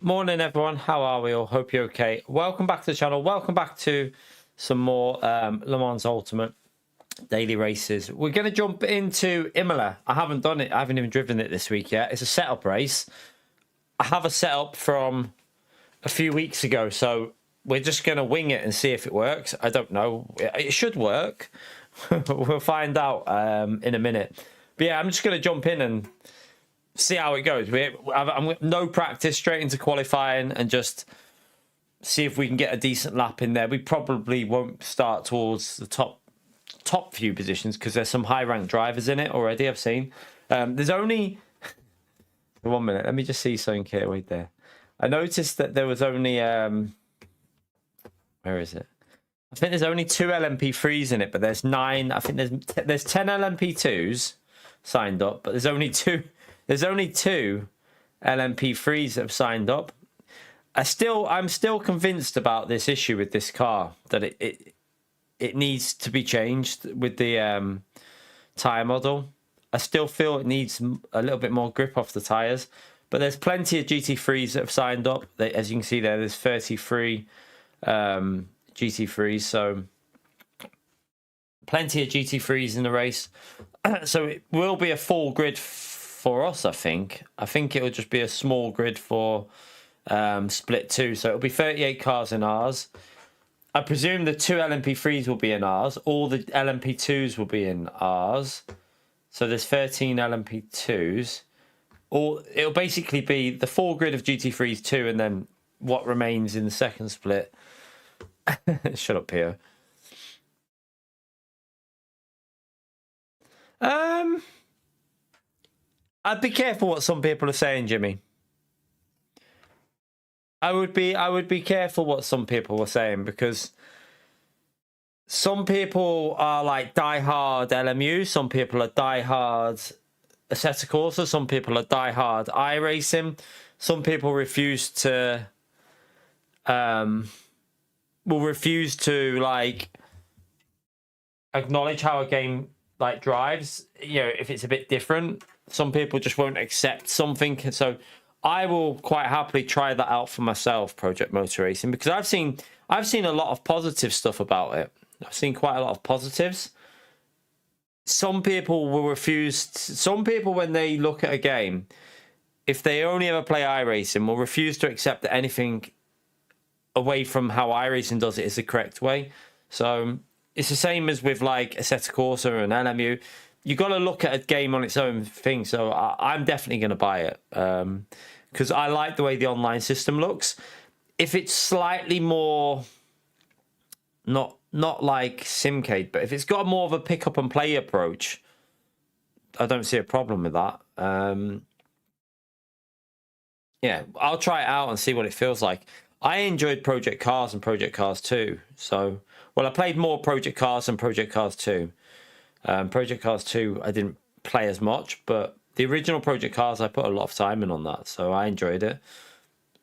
Morning, everyone. How are we all? Hope you're okay. Welcome back to the channel. Welcome back to some more Le Mans Ultimate daily races. We're going to jump into Imola. I haven't done it. I haven't even driven it this week yet. It's a setup race. I have a setup from a few weeks ago, so we're just going to wing it and see if it works. I don't know. It should work. We'll find out in a minute. But yeah, I'm just going to jump in and see how it goes. I'm no practice, straight into qualifying and just see if we can get a decent lap in there. We probably won't start towards the top few positions because there's some high ranked drivers in it already. I've seen. There's only 1 minute. Let me just see something here. Wait there. I noticed that there was only where is it? I think there's only 2 LMP3s in it, but there's 9. I think there's 10 LMP2s signed up, but there's only 2. There's only 2 LMP3s that have signed up. I'm still convinced about this issue with this car, that it needs to be changed with the tyre model. I still feel it needs a little bit more grip off the tyres. But there's plenty of GT3s that have signed up. As you can see there's 33 GT3s. So plenty of GT3s in the race. So it will be a full grid for us, I think. I think it will just be a small grid for split 2. So it'll be 38 cars in ours. I presume the 2 LMP3s will be in ours. All the LMP2s will be in ours. So there's 13 LMP2s. It'll basically be the full grid of GT3s 2 and then what remains in the second split. Shut up, Pio. I'd be careful what some people are saying, Jimmy. I would be careful what some people were saying, because some people are like die-hard LMU, some people are die-hard Assetto Corsa, some people are die-hard iRacing, some people refuse to like acknowledge how a game like drives, you know, if it's a bit different. Some people just won't accept something. So I will quite happily try that out for myself, Project Motor Racing, because I've seen a lot of positive stuff about it. I've seen quite a lot of positives. Some people will refuse. Some people, when they look at a game, if they only ever play iRacing, will refuse to accept that anything away from how iRacing does it is the correct way. So it's the same as with like Assetto Corsa and LMU. You got to look at a game on its own thing. So I'm definitely going to buy it because I like the way the online system looks. If it's slightly more, not like Simcade, but if it's got more of a pick up and play approach, I don't see a problem with that. Yeah, I'll try it out and see what it feels like. I enjoyed Project Cars and Project Cars 2. So, well, I played more Project Cars than Project Cars 2. Project Cars 2, I didn't play as much, but the original Project Cars, I put a lot of time in on that, so I enjoyed it.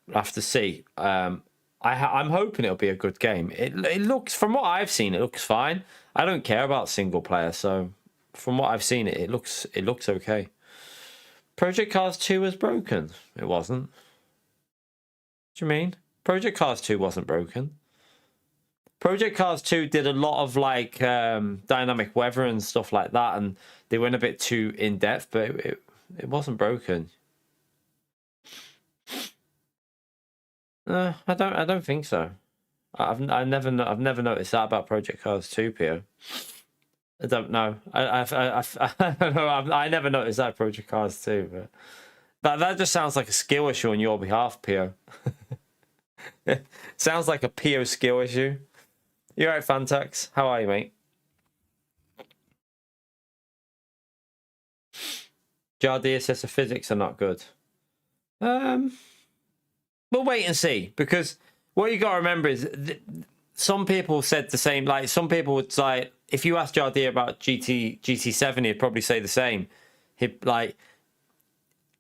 We'll have to see. I'm hoping it'll be a good game. It looks, from what I've seen, it looks fine. I don't care about single player, so from what I've seen, it looks okay. Project Cars 2 was broken. It wasn't. What do you mean? Project Cars 2 wasn't broken. Project Cars 2 did a lot of like dynamic weather and stuff like that, and they went a bit too in depth, but it wasn't broken. I don't think so. I've never noticed that about Project Cars 2, Pio. I don't know. I never noticed that Project Cars 2, but that just sounds like a skill issue on your behalf, Pio. Sounds like a Pio skill issue. You alright, Fanatec? How are you, mate? Jardia says the physics are not good. We'll wait and see, because what you got to remember is some people said the same. Like, some people would say, if you ask Jardia about GT7, he'd probably say the same. He'd like,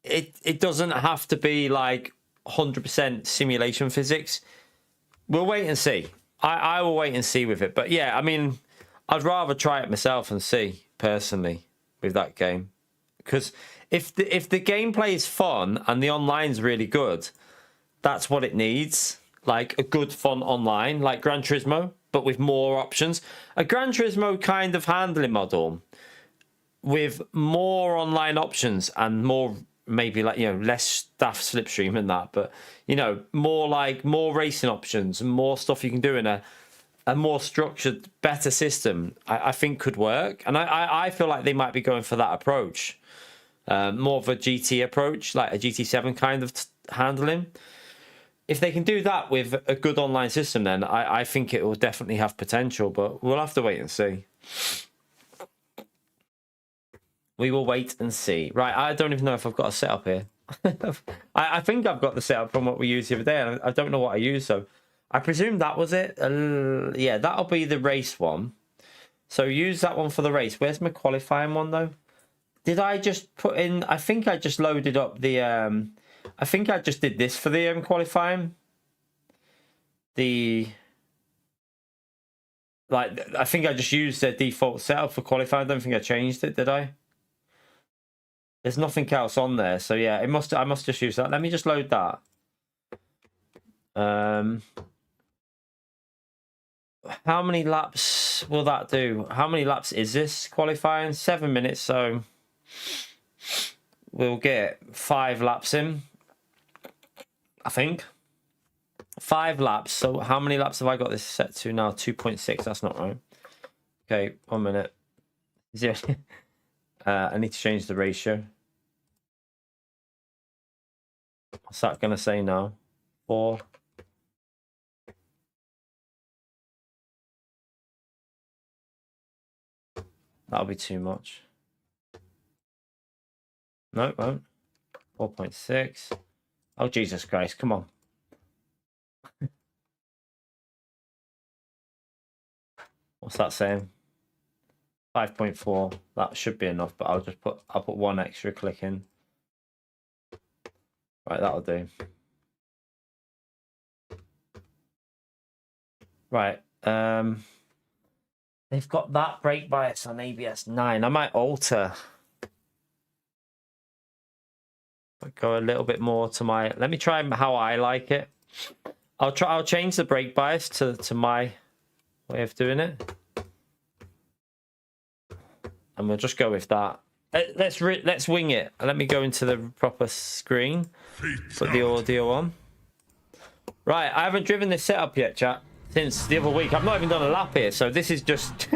it doesn't have to be like 100% simulation physics. We'll wait and see. I will wait and see with it. But yeah, I mean, I'd rather try it myself and see, personally, with that game. Because if the gameplay is fun and the online's really good, that's what it needs. Like a good fun online, like Gran Turismo, but with more options. A Gran Turismo kind of handling model with more online options and more, maybe like, you know, less staff slipstream and that, but, you know, more like more racing options and more stuff you can do in a more structured, better system, I think could work. And I feel like they might be going for that approach. More of a GT approach, like a GT7 kind of handling. If they can do that with a good online system, then I think it will definitely have potential, but we'll have to wait and see. We will wait and see. Right, I don't even know if I've got a setup here. I think I've got the setup from what we used the other day, and I don't know what I used, so I presume that was it. Yeah, that'll be the race one. So use that one for the race. Where's my qualifying one, though? Did I just put in... I think I just loaded up the... I think I just did this for the qualifying. I think I just used the default setup for qualifying. I don't think I changed it, did I? There's nothing else on there, so yeah, I must just use that. Let me just load that. How many laps will that do? How many laps is this qualifying? 7 minutes, so we'll get 5 laps in, I think. 5 laps. So how many laps have I got this set to now? 2.6. That's not right. Okay, 1 minute. Yeah. I need to change the ratio. What's that going to say now? 4. That'll be too much. No, it won't. 4.6. Oh, Jesus Christ. Come on. What's that saying? 5.4. That should be enough, but I'll put 1 extra click in. Right, that'll do. Right. They've got that brake bias on ABS 9. I might alter. Go a little bit more to my... Let me try how I like it. I'll change the brake bias to my way of doing it. And we'll just go with that. Let's wing it. Let me go into the proper screen. Put the audio on. Right, I haven't driven this setup yet, chat, since the other week. I've not even done a lap here, so this is just...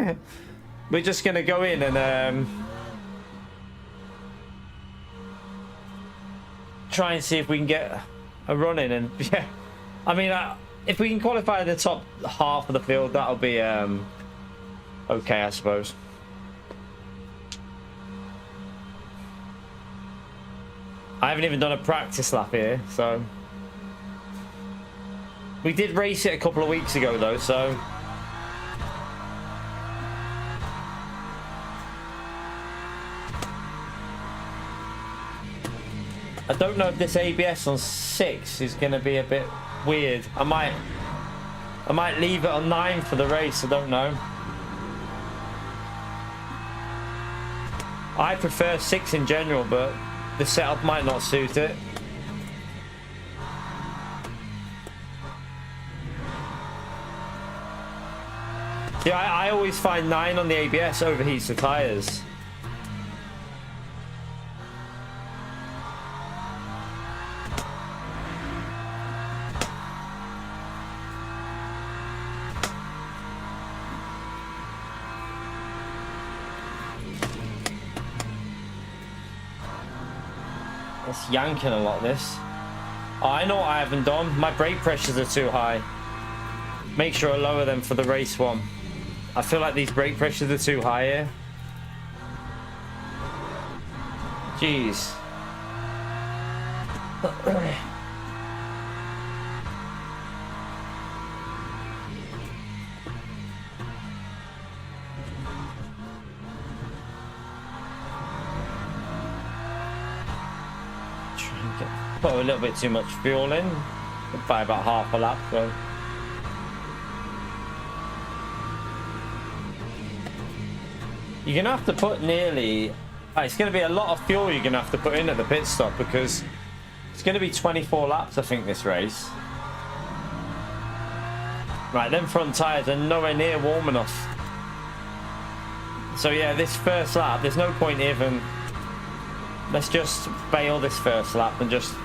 We're just going to go in and... try and see if we can get a run in. And, yeah, I mean, if we can qualify the top half of the field, that'll be okay, I suppose. I haven't even done a practice lap here, so... We did race it a couple of weeks ago, though, so... I don't know if this ABS on 6 is going to be a bit weird. I might leave it on 9 for the race, I don't know. I prefer 6 in general, but the setup might not suit it. Yeah, I always find 9 on the ABS overheats the tyres. It's yanking a lot, this. Oh, I know what I haven't done. My brake pressures are too high. Make sure I lower them for the race one. I feel like these brake pressures are too high here. Jeez. Put a little bit too much fuel in. By about half a lap, so. You're going to have to put nearly... it's going to be a lot of fuel you're going to have to put in at the pit stop, because It's going to be 24 laps, I think, this race. Right, them front tyres are nowhere near warm enough. So yeah, this first lap, there's no point even... Let's just bail this first lap and just...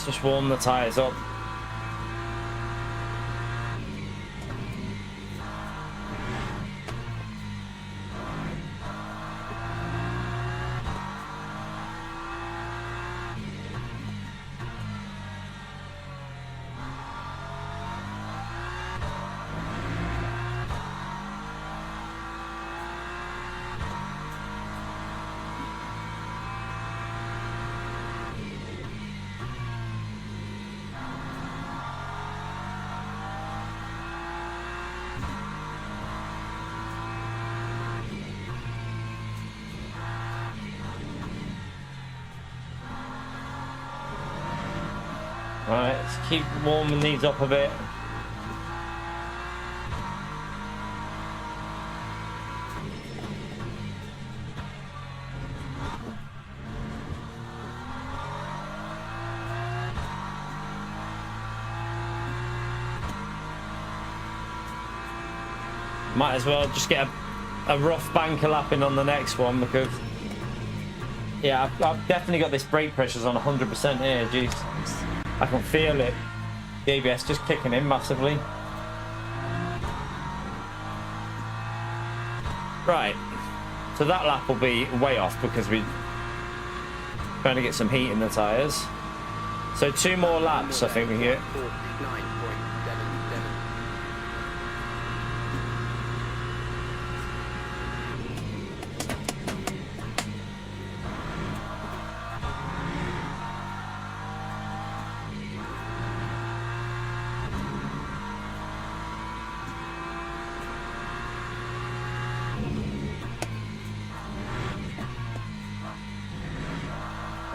Let's just warm the tyres up. Alright, let's keep warming these up a bit. Might as well just get a rough banker lapping on the next one, because yeah, I've definitely got this brake pressures on 100% here. Jeez, I can feel it. The ABS just kicking in massively. Right, so that lap will be way off because we're trying to get some heat in the tyres. So 2 more laps, I think we get.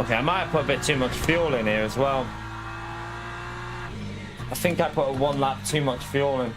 Okay, I might have put a bit too much fuel in here as well. I think I put a 1 lap too much fuel in.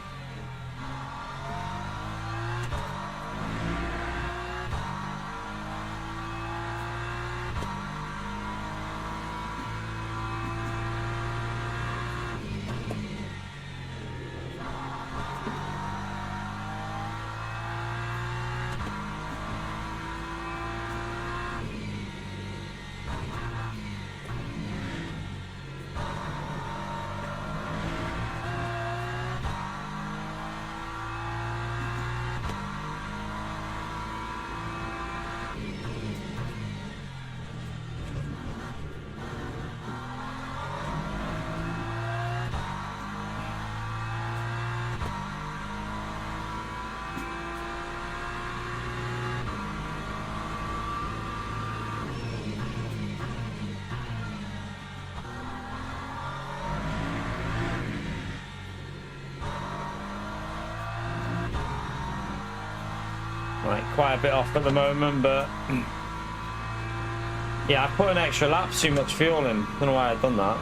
Right, quite a bit off at the moment, but yeah, I put an extra lap, too much fuel in. Don't know why I've done that.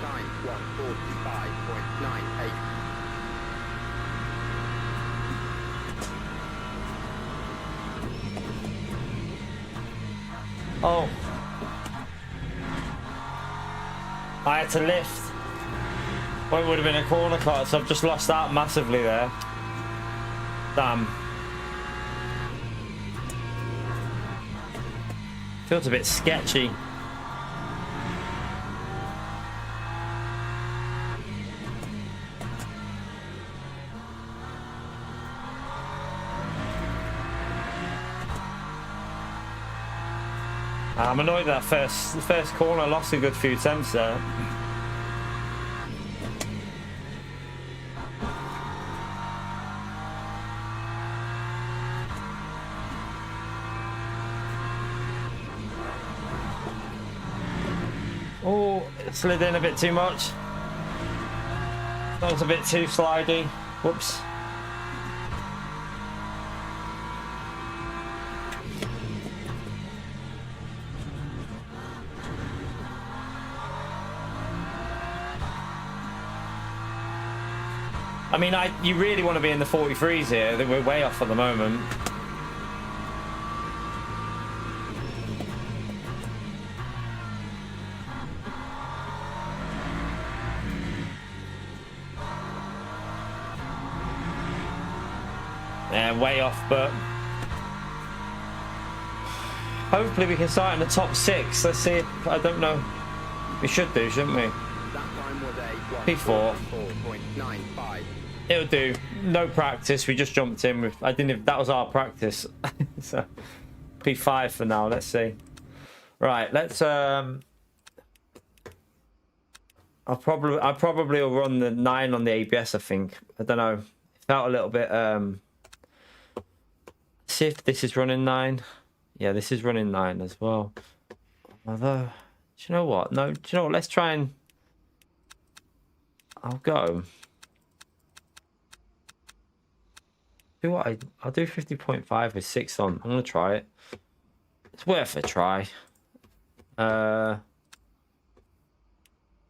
9145.98. Oh, I had to lift. Well, it would have been a corner cut, so I've just lost out massively there. Damn. Feels a bit sketchy. I'm annoyed that the first corner lost a good few tenths there. Oh, it slid in a bit too much. That was a bit too slidey. Whoops. I mean, you really want to be in the 43s here. We're way off at the moment. Yeah, way off, but hopefully we can start in the top 6. Let's see if, I don't know. We should do, shouldn't we? P4. It'll do. No practice. We just jumped in with. I didn't even, that was our practice. So P5 for now. Let's see. Right. Let's. I'll probably will run the 9 on the ABS. I think. I don't know. It felt a little bit. See if this is running 9. Yeah, this is running 9 as well. Although, do you know what? No. Do you know what? Let's try and. I'll go. Do what I'll do 50.5 with 6 on. I'm gonna try it. It's worth a try. 3.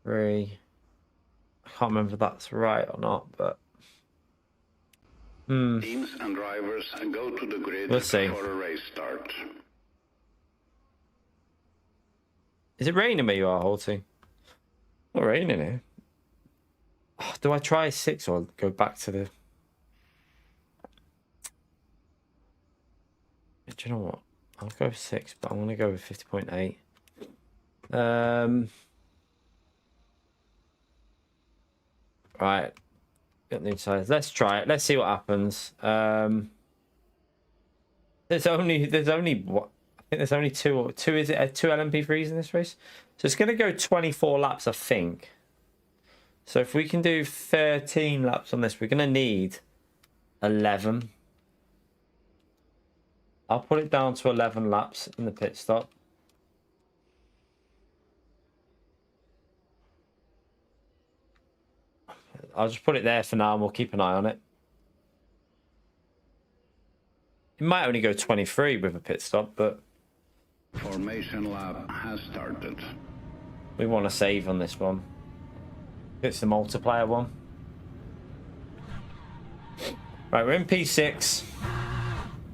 I can't remember if that's right or not, but teams and drivers go to the grid we'll see. For a race start. Is it raining where you are, Holty? Not raining here. Oh, do I try 6 or go back to the? Do you know what? I'll go 6, but I'm going to go with 50.8. Right. Got the inside. Let's try it. Let's see what happens. There's only what? I think there's only two. Is it 2 LMP3s in this race? So it's going to go 24 laps, I think. So if we can do 13 laps on this, we're going to need 11. I'll put it down to 11 laps in the pit stop. I'll just put it there for now and we'll keep an eye on it. It might only go 23 with a pit stop, but Formation lap has started. we want to save on this one. It's the multiplier one. Right, we're in P6.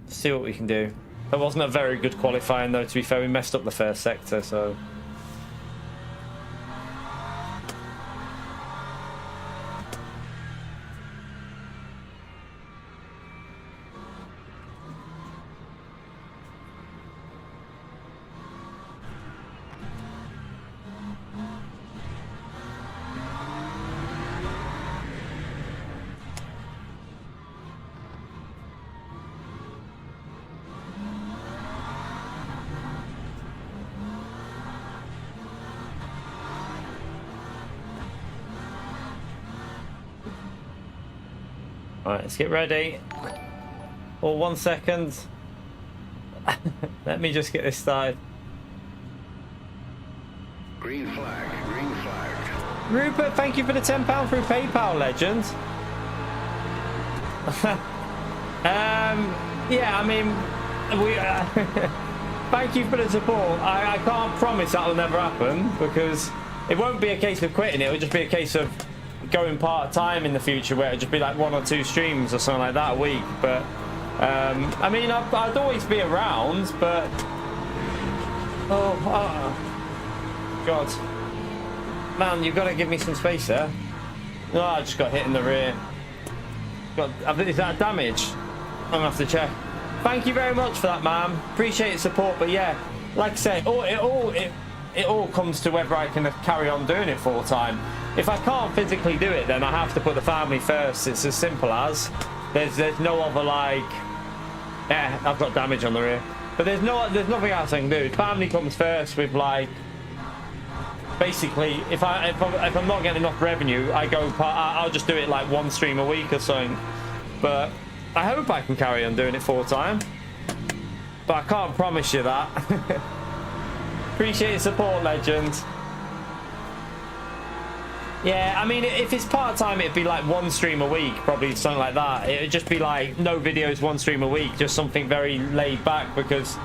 See what we can do. That wasn't a very good qualifying though, to be fair. We messed up the first sector, so alright, let's get ready. Oh, 1 second. Let me just get this started. Green flag, green flag. Rupert, thank you for the £10 through PayPal, legend. Yeah, I mean, we. Thank you for the support. I can't promise that'll never happen because it won't be a case of quitting. It'll just be a case of going part-time in the future, where it'll just be like 1 or 2 streams or something like that a week. But I mean, I'd always be around, but oh god, man, you've got to give me some space there. No, I just got hit in the rear. Is that damage? I'm gonna have to check. Thank you very much for that, man. Appreciate your support. But yeah, like I say, it all comes to whether I can carry on doing it full time. If I can't physically do it, then I have to put the family first. It's as simple as. There's no other, like, yeah, I've got damage on the rear, but there's nothing else I can do. Family comes first. With, like, basically, if I'm not getting enough revenue, I'll just do it like 1 stream a week or something. But I hope I can carry on doing it full time, but I can't promise you that. Appreciate your support, legend. Yeah, I mean, if it's part-time, it'd be like 1 stream a week, probably something like that. It'd just be like no videos, 1 stream a week, just something very laid back, because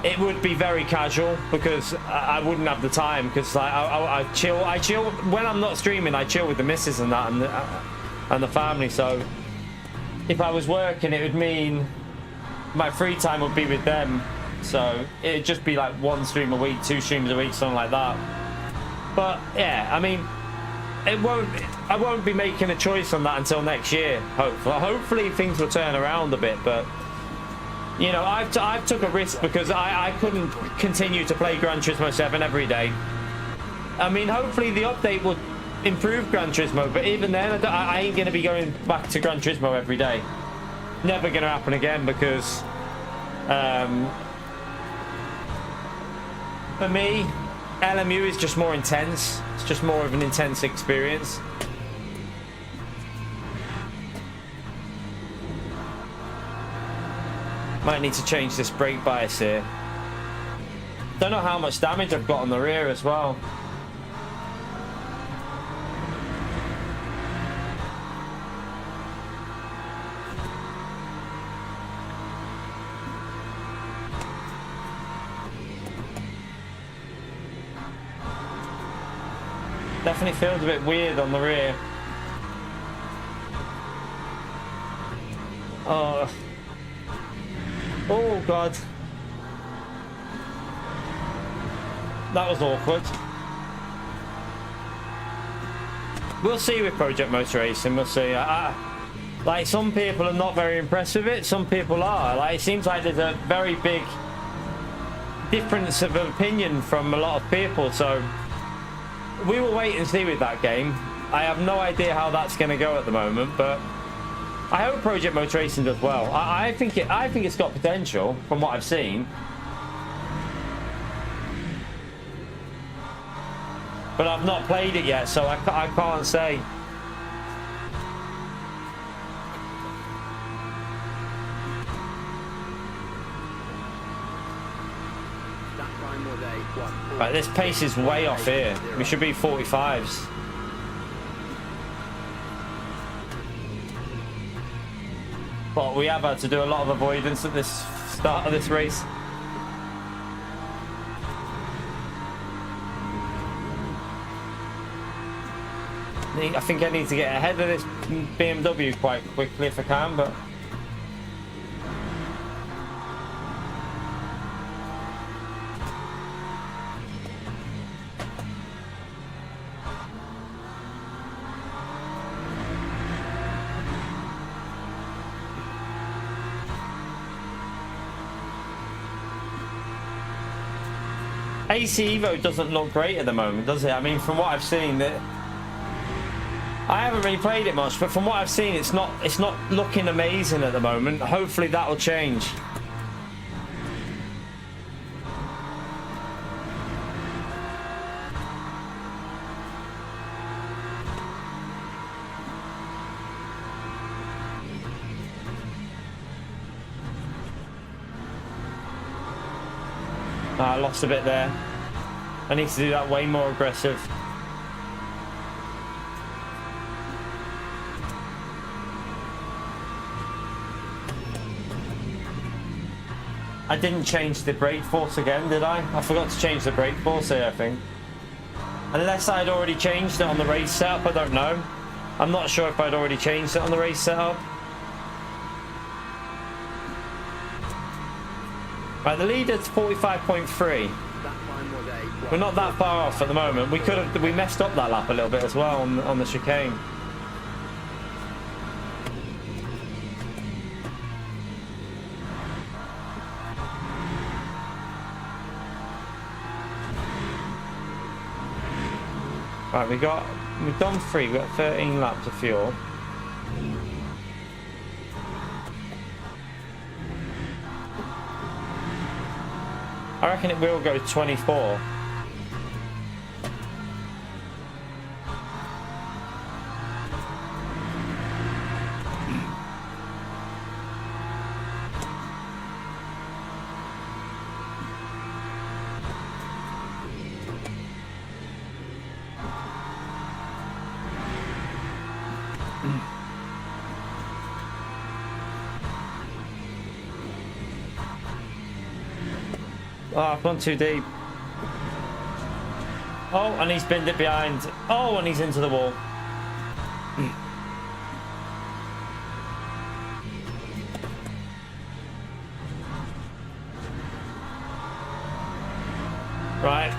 it would be very casual because I wouldn't have the time, because like, I chill when I'm not streaming. I chill with the missus and that, and the family. So if I was working, it would mean my free time would be with them. So it'd just be like 1 stream a week, 2 streams a week, something like that. But yeah, I mean, I won't be making a choice on that until next year. Hopefully things will turn around a bit, but you know, I've took a risk because I couldn't continue to play Gran Turismo 7 every day. I mean, hopefully the update will improve Gran Turismo, but even then, I ain't going to be going back to Gran Turismo every day. Never going to happen again, because for me, LMU is just more intense. It's just more of an intense experience. Might need to change this brake bias here. Don't know how much damage I've got on the rear as well. Definitely feels a bit weird on the rear. Oh god. That was awkward. We'll see with Project Motor Racing, we'll see. Like, some people are not very impressed with it, some people are. Like, it seems like there's a very big difference of opinion from a lot of people, so we will wait and see with that game. I have no idea how that's going to go at the moment, but I hope Project Motor Racing does well. I think it's got potential from what I've seen, but I've not played it yet, so I can't say. Right, this pace is way off here. We should be 45s. But we have had to do a lot of avoidance at this start of this race. I think I need to get ahead of this BMW quite quickly if I can, but AC Evo doesn't look great at the moment, does it? I mean, from what I've seen, I haven't really played it much, but from what I've seen, it's not looking amazing at the moment. Hopefully that will change. I lost a bit there. I need to do that way more aggressive. I didn't change the brake force again, did I? I forgot to change the brake force here, I think. Unless I'd already changed it on the race setup, I don't know. I'm not sure if I'd already changed it on the race setup. Right, the leader's 45.3. We're not that far off at the moment. We messed up that lap a little bit as well on the chicane. Right, we've done 3. We've got 13 laps of fuel. I reckon it will go 24. Oh, I've gone too deep. Oh, and he's binned it behind. Oh, and he's into the wall. Right.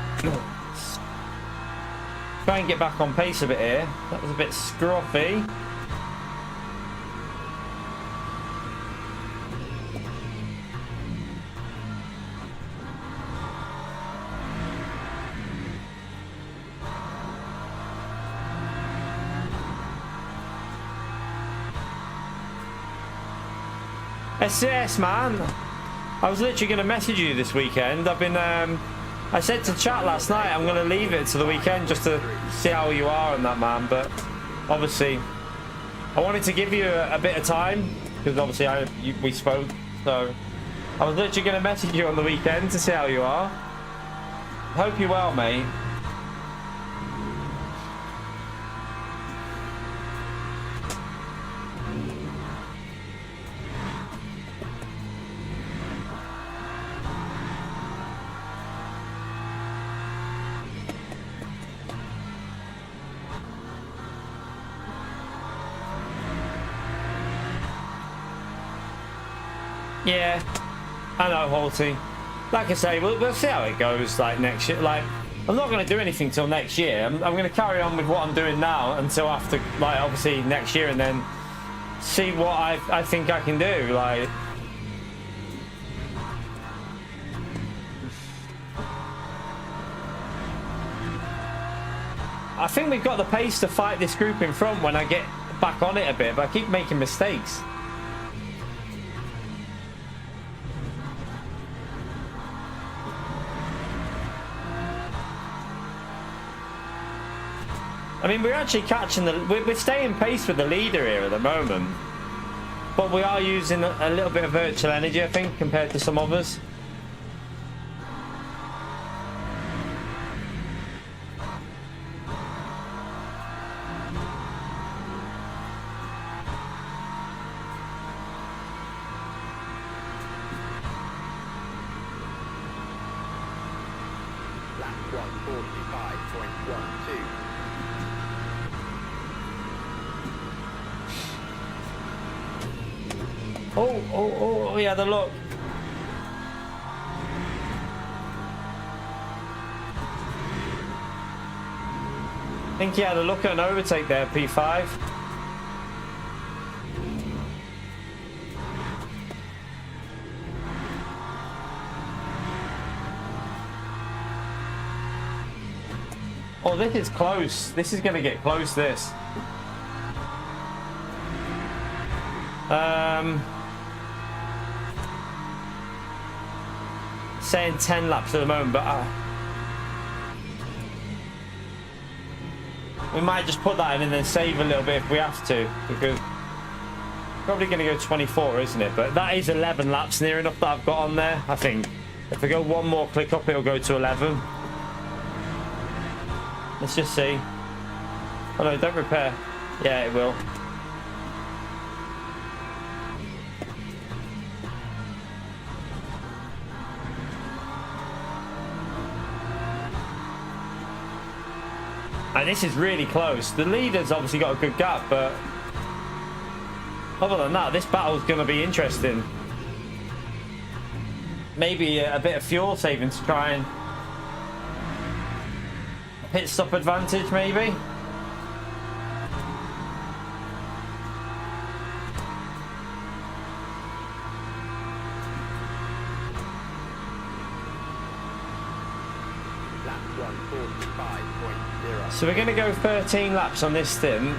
Try and get back on pace a bit here. That was a bit scruffy. SCS, man. I was literally going to message you this weekend. I've been, I said to chat last night, I'm going to leave it to the weekend just to see how you are on that, man. But obviously, I wanted to give you a bit of time because obviously we spoke. So I was literally going to message you on the weekend to see how you are. Hope you're well, mate. Yeah, I know, Halty. Like I say, we'll see how it goes. Like next year, like I'm not going to do anything till next year. I'm going to carry on with what I'm doing now until after, like obviously next year, and then see what I think I can do. Like, I think we've got the pace to fight this group in front when I get back on it a bit, but I keep making mistakes. I mean, we're actually catching we're staying pace with the leader here at the moment, but we are using a little bit of virtual energy, I think, compared to some others. Lap 145.12. Oh, yeah, the look. I think he had a look at an overtake there, P5. Oh, this is close. This is going to get close, this. Saying 10 laps at the moment, but we might just put that in and then save a little bit if we have to, because probably going to go 24, isn't it? But that is 11 laps, near enough that I've got on there. I think if I go one more click up, it'll go to 11. Let's just see. Oh no, don't repair. Yeah, it will. And this is really close. The leader's obviously got a good gap, but other than that, this battle's going to be interesting. Maybe a bit of fuel saving to try and pit stop advantage, maybe. So we're going to go 13 laps on this stint.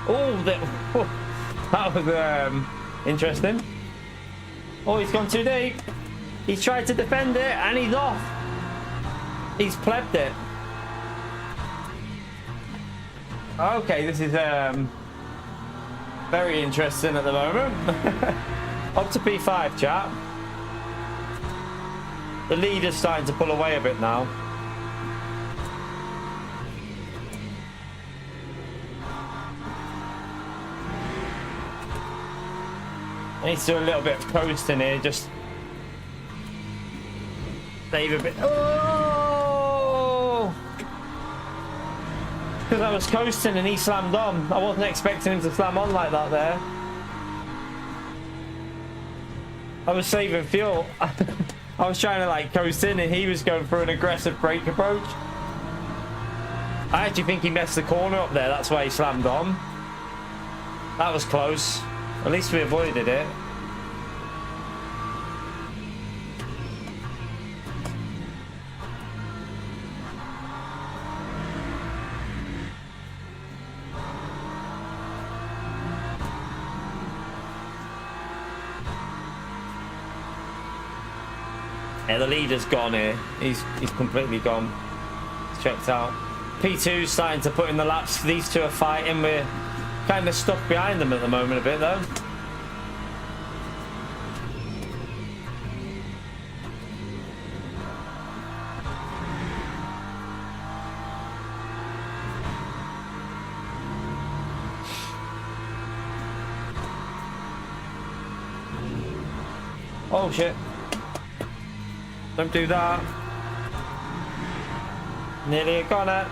Oh, that was interesting. Oh, he's gone too deep. He's tried to defend it and he's off. He's plebbed it. Okay, this is very interesting at the moment. Up to P5, chat. The leader's starting to pull away a bit now. I need to do a little bit of coasting here, just save a bit. Oh! Because I was coasting and he slammed on. I wasn't expecting him to slam on like that there. I was saving fuel. I was trying to like coast in and he was going for an aggressive brake approach. I actually think he messed the corner up there. That's why he slammed on. That was close. At least we avoided it. Yeah, the leader's gone here. He's completely gone. He's checked out. P2's starting to put in the laps. These two are fighting. We're kind of stuck behind them at the moment a bit though. Oh shit. Don't do that. Nearly a goner.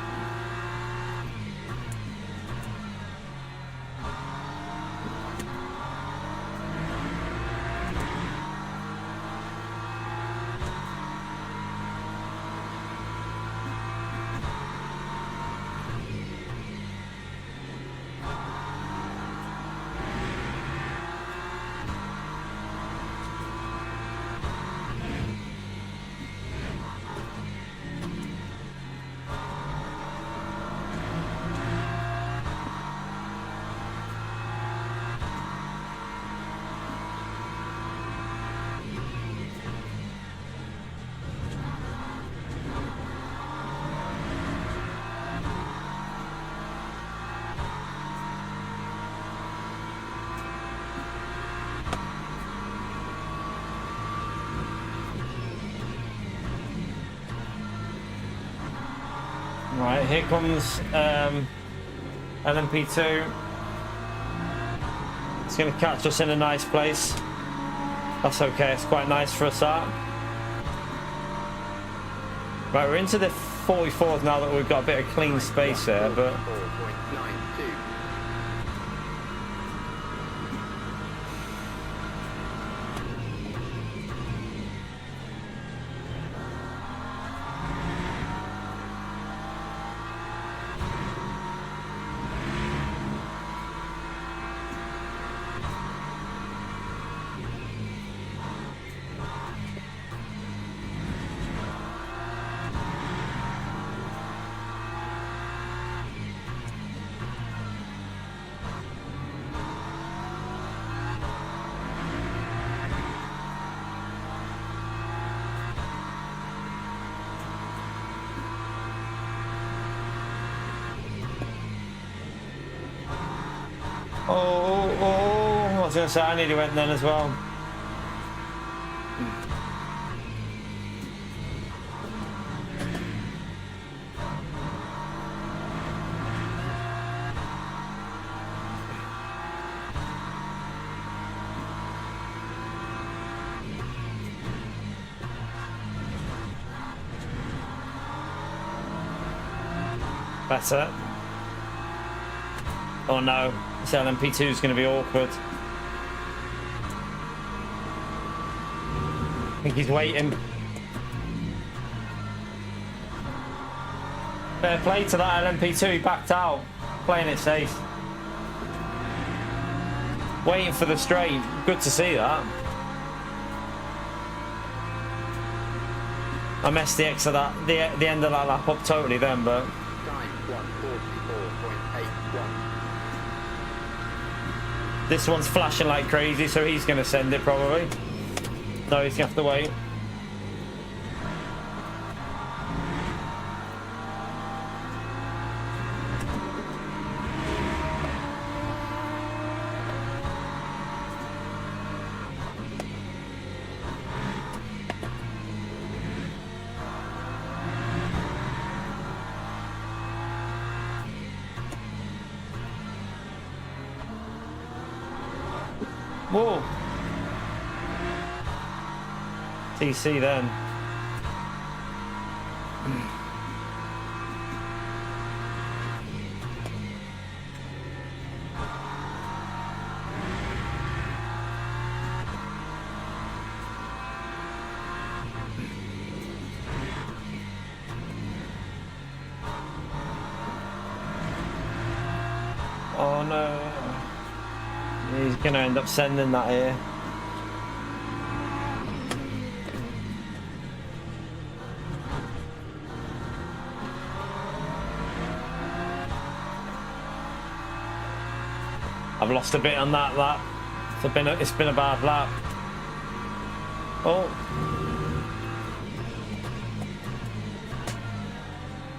Right, here comes LMP2. It's going to catch us in a nice place. That's okay, it's quite nice for a start. Right, we're into the 44th now that we've got a bit of clean space there, but... Oh, I was going to say, I nearly went then as well. Better. Oh no. This LMP2 is going to be awkward. I think he's waiting. Fair play to that LMP2, he backed out. Playing it safe. Waiting for the straight. Good to see that. I messed the X of that, the end of that lap up totally then, but... This one's flashing like crazy, so he's going to send it probably. No, he's going to have to wait. Whoa. TC then. Oh no. He's gonna end up sending that here. I've lost a bit on that lap. It's been a bad lap. Oh.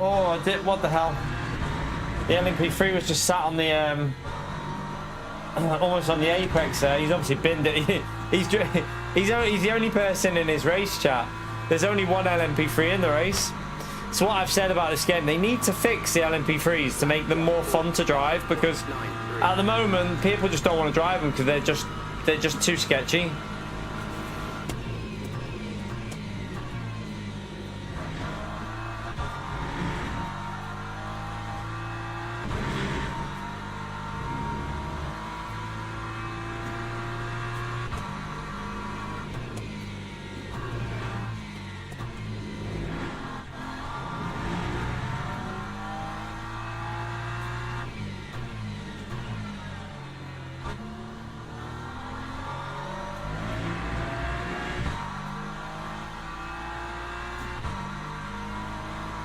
Oh, I did. What the hell? The LMP3 was just sat on the almost on the apex there. He's obviously binned it. He's the only person in his race chat. There's only one LMP3 in the race. So what I've said about this game, they need to fix the LMP3s to make them more fun to drive, because at the moment people just don't want to drive them because they're just too sketchy.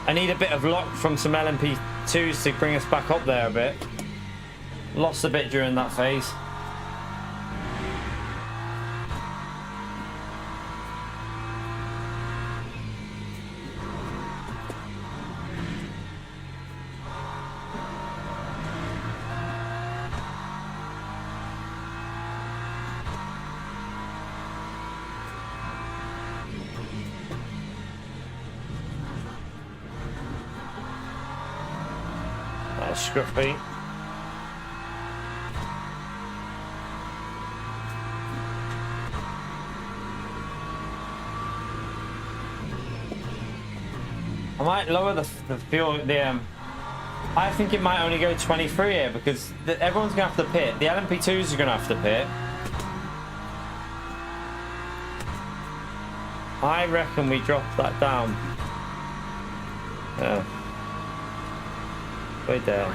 I need a bit of lock from some LMP2s to bring us back up there a bit. Lost a bit during that phase. Scruffy. I might lower the fuel. I think it might only go 23 here because everyone's gonna have to pit. The LMP2s are gonna have to pit. I reckon we drop that down. Yeah. Wait there.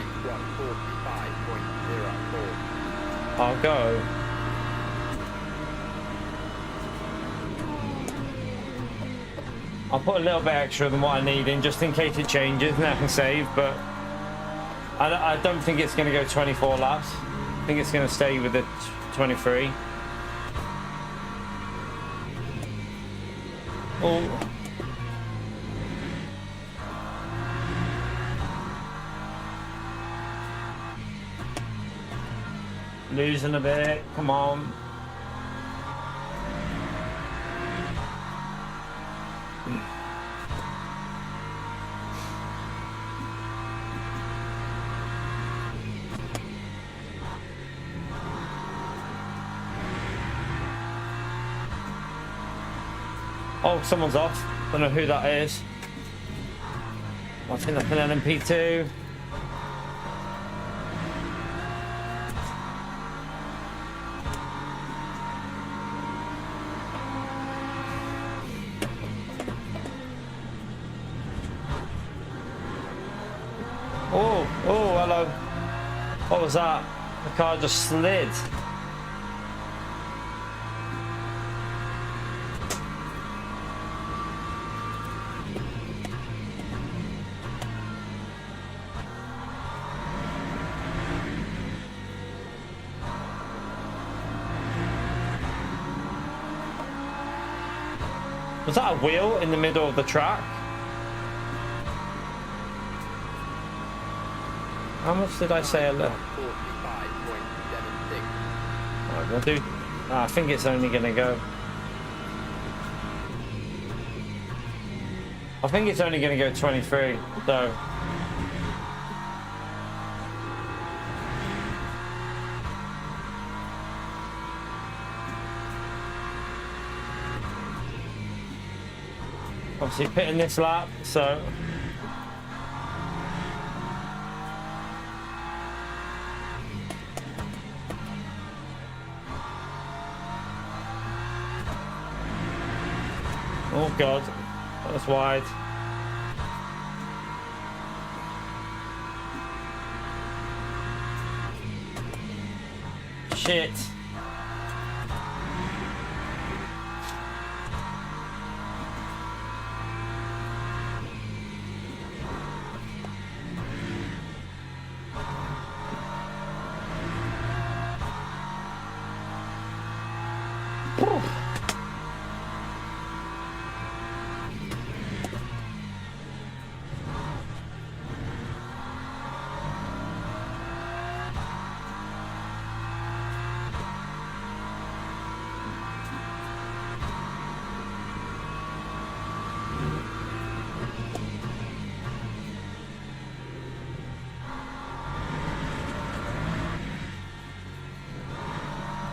I'll go. I'll put a little bit extra than what I need in just in case it changes and I can save, but I don't think it's going to go 24 laps. I think it's going to stay with the 23. Oh. Losing a bit, come on. Oh, someone's off. Don't know who that is. I think that's an LMP2. Oh, hello. What was that? The car just slid. Was that a wheel in the middle of the track? How much did I say? We'll do. I think it's only going to go. I think it's only going to go 23. So. Obviously pitting this lap, so oh god, that's wide. Shit.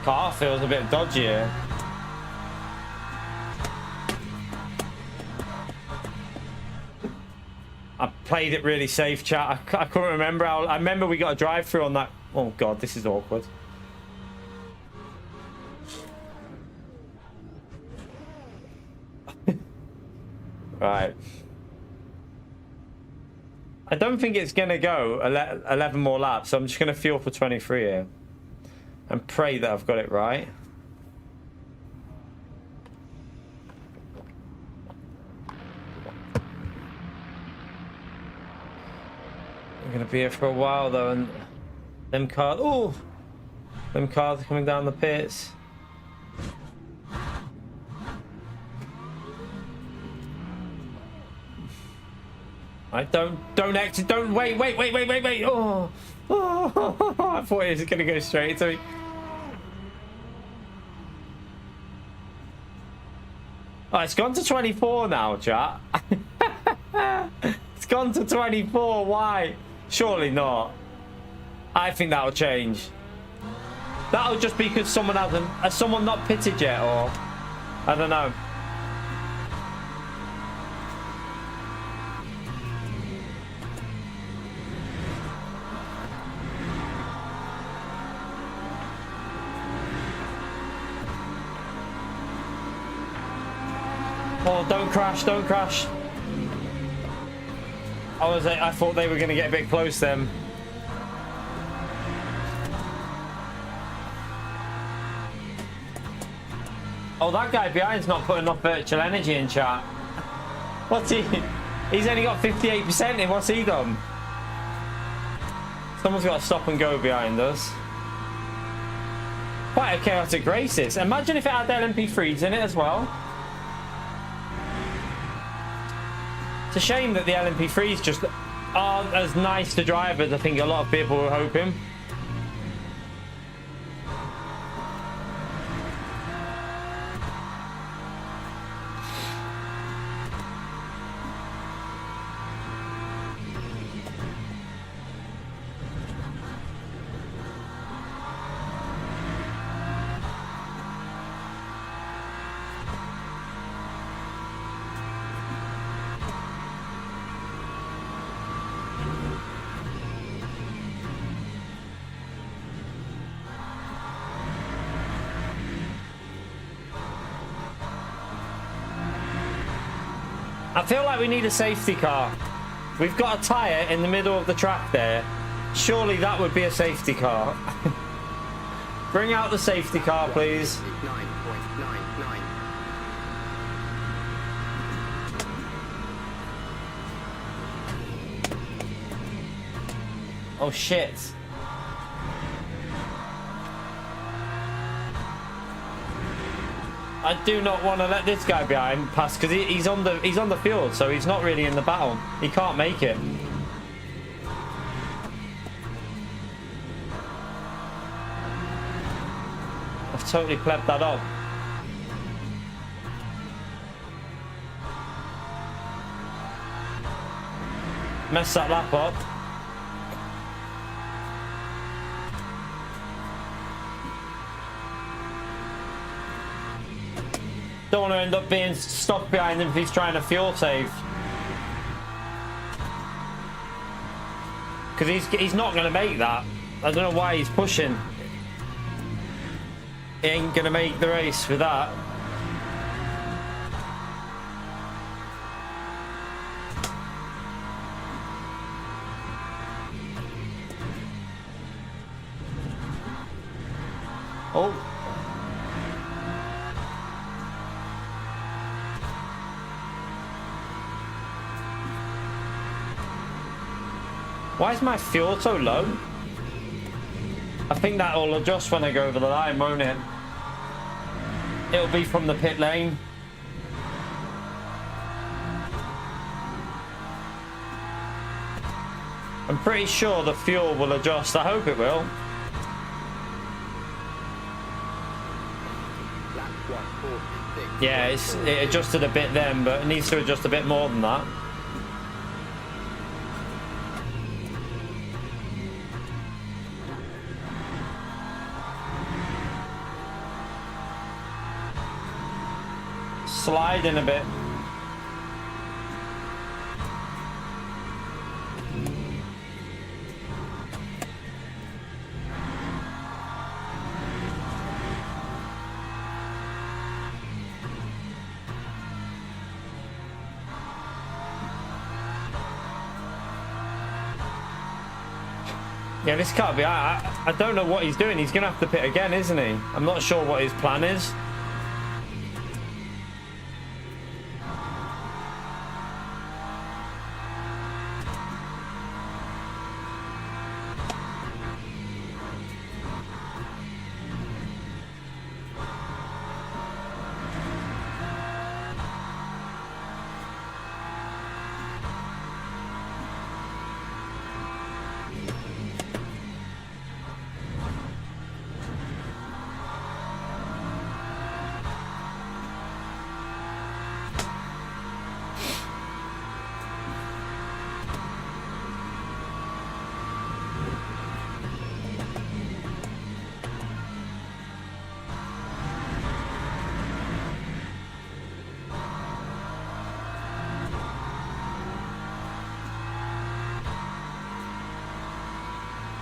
Car feels a bit dodgy here. I played it really safe, chat. I couldn't remember how. I remember we got a drive through on that. Oh god, this is awkward. Right. I don't think it's gonna go 11 more laps, so I'm just gonna fuel for 23 here. And pray that I've got it right. I'm gonna be here for a while though, and them cars. Oh, them cars are coming down the pits. I don't exit. Don't wait. Oh. Oh, I thought it was gonna go straight to me. Oh, it's gone to 24 now, chat. It's gone to 24. Why? Surely not. I think that'll change. That'll just be because someone hasn't. Has someone not pitted yet, or I don't know. Oh, don't crash, don't crash. I thought they were going to get a bit close then. Oh, that guy behind's not putting enough virtual energy in, chat. What's he? He's only got 58% in. What's he done? Someone's got to stop and go behind us. Quite a chaotic race this. Imagine if it had LMP3s in it as well. It's a shame that the LMP3s just aren't as nice to drive as I think a lot of people were hoping. I feel like we need a safety car. We've got a tyre in the middle of the track there. Surely that would be a safety car. Bring out the safety car, please. 9.99. Oh shit. I do not want to let this guy behind pass because he's on the field, so he's not really in the battle. He can't make it. I've totally plebbed that up. Messed that lap up. Don't want to end up being stuck behind him if he's trying to fuel save. Because he's not going to make that. I don't know why he's pushing. He ain't going to make the race with that. Oh. Why is my fuel so low? I think that will adjust when I go over the line, won't it? It'll be from the pit lane. I'm pretty sure the fuel will adjust. I hope it will. Yeah, it adjusted a bit then, but it needs to adjust a bit more than that. Slide in a bit. Yeah, this can't be. I don't know what he's doing. He's going to have to pit again, isn't he? I'm not sure what his plan is.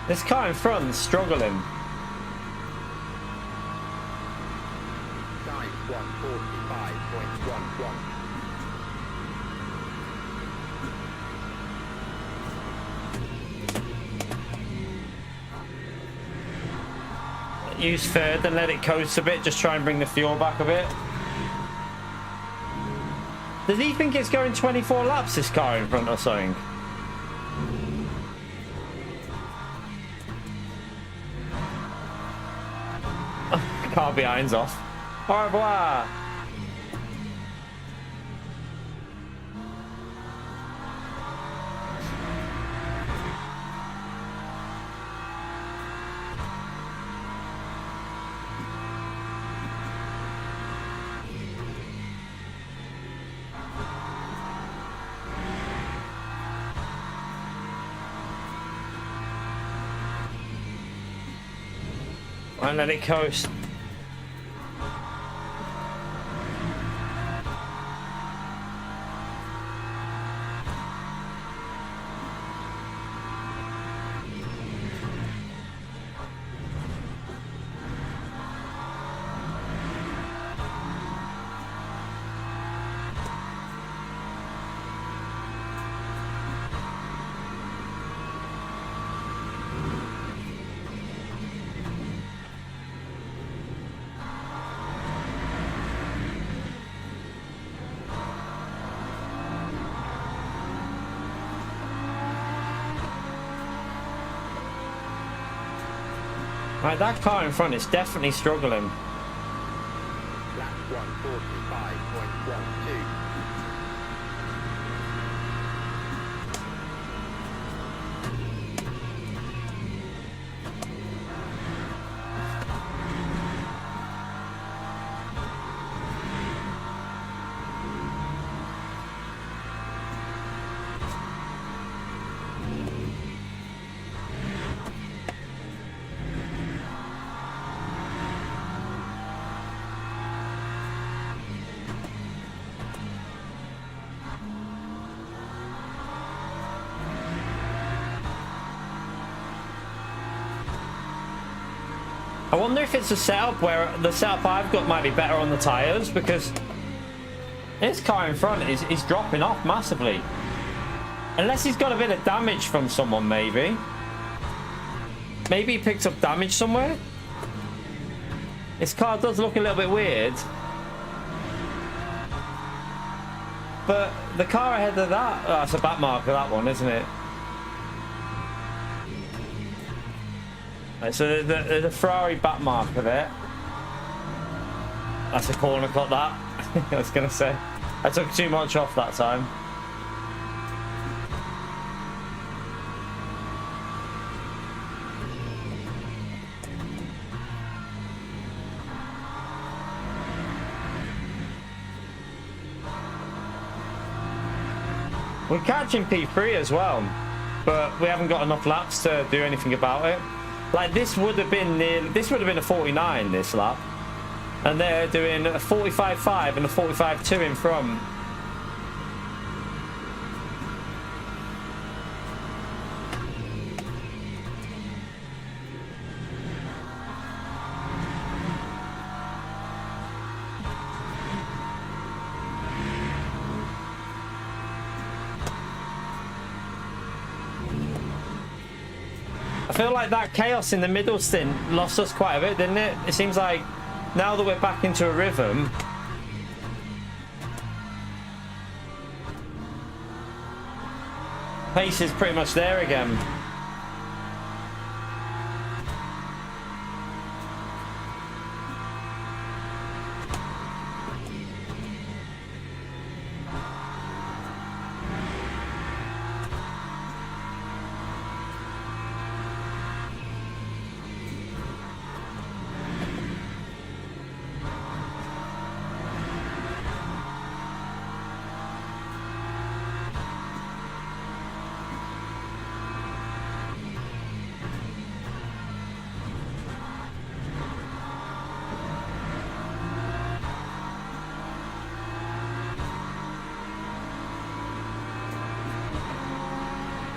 This car in front is struggling. Time 1:45.11. Use third and let it coast a bit. Just try and bring the fuel back a bit. Does he think it's going 24 laps, this car in front or something? Car behind's off. Au revoir. And let it coast. Right, that car in front is definitely struggling. Lap 1:45.12. I wonder if it's a setup where the setup I've got might be better on the tyres, because this car in front is dropping off massively. Unless he's got a bit of damage from someone, maybe. Maybe he picked up damage somewhere. This car does look a little bit weird. But the car ahead of that, oh, that's a back marker, that one, isn't it? Right, so there's a Ferrari back marker there. That's a corner cut, that. I was going to say. I took too much off that time. We're catching P3 as well, but we haven't got enough laps to do anything about it. Like, this would have been a 49 this lap, and they're doing a 45.5 and a 45.2 in front. I feel like that chaos in the middle stint lost us quite a bit, didn't it? It seems like now that we're back into a rhythm, pace is pretty much there again.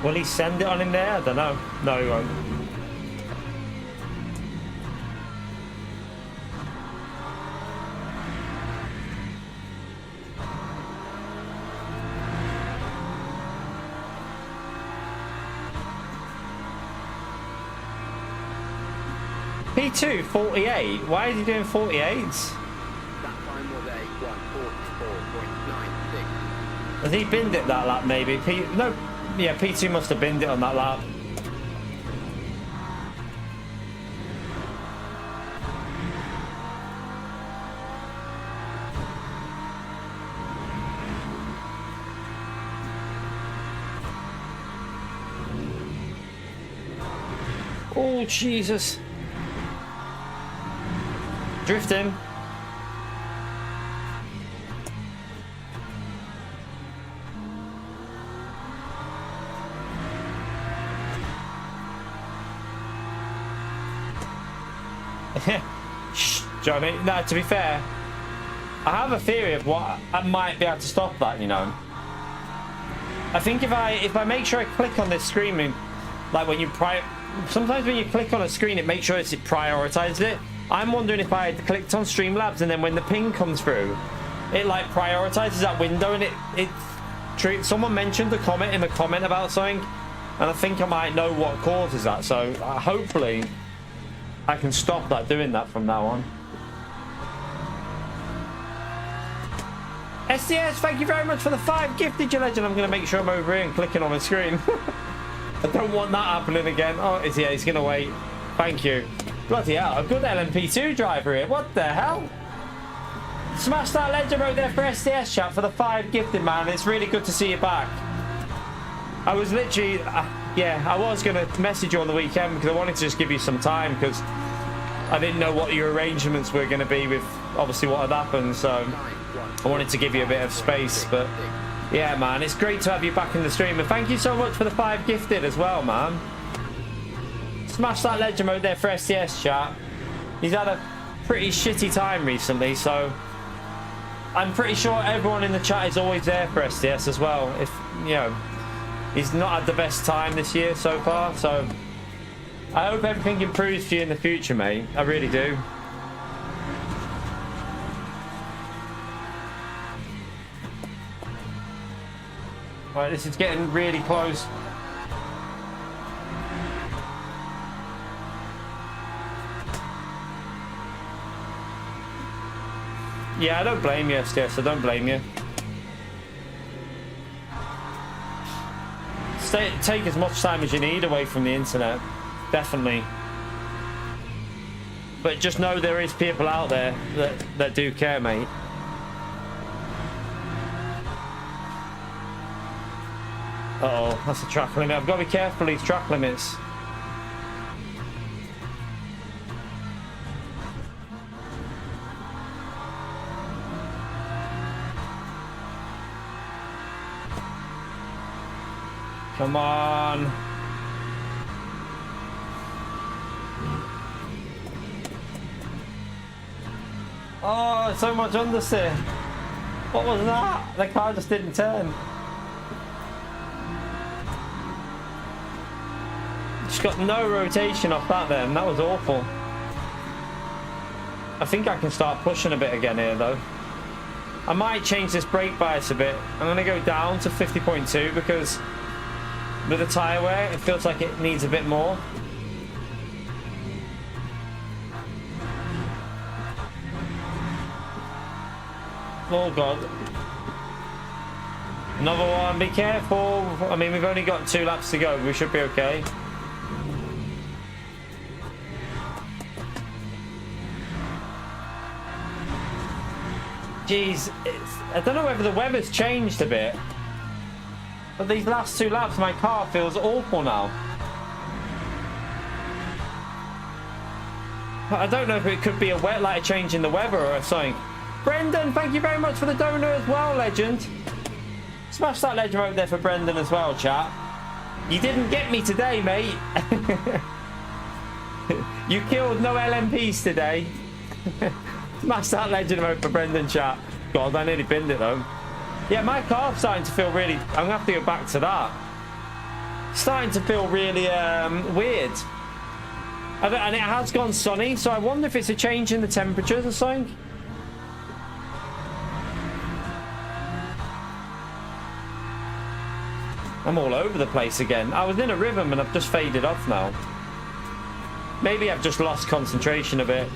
Will he send it on in there? I don't know. No, he won't. P2, 48. Why is he doing 48s? That time was a 1:44.96. Has he binned it that lap, maybe? No. Yeah, P2 must have binned it on that lap. Oh, Jesus. Drifting. Shh, Johnny. No, to be fair, I have a theory of what I might be able to stop that, you know. I think if I make sure I click on this screen, like when you sometimes when you click on a screen, it makes sure it prioritizes it. I'm wondering if I had clicked on Streamlabs and then when the ping comes through, it like prioritizes that window, and it someone mentioned a comment in the comment about something, and I think I might know what causes that. So hopefully I can stop that doing that from now on. SDS, thank you very much for the 5 gifted, you legend. I'm going to make sure I'm over here and clicking on the screen. I don't want that happening again. Oh, he's going to wait. Thank you. Bloody hell, a good LMP2 driver here. What the hell? Smash that legend right there for SDS chat for the 5 gifted, man. It's really good to see you back. I was literally, yeah, I was going to message you on the weekend because I wanted to just give you some time because I didn't know what your arrangements were going to be with obviously what had happened. So I wanted to give you a bit of space. But yeah, man, it's great to have you back in the stream. And thank you so much for the 5 gifted as well, man. Smash that legend mode there for SDS chat. He's had a pretty shitty time recently, so I'm pretty sure everyone in the chat is always there for SDS as well. If, you know, he's not had the best time this year so far, so I hope everything improves for you in the future, mate. I really do. Right, this is getting really close. Yeah, I don't blame you, SDS. I don't blame you. Take as much time as you need away from the internet. Definitely. But just know there is people out there that do care, mate. Uh-oh, that's a track limit. I've got to be careful of these track limits. Come on. Oh, so much understeer. What was that? The car just didn't turn. Just got no rotation off that then. That was awful. I think I can start pushing a bit again here though. I might change this brake bias a bit. I'm going to go down to 50.2 because with the tyre wear, it feels like it needs a bit more. Oh God. Another one, be careful. I mean, we've only got 2 laps to go. We should be okay. Jeez, I don't know whether the weather's changed a bit. But these last 2 laps, my car feels awful now. I don't know if it could be a change in the weather or something. Brendan, thank you very much for the donor as well, legend. Smash that legend over there for Brendan as well, chat. You didn't get me today, mate. You killed no LMPs today. Smash that legend over for Brendan, chat. God, I nearly binned it though. Yeah, my car's starting to feel really... I'm going to have to go back to that. Starting to feel really weird. And it has gone sunny, so I wonder if it's a change in the temperatures or something. I'm all over the place again. I was in a rhythm and I've just faded off now. Maybe I've just lost concentration a bit.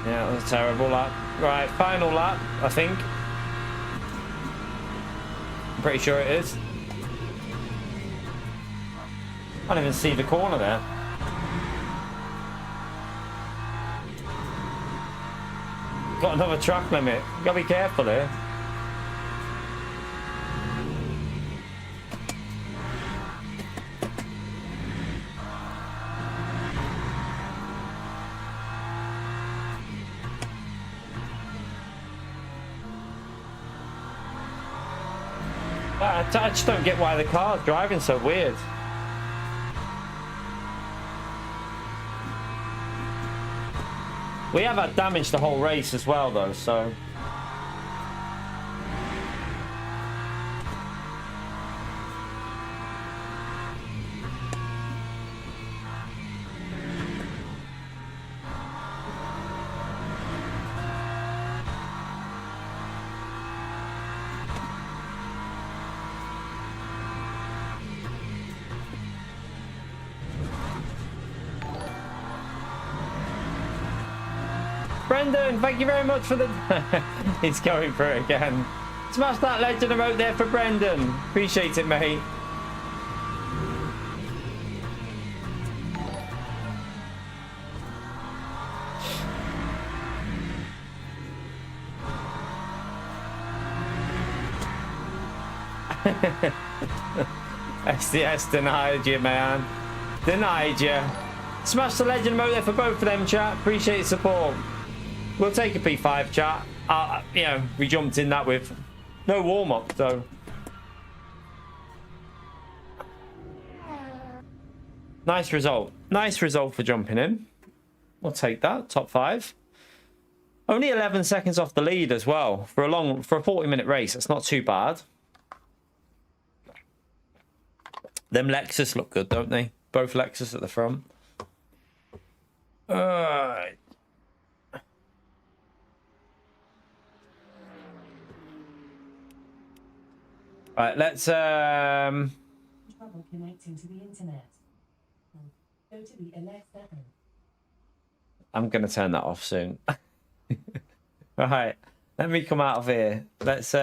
Yeah, that was a terrible lap. Right, final lap, I think. I'm pretty sure it is. I can't even see the corner there. Got another track limit. Gotta be careful here. I just don't get why the car's driving so weird. We have had damage the whole race as well though, so... Brendan, thank you very much for the... He's going for it again. Smash that legend emote there for Brendan. Appreciate it, mate. SDS denied you, man. Denied you. Smash the legend emote there for both of them, chat. Appreciate your support. We'll take a P5, chat. You know, we jumped in that with no warm-up, so Nice result. Nice result for jumping in. We'll take that. Top 5. Only 11 seconds off the lead as well. For a 40-minute race, it's not too bad. Them Lexus look good, don't they? Both Lexus at the front. Alright. Right, let's Trouble connecting to the internet. Go to the elect button. I'm gonna turn that off soon. Alright, let me come out of here. Let's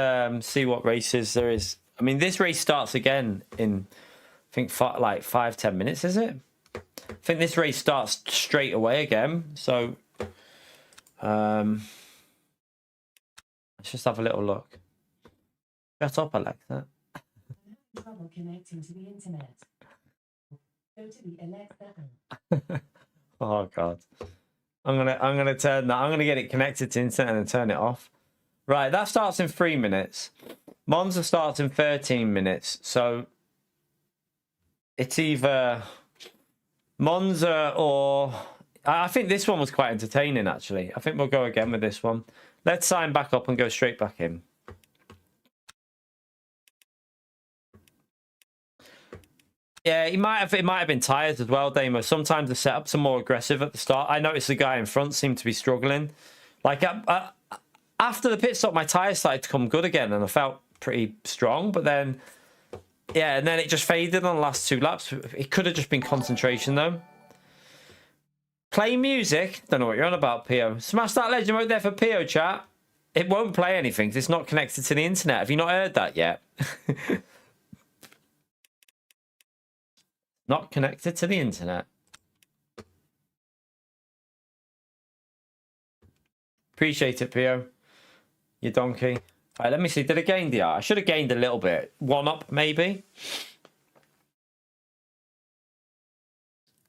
see what races there is. I mean, this race starts again in, I think, like 5-10 minutes, is it? I think this race starts straight away again. So, let's just have a little look. Shut up, Alexa. Trouble connecting to the internet. Go to the elect button. Oh God. I'm gonna turn that. I'm gonna get it connected to internet and then turn it off. Right, that starts in 3 minutes. Monza starts in 13 minutes. So it's either Monza or I think this one was quite entertaining actually. I think we'll go again with this one. Let's sign back up and go straight back in. Yeah, it might have been tired as well, Damo. Sometimes the setups are more aggressive at the start. I noticed the guy in front seemed to be struggling. Like after the pit stop, my tyres started to come good again, and I felt pretty strong. But then, yeah, and then it just faded on the last 2 laps. It could have just been concentration though. Play music. Don't know what you're on about, Pio. Smash that legend mode there for Pio, chat. It won't play anything because it's not connected to the internet. Have you not heard that yet? Not connected to the internet. Appreciate it, Pio. You donkey. All right, let me see. Did I gain DR? I should have gained a little bit. 1 up, maybe.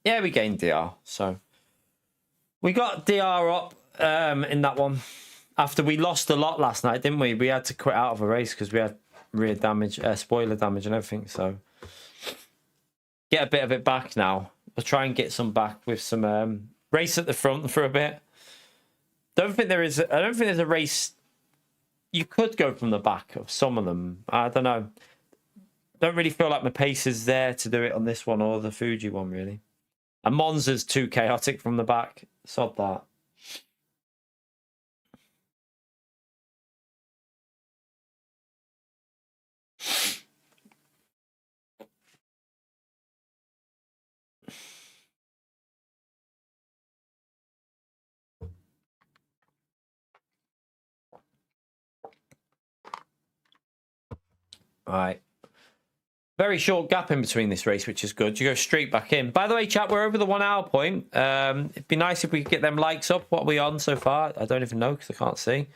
Yeah, we gained DR. So we got DR up in that one. After we lost a lot last night, didn't we? We had to quit out of a race because we had rear damage, spoiler damage and everything. So get a bit of it back now. We'll try and get some back with some race at the front for a bit. I don't think there's a race. You could go from the back of some of them. I don't know. Don't really feel like my pace is there to do it on this one or the Fuji one, really. And Monza's too chaotic from the back. Sod that. All right. Very short gap in between this race, which is good. You go straight back in. By the way, chat, we're over the 1 hour point. It'd be nice if we could get them likes up. What are we on so far? I don't even know because I can't see.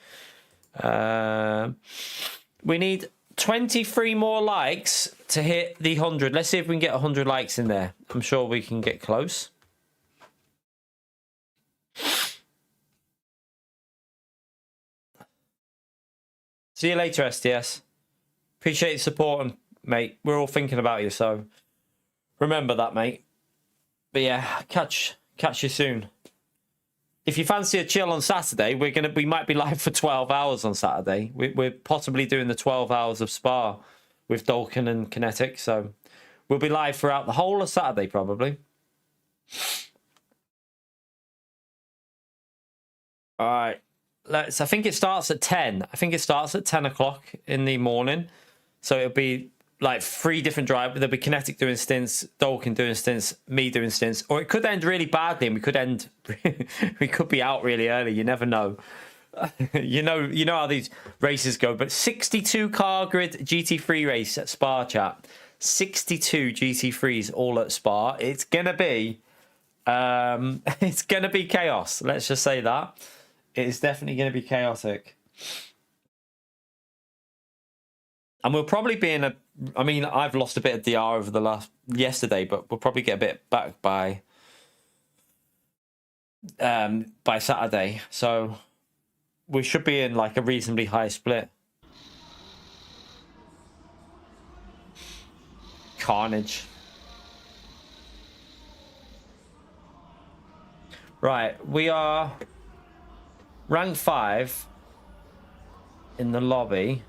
We need 23 more likes to hit the 100. Let's see if we can get 100 likes in there. I'm sure we can get close. See you later, STS. Appreciate the support, mate. We're all thinking about you, so remember that, mate. But yeah, catch you soon. If you fancy a chill on Saturday, we might be live for 12 hours on Saturday. We're possibly doing the 12 hours of Spa with Dolkin and Kinetic, so we'll be live throughout the whole of Saturday probably. All right. I think it starts at 10. I think it starts at 10 o'clock in the morning. So it'll be like 3 different drivers. There'll be Kinetic doing stints, Dolkin doing stints, me doing stints. Or it could end really badly and we could be out really early. You never know. you know how these races go. But 62 car grid GT3 race at Spa, chat. 62 GT3s all at Spa. It's gonna be chaos. Let's just say that. It is definitely gonna be chaotic. And we'll probably be in I mean, I've lost a bit of DR over yesterday, but we'll probably get a bit back by Saturday. So we should be in like a reasonably high split. Carnage. Right, we are rank 5 in the lobby.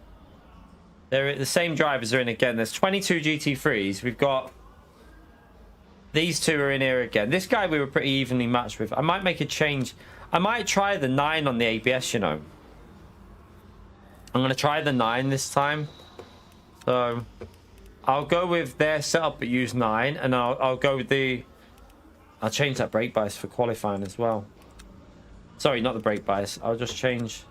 The same drivers are in again. There's 22 GT3s. We've got these two are in here again. This guy we were pretty evenly matched with. I might make a change. I might try the 9 on the ABS, you know. I'm going to try the 9 this time. So I'll go with their setup but use 9. And I'll go with the... I'll change that brake bias for qualifying as well. Sorry, not the brake bias. I'll just change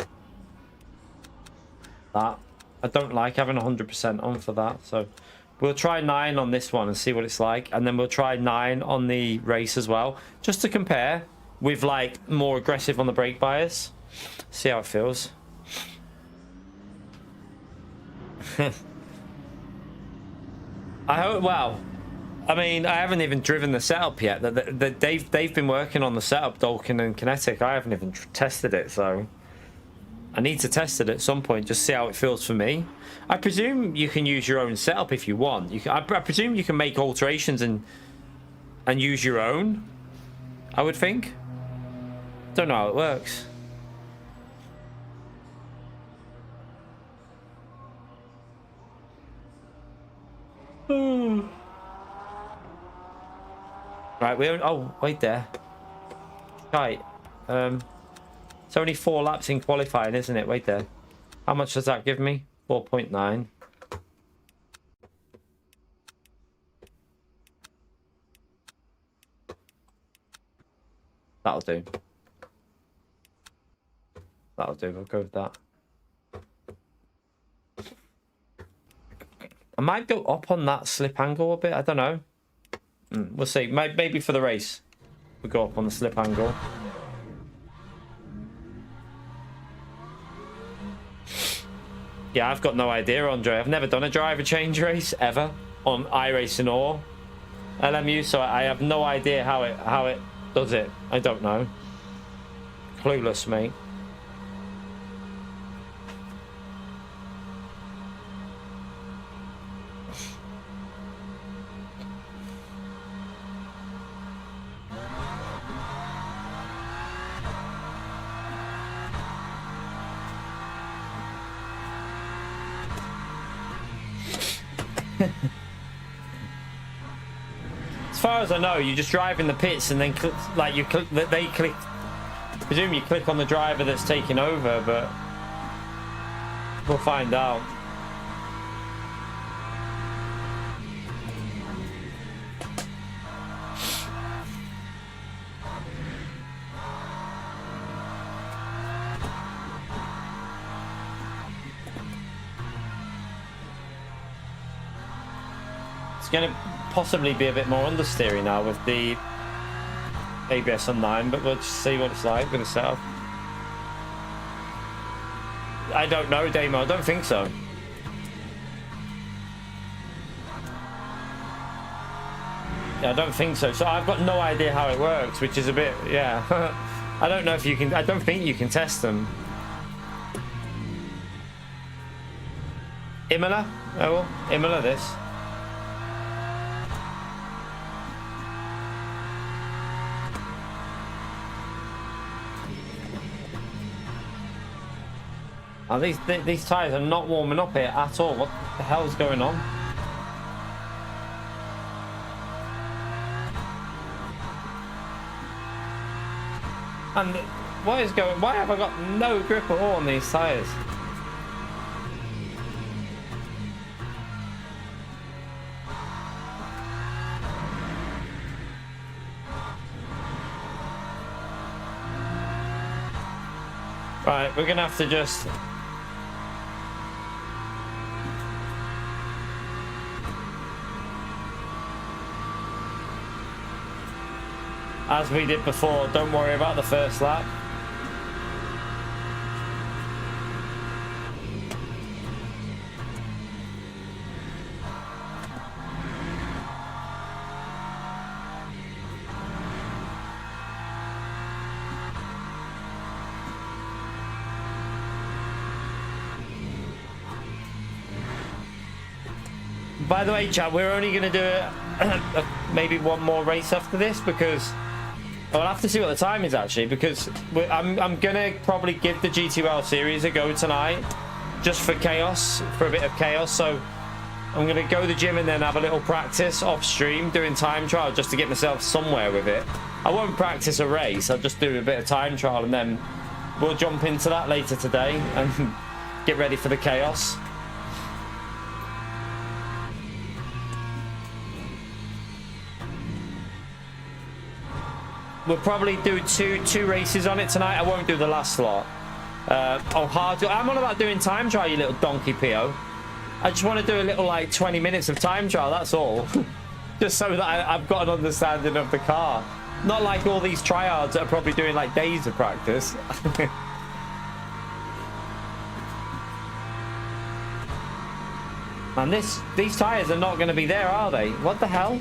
that. I don't like having 100% on for that. So we'll try 9 on this one and see what it's like. And then we'll try 9 on the race as well. Just to compare with like more aggressive on the brake bias. See how it feels. I hope, well, I mean, I haven't even driven the setup yet. They've been working on the setup, Dolkin and Kinetic. I haven't even tested it, so I need to test it at some point, just see how it feels for me. I presume you can use your own setup if you want. I presume you can make alterations and use your own, I would think. Don't know how it works. Right, oh, wait there. Right. It's only 4 laps in qualifying, isn't it? Wait there. How much does that give me? 4.9. That'll do. That'll do. We'll go with that. I might go up on that slip angle a bit. I don't know. We'll see. Maybe for the race, we'll go up on the slip angle. Yeah, I've got no idea, Andre. I've never done a driver change race ever on iRacing or LMU, so I have no idea how it does it. I don't know. Clueless, mate. As far as I know, you just drive in the pits and then click, like you click, they click. I presume you click on the driver that's taking over, but we'll find out. It's going to possibly be a bit more understeery now with the ABS on 9, but we'll just see what it's like with the setup. I don't know, Damo. I don't think so. Yeah, I don't think so. So I've got no idea how it works, which is a bit, yeah. I don't know if you can, I don't think you can test them. Imola? Oh, well, Imola this. Oh, these tyres are not warming up here at all. What the hell's going on? And what is going? Why have I got no grip at all on these tyres? Right, we're gonna have to just as we did before, don't worry about the first lap. By the way, chat, we're only going to do maybe one more race after this because I'll have to see what the time is actually, because I'm gonna probably give the GTL series a go tonight, just for chaos, for a bit of chaos. So I'm gonna go to the gym and then have a little practice off stream doing time trial, just to get myself somewhere with it. I won't practice a race. I'll just do a bit of time trial, and then we'll jump into that later today and get ready for the chaos. We'll probably do two races on it tonight. I won't do the last lot. I'm on about doing time trial, you little donkey PO. I just want to do a little like 20 minutes of time trial, that's all. Just so that I've got an understanding of the car. Not like all these tryhards that are probably doing like days of practice. Man, these tyres are not going to be there, are they? What the hell?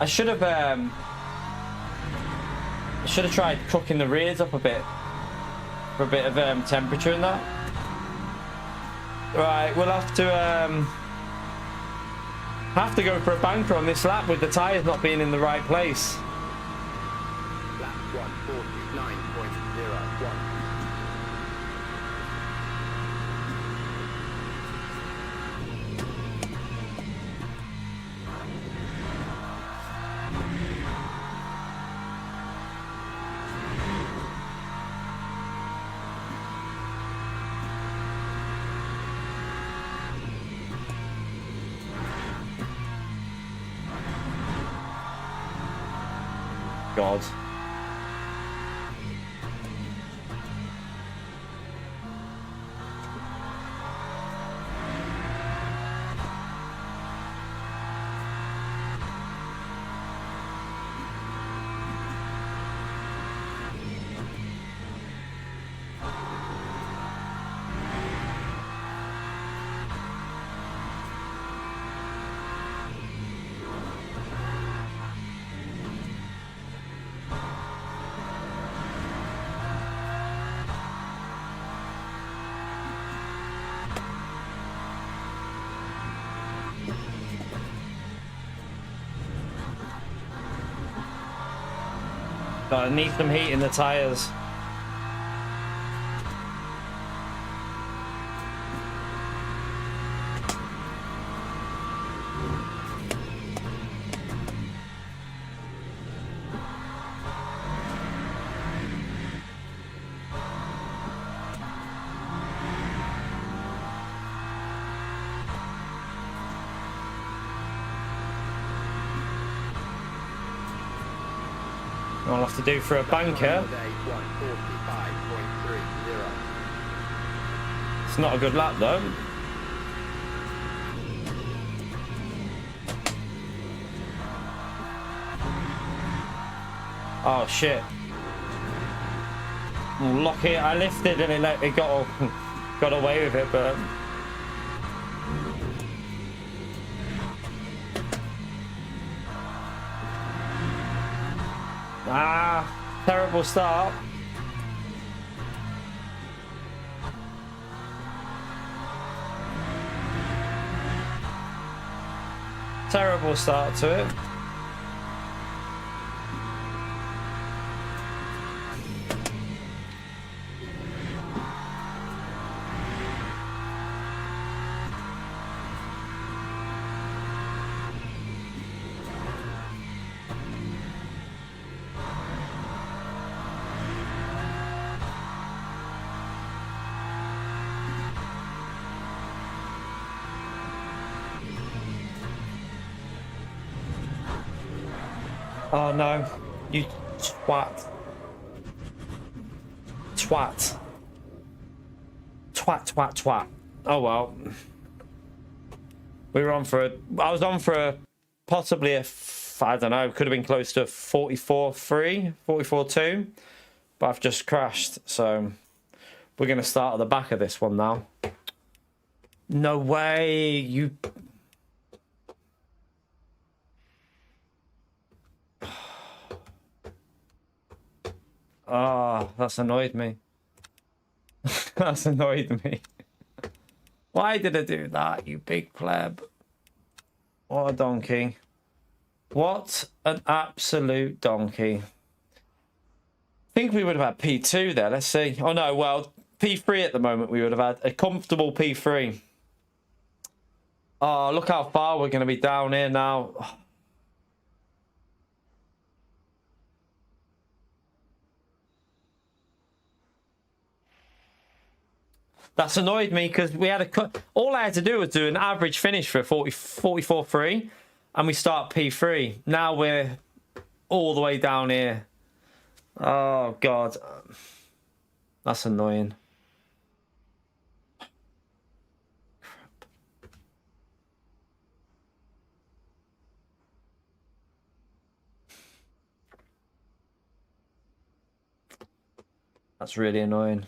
I should have tried cooking the rears up a bit for a bit of temperature in that. Right, we'll have to go for a banker on this lap with the tyres not being in the right place. Lap 149.01. God. I need some heat in the tyres. I'll have to do for a banker. It's not a good lap though. Oh shit. Lock it. I lifted and it got away with it, but terrible start. Terrible start to it. Oh no, you twat. Twat. Twat, twat, twat. Oh well. We were on for I was on for possibly I don't know, could have been close to 44.3, 44.2. But I've just crashed, so we're going to start at the back of this one now. No way, you... Oh, that's annoyed me. That's annoyed me. Why did I do that, you big pleb? What a donkey. What an absolute donkey. I think we would have had P2 there. Let's see. Oh, no. Well, P3 at the moment, we would have had a comfortable P3. Oh, look how far we're going to be down here now. That's annoyed me because we had all I had to do was do an average finish for 44.3 and we start P3. Now we're all the way down here. Oh, God. That's annoying. Crap. That's really annoying.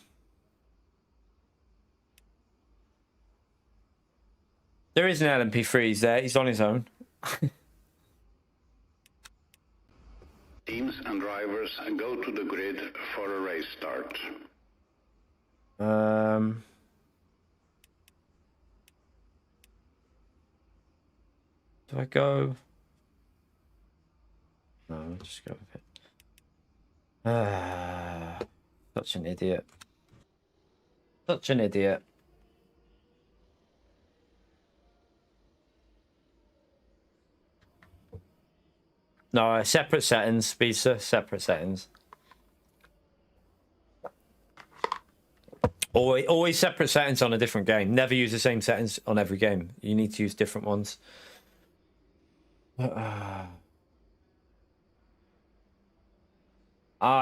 There is an LMP3. He's there. He's on his own. Teams and drivers go to the grid for a race start. Do I go? No, I'll just go with it. Such an idiot. Such an idiot. No, separate settings, Speedster, separate settings. Always separate settings on a different game. Never use the same settings on every game. You need to use different ones. I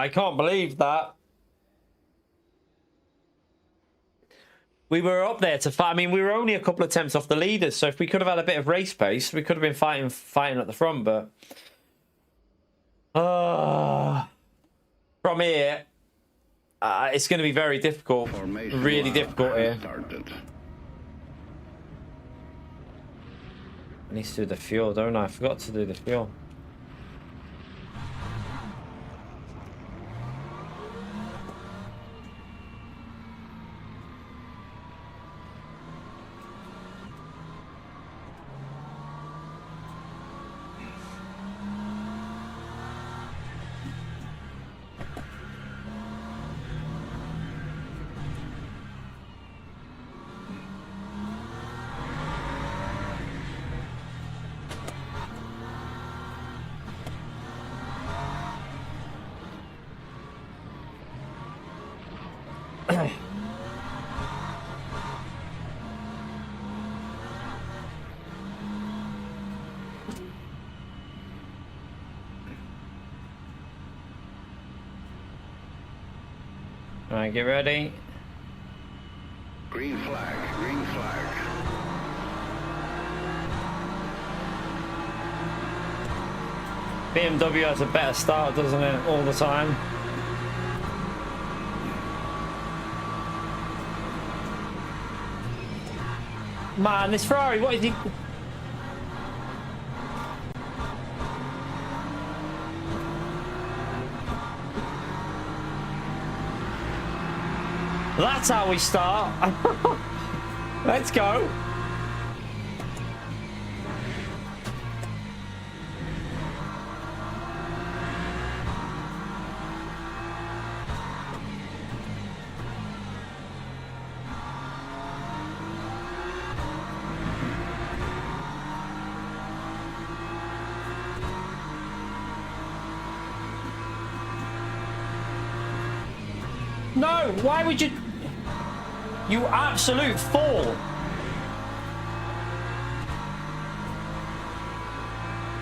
can't believe that. We were up there to fight. I mean, we were only a couple of attempts off the leaders, so if we could have had a bit of race pace, we could have been fighting at the front, but from here, it's going to be very difficult. Really difficult here. I need to do the fuel, don't I? I forgot to do the fuel. Alright, get ready. Green flag, green flag. BMW has a better start, doesn't it, all the time? Man, this Ferrari, what is he... That's how we start. Let's go. No, why would you... You absolute fool!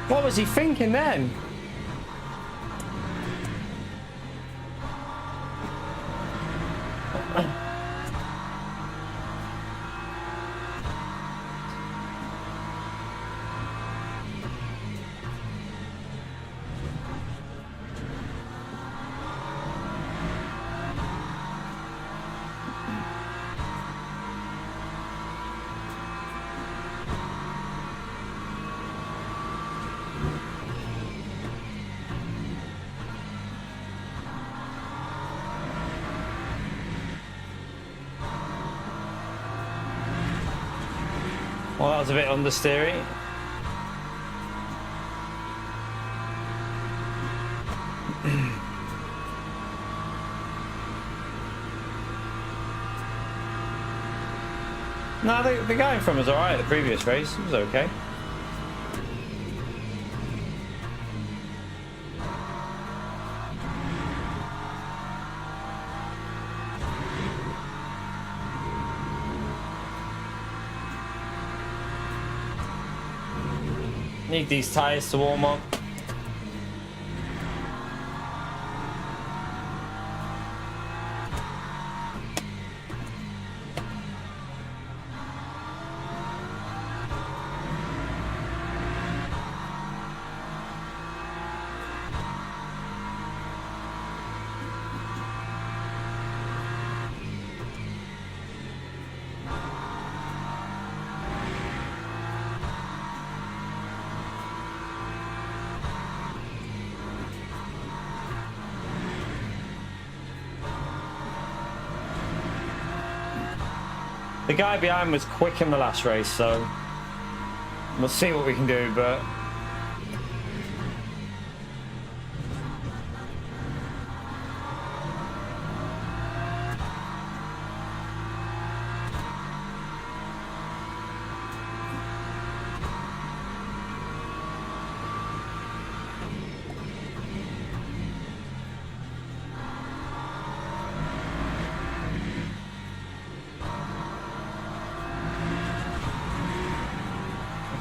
What was he thinking then? Well, that was a bit understeery. No, the guy in front was alright at the previous race. It was okay. Need these tyres to warm up. The guy behind was quick in the last race, so we'll see what we can do, but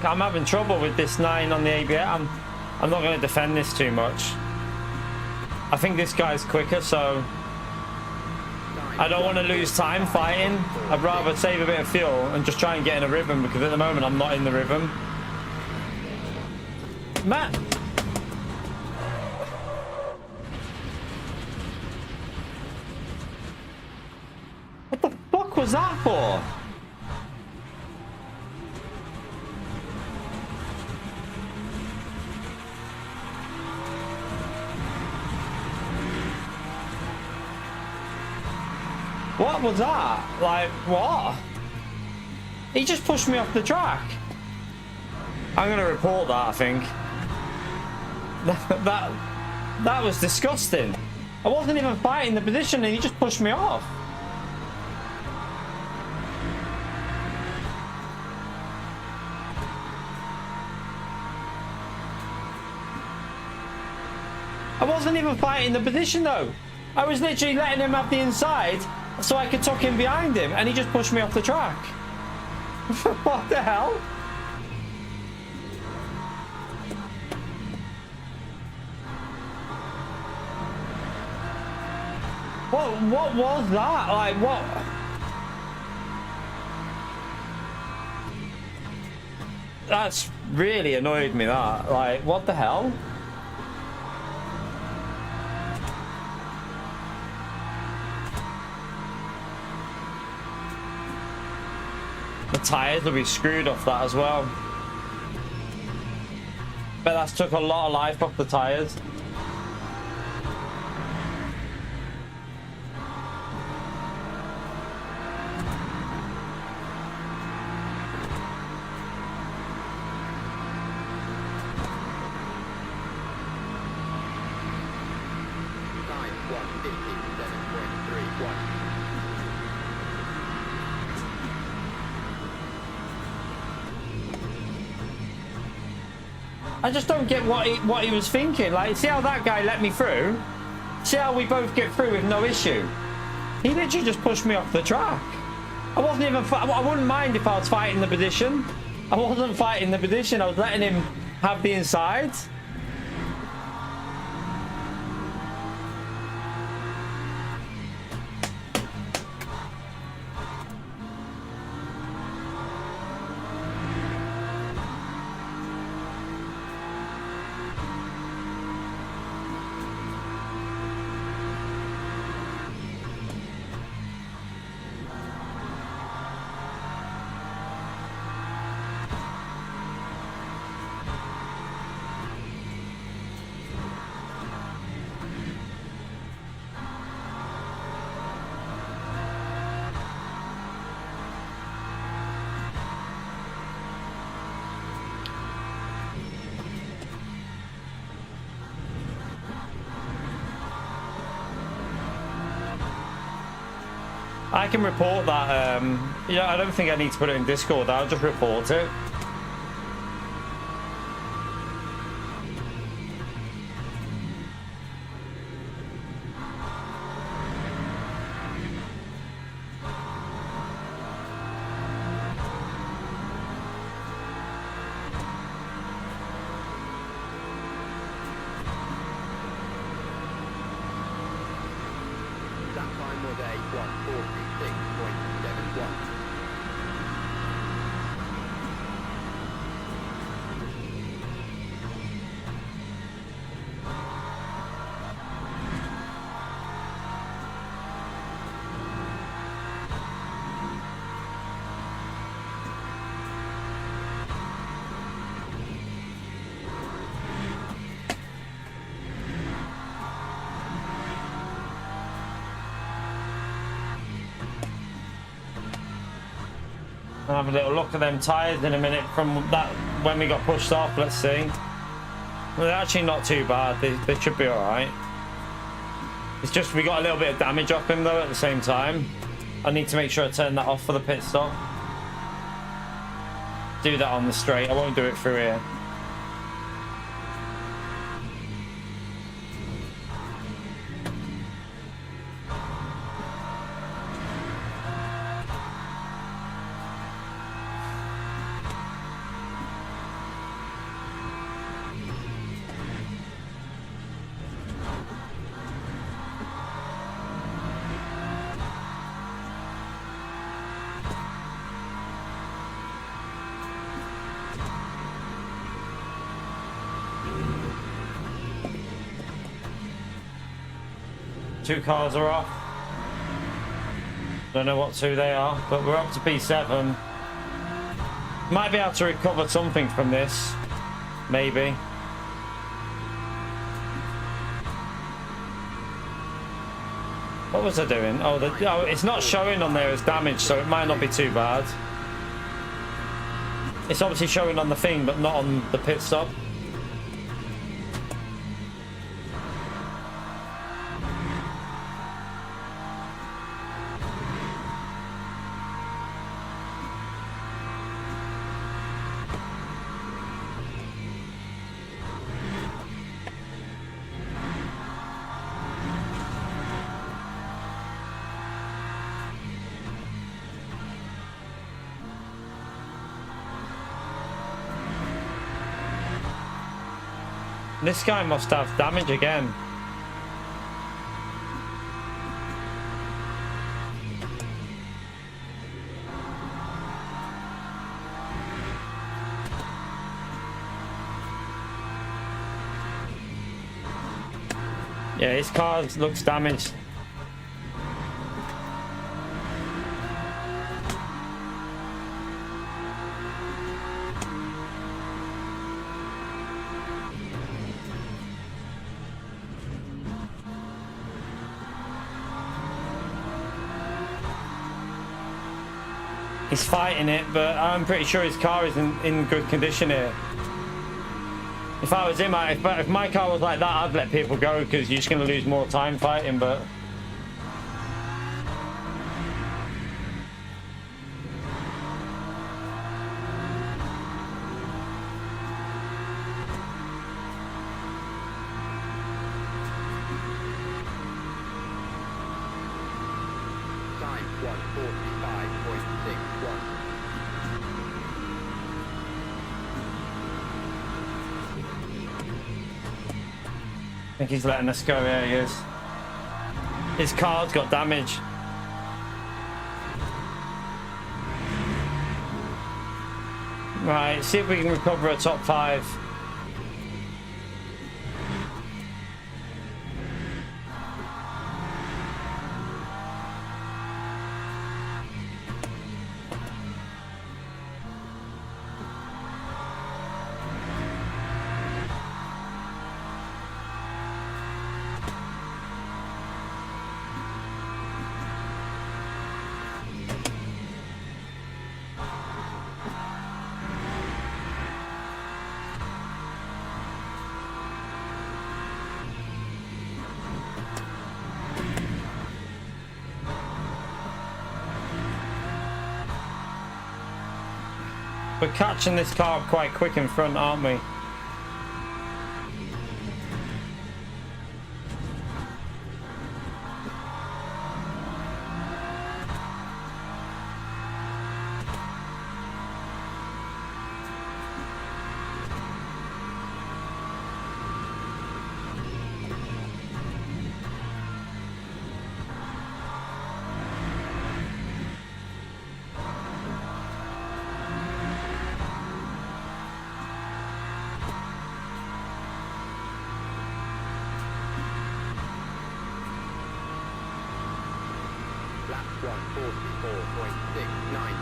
I'm having trouble with this 9 on the ABS. I'm not going to defend this too much. I think this guy's quicker, so I don't want to lose time fighting. I'd rather save a bit of fuel and just try and get in a rhythm, because at the moment I'm not in the rhythm. Matt! What the fuck was that for? What was that? Like, what? He just pushed me off the track. I'm going to report that, I think. That was disgusting. I wasn't even fighting the position and he just pushed me off. I wasn't even fighting the position though. I was literally letting him have the inside so I could tuck in behind him, and he just pushed me off the track. What the hell? What was that? Like, what? That's really annoyed me, that. Like, what the hell? The tyres will be screwed off that as well. But that's took a lot of life off the tyres. I just don't get what he was thinking. Like, see how that guy let me through? See how we both get through with no issue? He literally just pushed me off the track. I wasn't even... I wouldn't mind if I was fighting the position. I wasn't fighting the position. I was letting him have the inside. I can report that. Yeah, I don't think I need to put it in Discord. I'll just report it. That time was a 1436.71. I'll have a little look at them tyres in a minute from that when we got pushed off. Let's see. Well, they're actually not too bad. They should be all right. It's just we got a little bit of damage off him though at the same time. I need to make sure I turn that off for the pit stop. Do that on the straight. I won't do it through here. Two cars are off. Don't know what two they are, but we're up to P7. Might be able to recover something from this. Maybe. What was I doing? Oh, it's not showing on there as damage, so it might not be too bad. It's obviously showing on the thing, but not on the pit stop. This guy must have damage again. Yeah, his car looks damaged. He's fighting it, but I'm pretty sure his car is in good condition here. If I was him, if my car was like that, I'd let people go because you're just going to lose more time fighting, but... Time 145.61. I think he's letting us go. There he is. His car's got damage. Right, see if we can recover a top 5. We're catching this car quite quick in front, aren't we? Lap 144.69.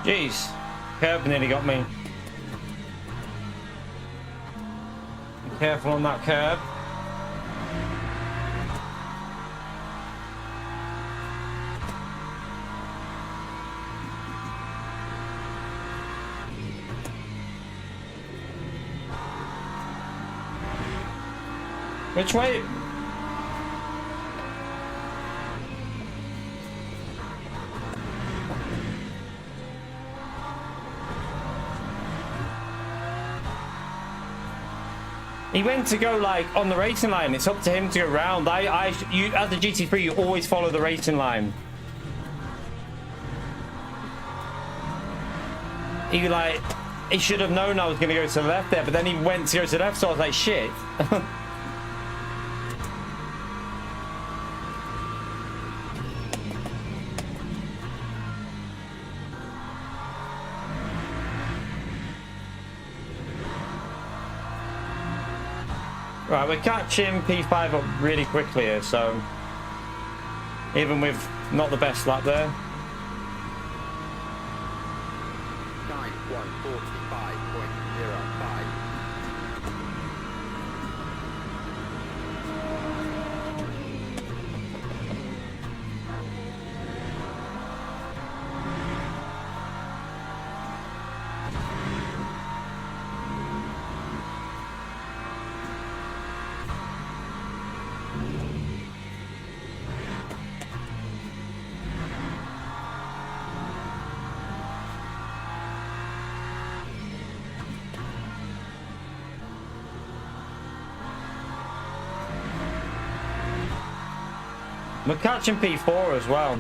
Jeez, curb nearly got me. Be careful on that curb. Which way? He went to go like on the racing line. It's up to him to go round. You at the GT3, you always follow the racing line. He should have known I was going to go to the left there, but then he went to go to the left, so I was like, shit. Right, we're catching P5 up really quickly here, so even with not the best lap there. Time 145.05. We're catching P4 as well.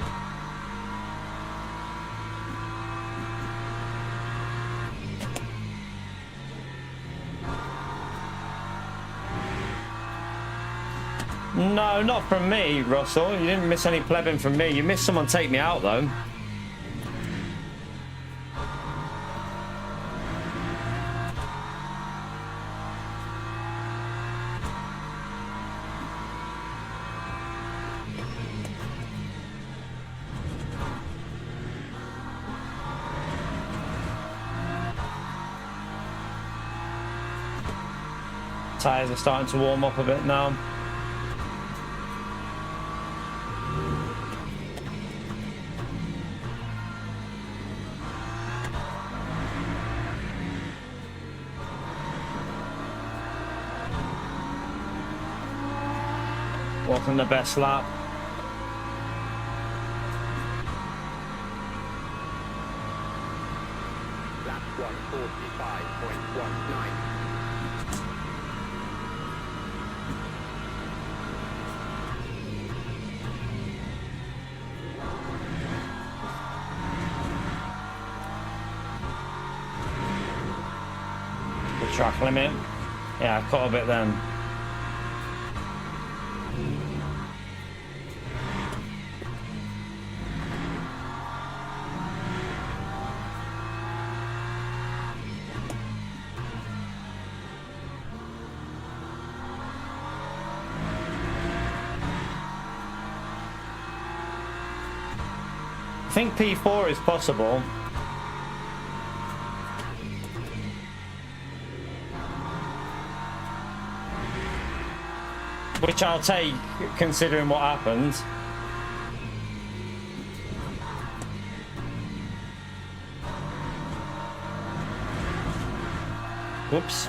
No, not from me, Russell. You didn't miss any plebbing from me. You missed someone take me out, though. Tyres are starting to warm up a bit now. Wasn't the best lap. Lap 145.19. The track limit. Yeah, I caught a bit then. I think P4 is possible. which I'll take considering what happened. Whoops.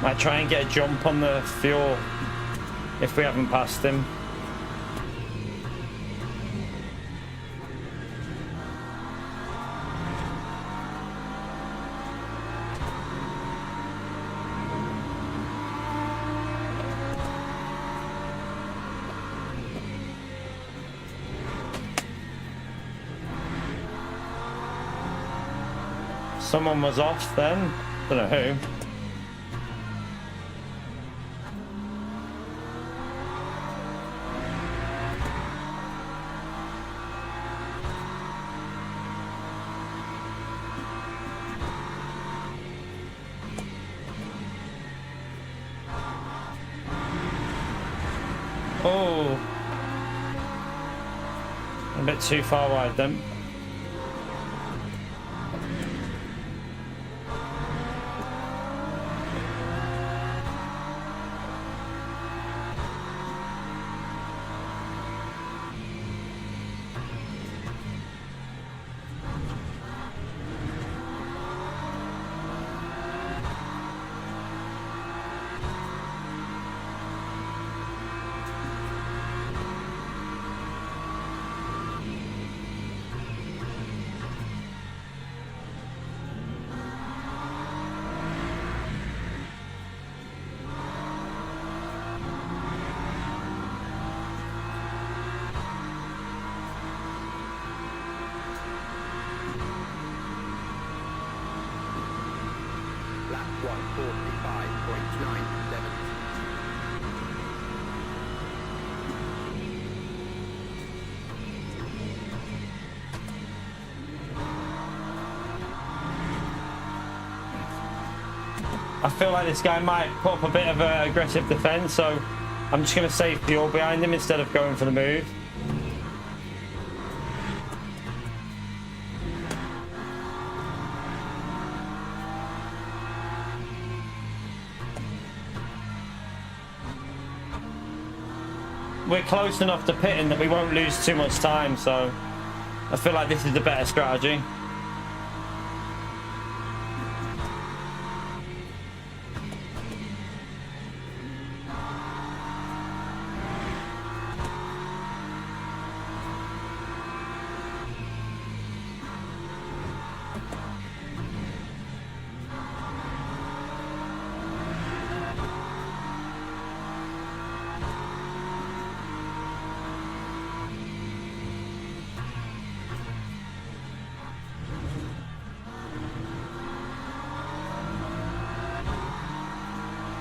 Might try and get a jump on the fuel if we haven't passed him. Someone was off then. Don't know who. Oh, a bit too far wide then. Lap 145.97. I feel like this guy might put up a bit of an aggressive defense, so I'm just going to save fuel behind him instead of going for the move. We're close enough to pitting that we won't lose too much time, so I feel like this is the better strategy.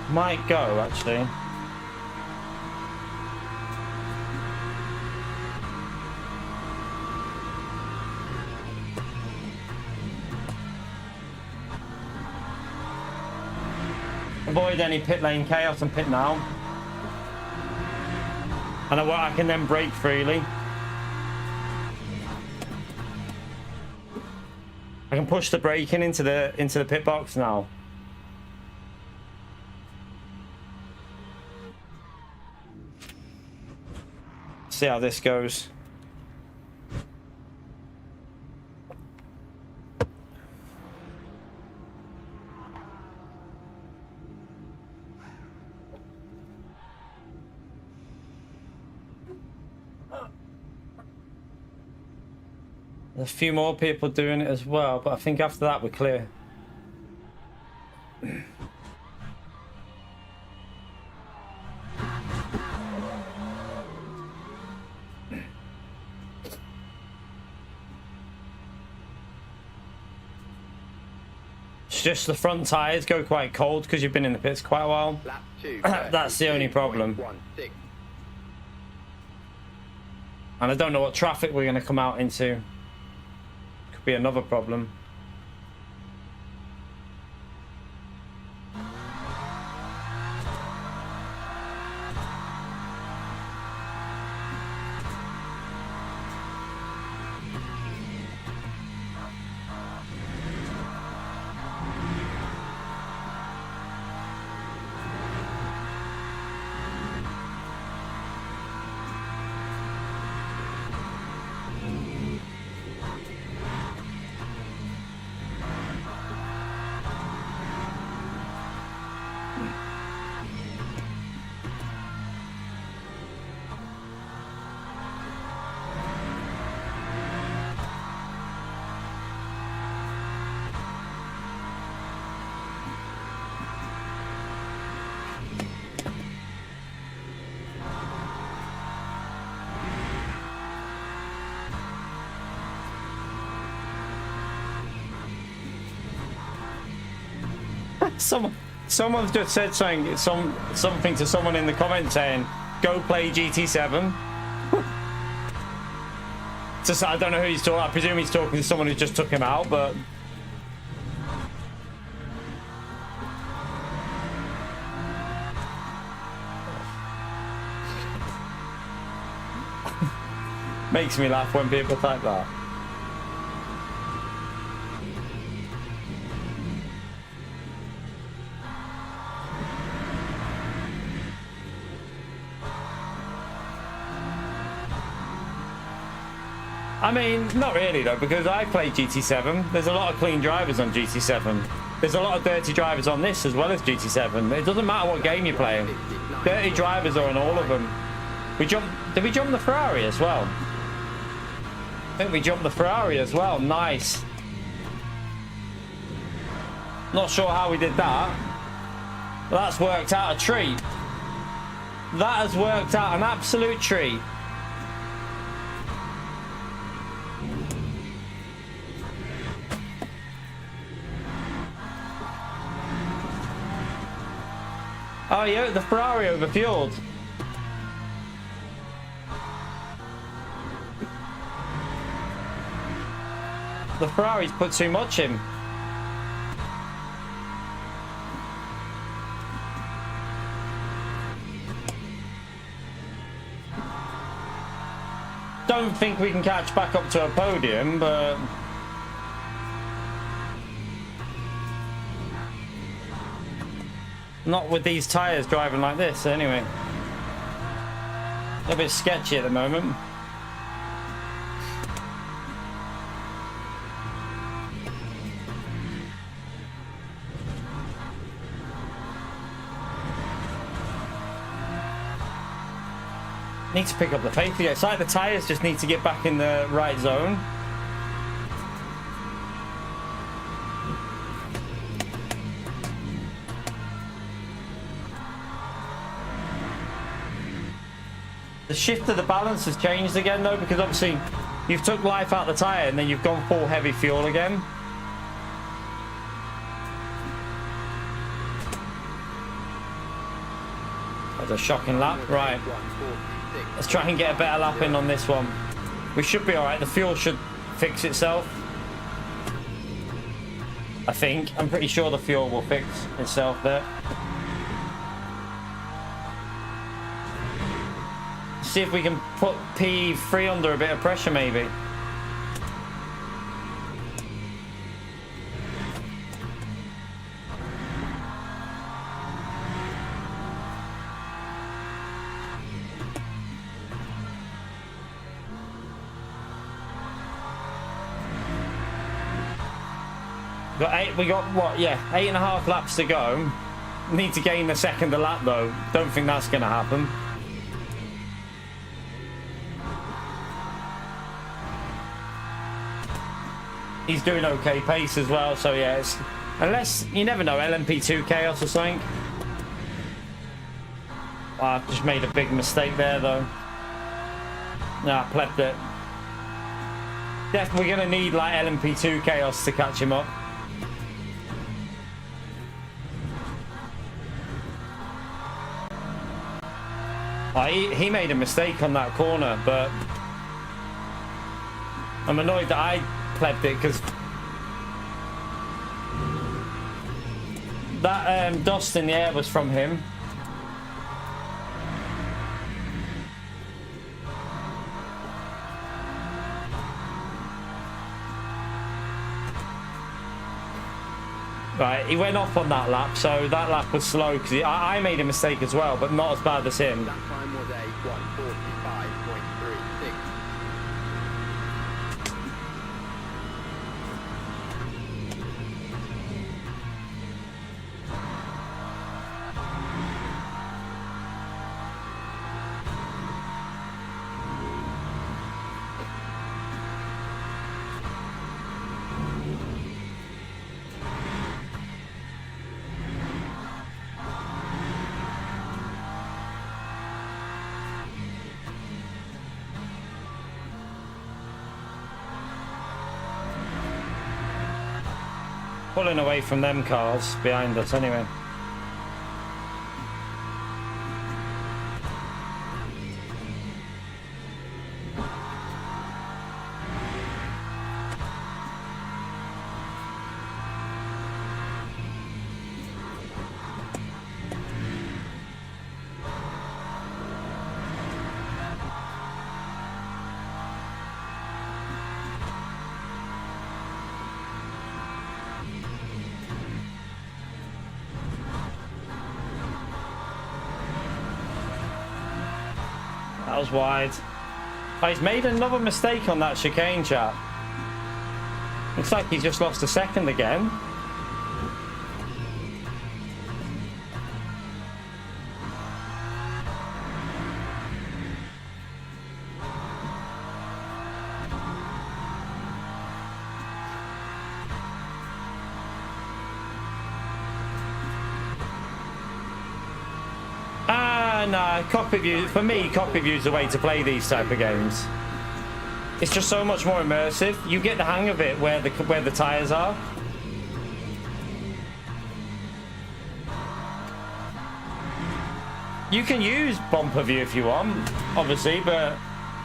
Might go, actually. Avoid any pit lane chaos and pit now. And I can then brake freely. I can push the braking into the pit box now. See how this goes. There's a few more people doing it as well, but I think after that we're clear. just the front tyres go quite cold because you've been in the pits quite a while. Lap 2. That's the only problem. 32.16. And I don't know what traffic we're going to come out into. Could be another problem. Someone's just said something to someone in the comments saying, "Go play GT7." Just, I don't know who he's talking. I presume he's talking to someone who just took him out, but makes me laugh when people type that. I mean, not really though, because I play GT7. There's a lot of clean drivers on GT7. There's a lot of dirty drivers on this as well as GT7. It doesn't matter what game you're playing. Dirty drivers are on all of them. Did we jump the Ferrari as well? I think we jumped the Ferrari as well. Nice. Not sure how we did that. But that's worked out a treat. That has worked out an absolute treat. Oh yeah, the Ferrari overfueled. The Ferrari's put too much in. Don't think we can catch back up to a podium, but not with these tyres driving like this, anyway. A little bit sketchy at the moment. Need to pick up the pace. It's like the tyres just need to get back in the right zone. The shift of the balance has changed again though, because obviously you've took life out of the tyre and then you've gone full heavy fuel again. That's a shocking lap. Right, let's try and get a better lap in on this one. We should be alright. The fuel should fix itself, I think. I'm pretty sure the fuel will fix itself there. See if we can put P3 under a bit of pressure, maybe. We got what? Yeah, 8.5 laps to go. Need to gain the second a lap though. Don't think that's going to happen. He's doing okay pace as well, so yeah, it's, unless, you never know, LMP2 chaos or something. Oh, I've just made a big mistake there though. Nah, plebbed it. Definitely going to need like LMP2 chaos to catch him up. He made a mistake on that corner, but I'm annoyed that I plebbed it because that dust in the air was from him. Right, he went off on that lap, so that lap was slow because I made a mistake as well, but not as bad as him. That time was a 1:45.36. Pulling away from them cars behind us anyway. That was wide. Oh, he's made another mistake on that chicane, chap. Looks like he's just lost a second again. No, cockpit view, for me, cockpit view is the way to play these type of games. It's just so much more immersive. You get the hang of it where the tires are. You can use bumper view if you want, obviously, but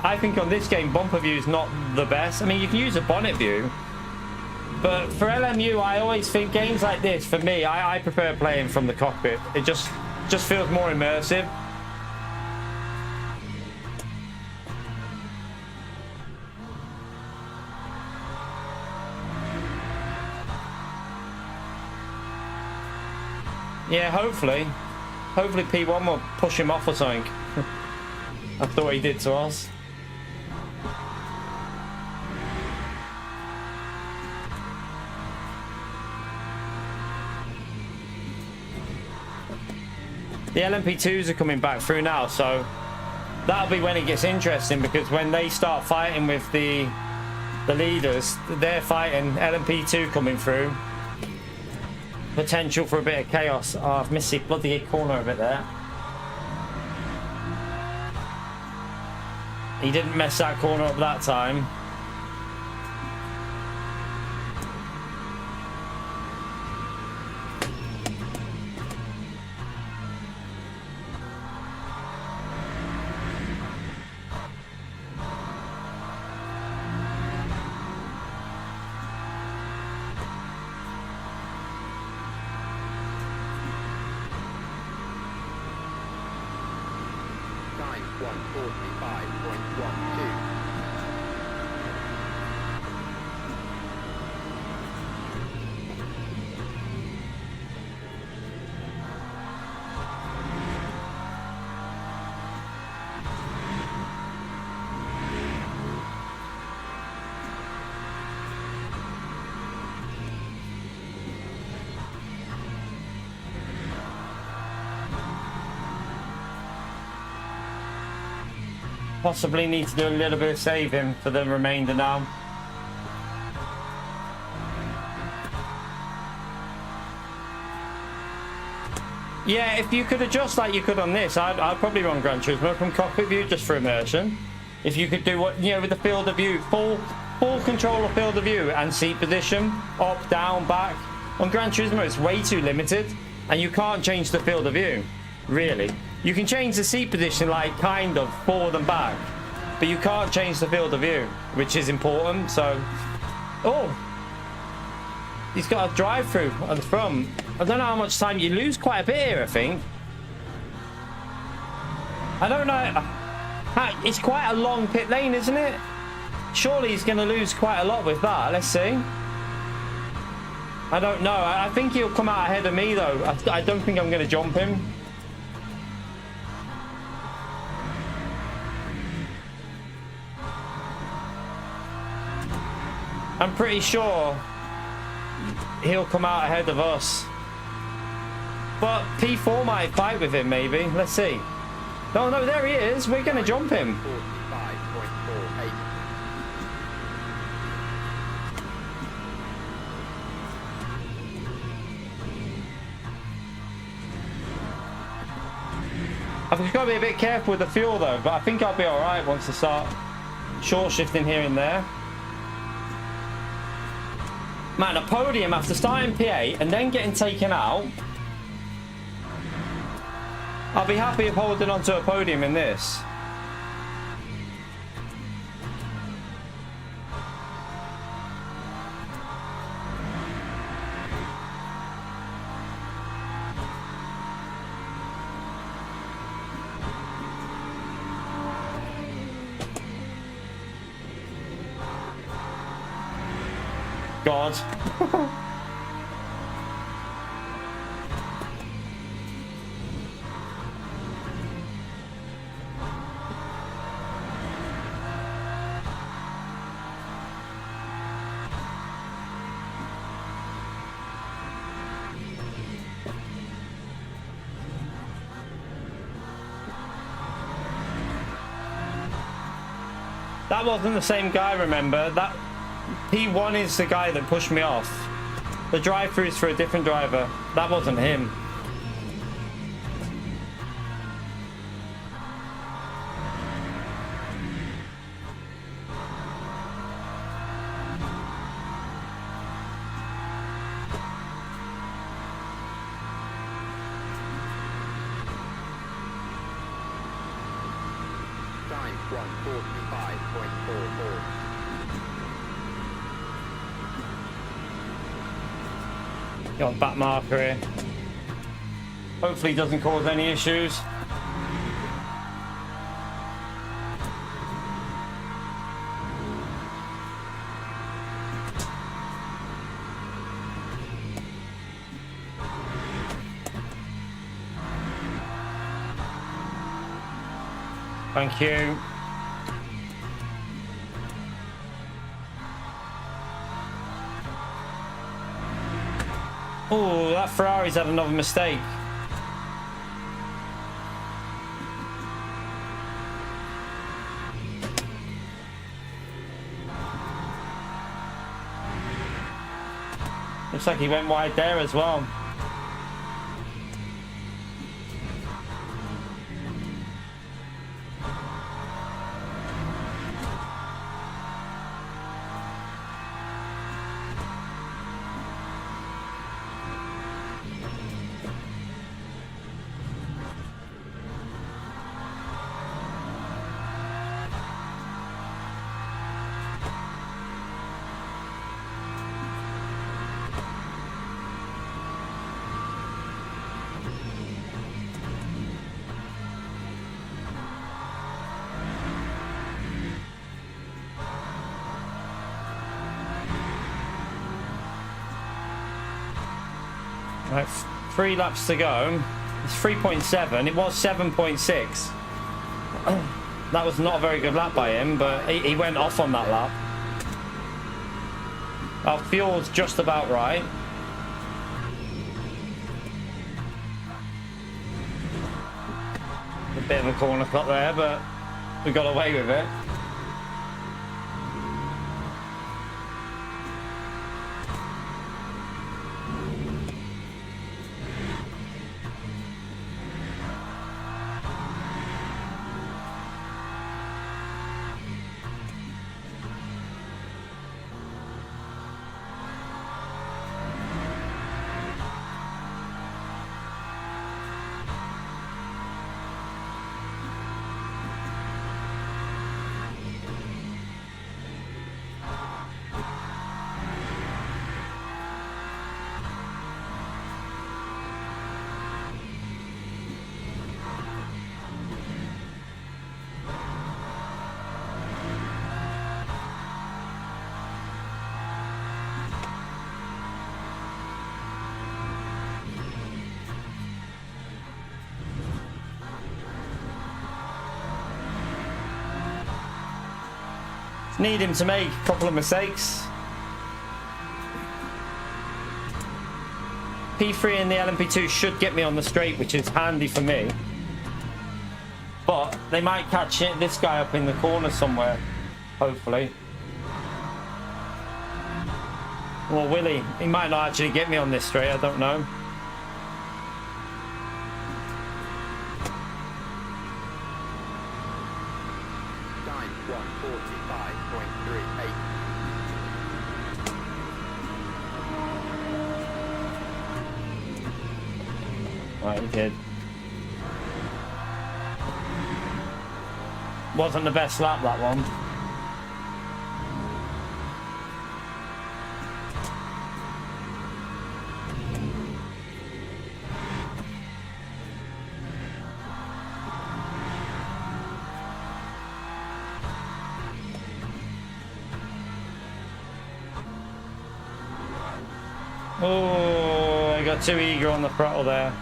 I think on this game, bumper view is not the best. I mean, you can use a bonnet view, but for LMU, I always think games like this, for me, I prefer playing from the cockpit. It just feels more immersive. Yeah, hopefully P1 will push him off or something after what he did to us. The LMP2s are coming back through now, so that'll be when it gets interesting, because when they start fighting with the leaders, they're fighting LMP2 coming through. Potential for a bit of chaos. Oh, I've missed the bloody corner a bit there. He didn't mess that corner up that time. Time 1:45.12. Possibly need to do a little bit of saving for the remainder now. Yeah, if you could adjust like you could on this, I'd probably run Gran Turismo from cockpit view just for immersion. If you could do what, you know, with the field of view, full control of field of view and seat position, up, down, back. On Gran Turismo, it's way too limited, and you can't change the field of view, really. You can change the seat position, like kind of forward and back, but you can't change the field of view, which is important. So, oh, he's got a drive-through at the front. I don't know how much time you lose. Quite a bit here, I think. I don't know. It's quite a long pit lane, isn't it? Surely he's going to lose quite a lot with that. Let's see. I don't know. I think he'll come out ahead of me, though. I don't think I'm going to jump him. I'm pretty sure he'll come out ahead of us. But P4 might fight with him, maybe. Let's see. No, no, there he is. We're going to jump him. 45.48. I've just got to be a bit careful with the fuel, though. But I think I'll be all right once I start short shifting here and there. Man, a podium after starting P8 and then getting taken out. I'll be happy of holding onto a podium in this. God. That wasn't the same guy, remember? That P1 is the guy that pushed me off. The drive-through is for a different driver. That wasn't him. Time 1:45.44. Got a back marker here. Hopefully doesn't cause any issues. Thank you. Oh, that Ferrari's had another mistake. Looks like he went wide there as well. Right, 3 laps to go. It's 3.7. It was 7.6. That was not a very good lap by him, but he went off on that lap. Our fuel's just about right. A bit of a corner cut there, but we got away with it. Need him to make a couple of mistakes. P3 and the LMP2 should get me on the straight, which is handy for me. But they might catch this guy up in the corner somewhere, hopefully. Or will he? He might not actually get me on this straight, I don't know. Right, he did. Wasn't the best lap, that one. Oh, I got too eager on the throttle there.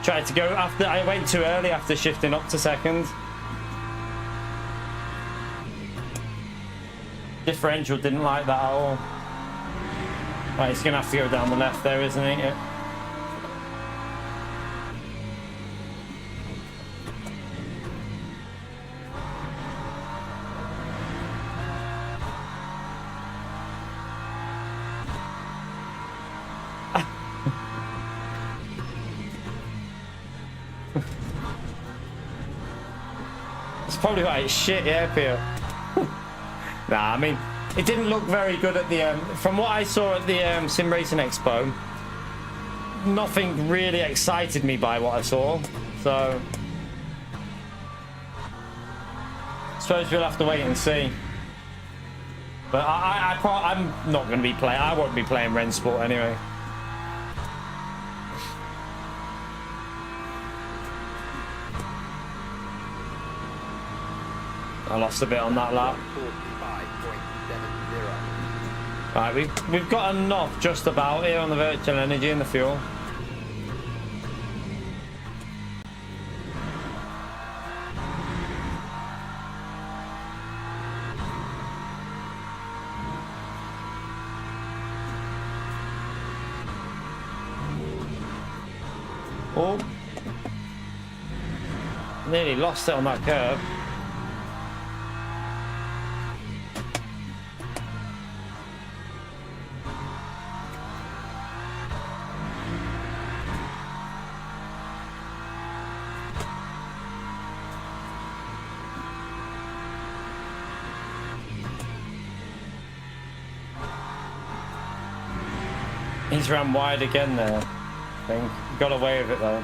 Tried to go after, I went too early after shifting up to second. Differential didn't like that at all. Right, he's gonna have to go down the left there, isn't he? Yeah. It's probably why it's shit, yeah, Pio. Nah, I mean, it didn't look very good at the from what I saw at the Sim Racing Expo. Nothing really excited me by what I saw, so I suppose we'll have to wait and see. But I'm not going to be playing. I won't be playing Rensport anyway. I lost a bit on that lap. Right, we've got enough just about here on the virtual energy and the fuel. Oh, nearly lost it on that curve. He's ran wide again there, I think. Got away with it though.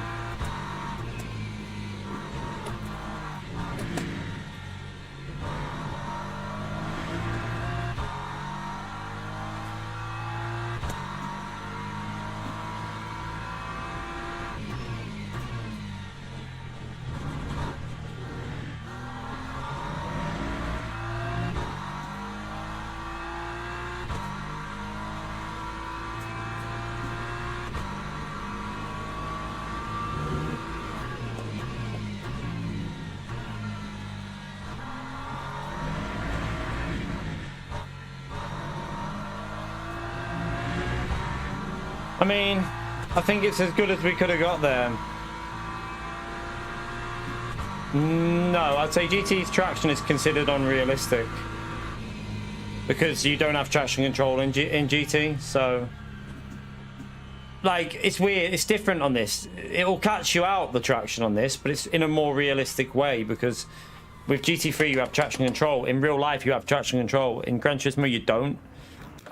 I mean, I think it's as good as we could have got there. No, I'd say GT's traction is considered unrealistic because you don't have traction control in GT, so like it's weird. It's different on this. It'll catch you out, the traction on this, but it's in a more realistic way because with GT3 you have traction control. In real life you have traction control. In Gran Turismo you don't.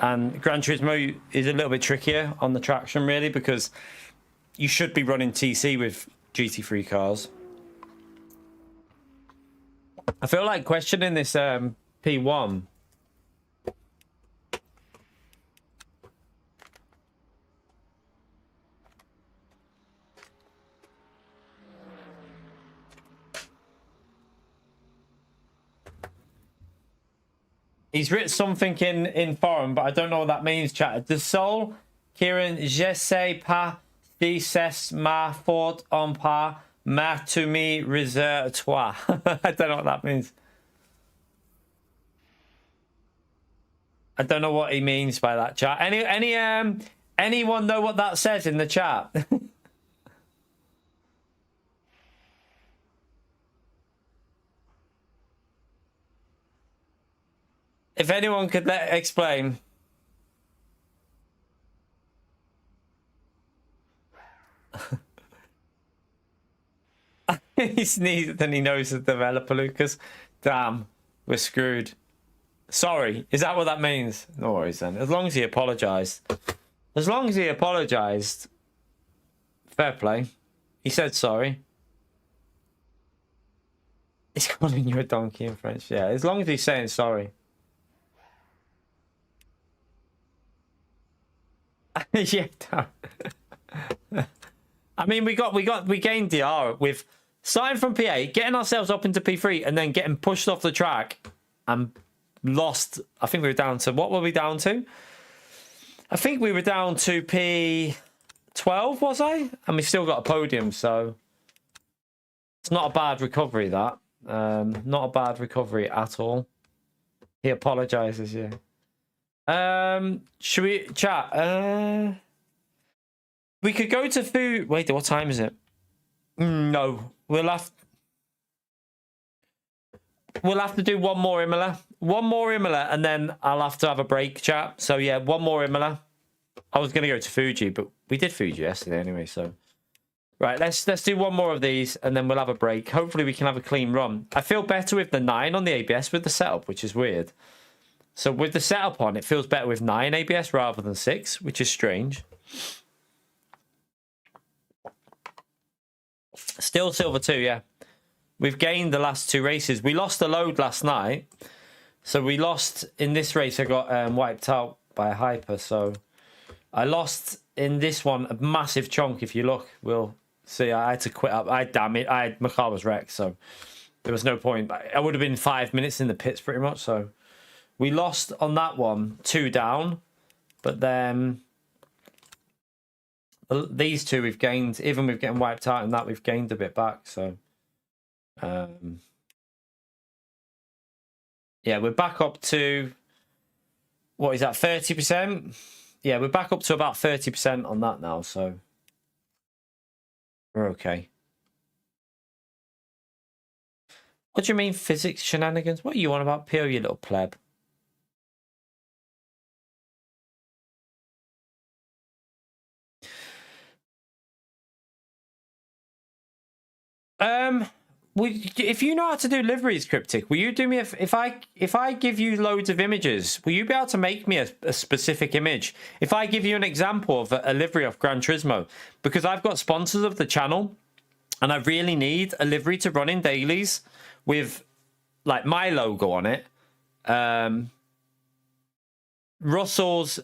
And Gran Turismo is a little bit trickier on the traction, really, because you should be running TC with GT3 cars. I feel like questioning this P1. He's written something in forum, but I don't know what that means, chat. De Sol, Kieran, je sais pas si c'est ma faute en pas, mais tu me réserves toi. I don't know what that means. I don't know what he means by that, chat. Anyone know what that says in the chat? If anyone could explain. He sneezed and he knows the developer, Lucas. Damn, we're screwed. Sorry, is that what that means? No worries then. As long as he apologized. As long as he apologized. Fair play. He said sorry. He's calling you a donkey in French. Yeah, as long as he's saying sorry. Yeah. I mean, we gained DR with starting from P8, getting ourselves up into P3, and then getting pushed off the track and lost. I think we were down to, what were we down to? I think we were down to P12, was I? And we still got a podium, so it's not a bad recovery, that. Not a bad recovery at all. He apologizes, yeah. Should we chat? We could go to food. Wait, what time is it? No, we'll have to do one more Imola. One more Imola, and then I'll have to have a break, chat. So yeah, one more Imola. I was gonna go to Fuji, but we did Fuji yesterday anyway. So right, let's do one more of these, and then we'll have a break. Hopefully, we can have a clean run. I feel better with the 9 on the ABS with the setup, which is weird. So with the setup on, it feels better with 9 ABS rather than 6, which is strange. Still silver 2, yeah. We've gained the last 2 races. We lost a load last night. So we lost in this race. I got wiped out by a hyper. So I lost in this one a massive chunk. If you look, we'll see. I had to quit up. My car was wrecked. So there was no point. I would have been 5 minutes in the pits pretty much. So we lost on that one, 2 down. But then these 2 we've gained, even with getting wiped out and that, we've gained a bit back. So yeah, we're back up to, what is that, 30%? Yeah, we're back up to about 30% on that now, so we're okay. What do you mean physics shenanigans? What are you on about, Pio, you little pleb? If you know how to do liveries, Cryptic, will you do me if I give you loads of images, will you be able to make me a specific image? If I give you an example of a livery of Gran Turismo, because I've got sponsors of the channel, and I really need a livery to run in dailies with like my logo on it, Russell's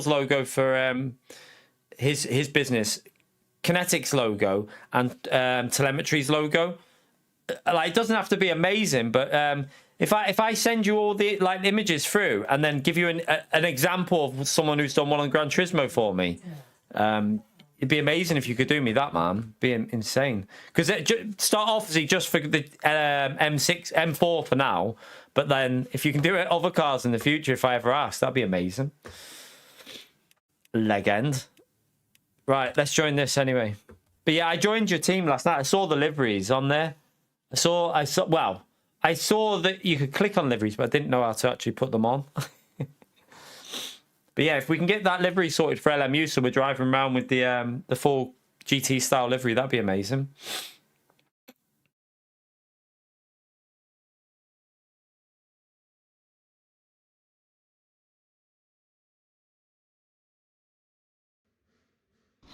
logo for his business, Kinetic's logo, and Telemetry's logo. Like, it doesn't have to be amazing, but if I send you all the like images through and then give you an example of someone who's done one on Gran Turismo for me, it'd be amazing if you could do me that, man. Be insane. Because start off just for the M6, M4 for now, but then if you can do it other cars in the future, if I ever ask, that'd be amazing. Legend. Right, let's join this anyway. But yeah, I joined your team last night. I saw the liveries on there. I saw that you could click on liveries, but I didn't know how to actually put them on. But yeah, if we can get that livery sorted for LMU, so we're driving around with the full GT style livery, that'd be amazing.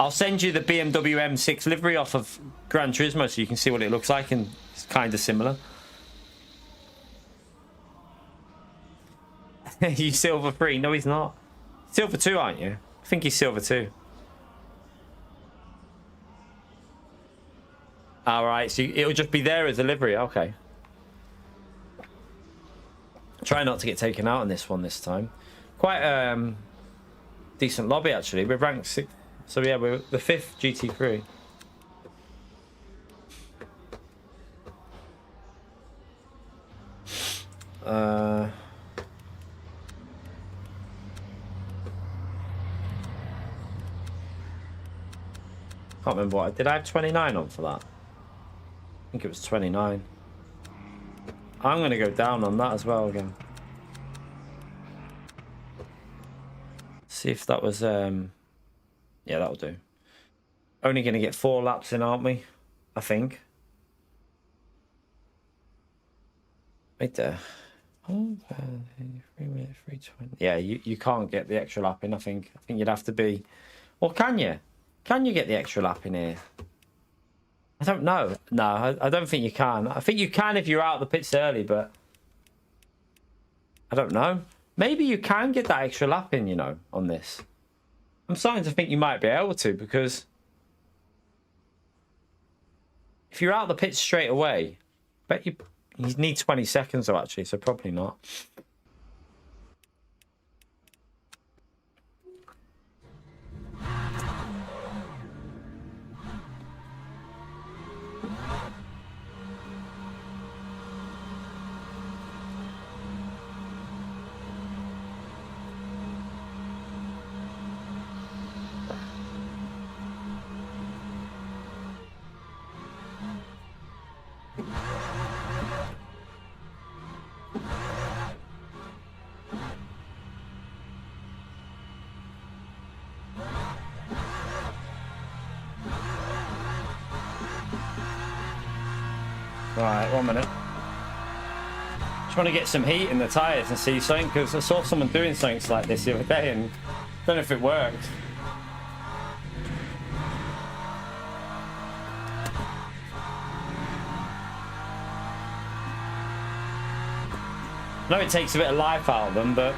I'll send you the BMW M6 livery off of Gran Turismo so you can see what it looks like, and it's kind of similar. You silver 3? No, he's not. Silver 2, aren't you? I think he's silver 2. All right, so it'll just be there as a livery. Okay. Try not to get taken out on this one this time. Quite decent lobby, actually. We're ranked 6th. So yeah, we're the 5th GT3. Can't remember what. Did I have 29 on for that? I think it was 29. I'm going to go down on that as well again. See if that was... Yeah, that'll do. Only going to get 4 laps in, aren't we? I think. Right there. Oh, 3 minutes, 3:20. Yeah, you can't get the extra lap in, I think. I think you'd have to be... Or can you? Can you get the extra lap in here? I don't know. No, I don't think you can. I think you can if you're out of the pits early, but... I don't know. Maybe you can get that extra lap in, you know, on this. I'm starting to think you might be able to, because... If you're out of the pits straight away, bet you need 20 seconds though, actually, so probably not. Right, 1 minute. Just want to get some heat in the tyres and see something, because I saw someone doing something like this the other day and I don't know if it worked. I know it takes a bit of life out of them, but...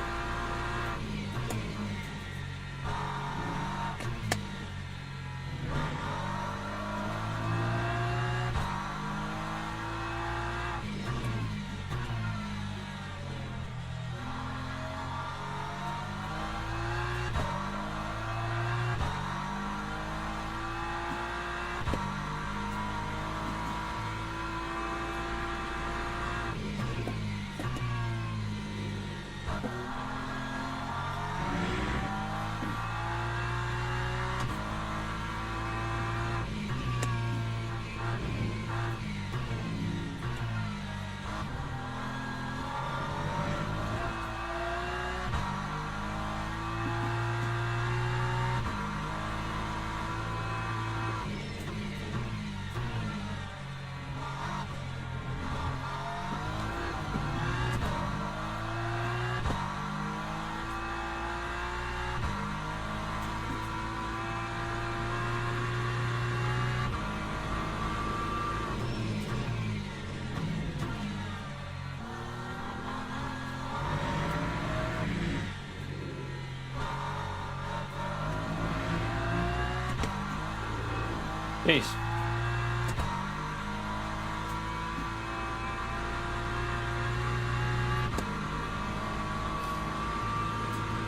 Jeez.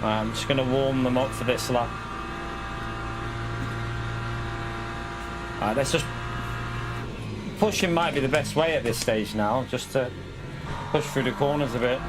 I'm just going to warm them up for this lap. Alright, let's just... Pushing might be the best way at this stage now, just to push through the corners a bit.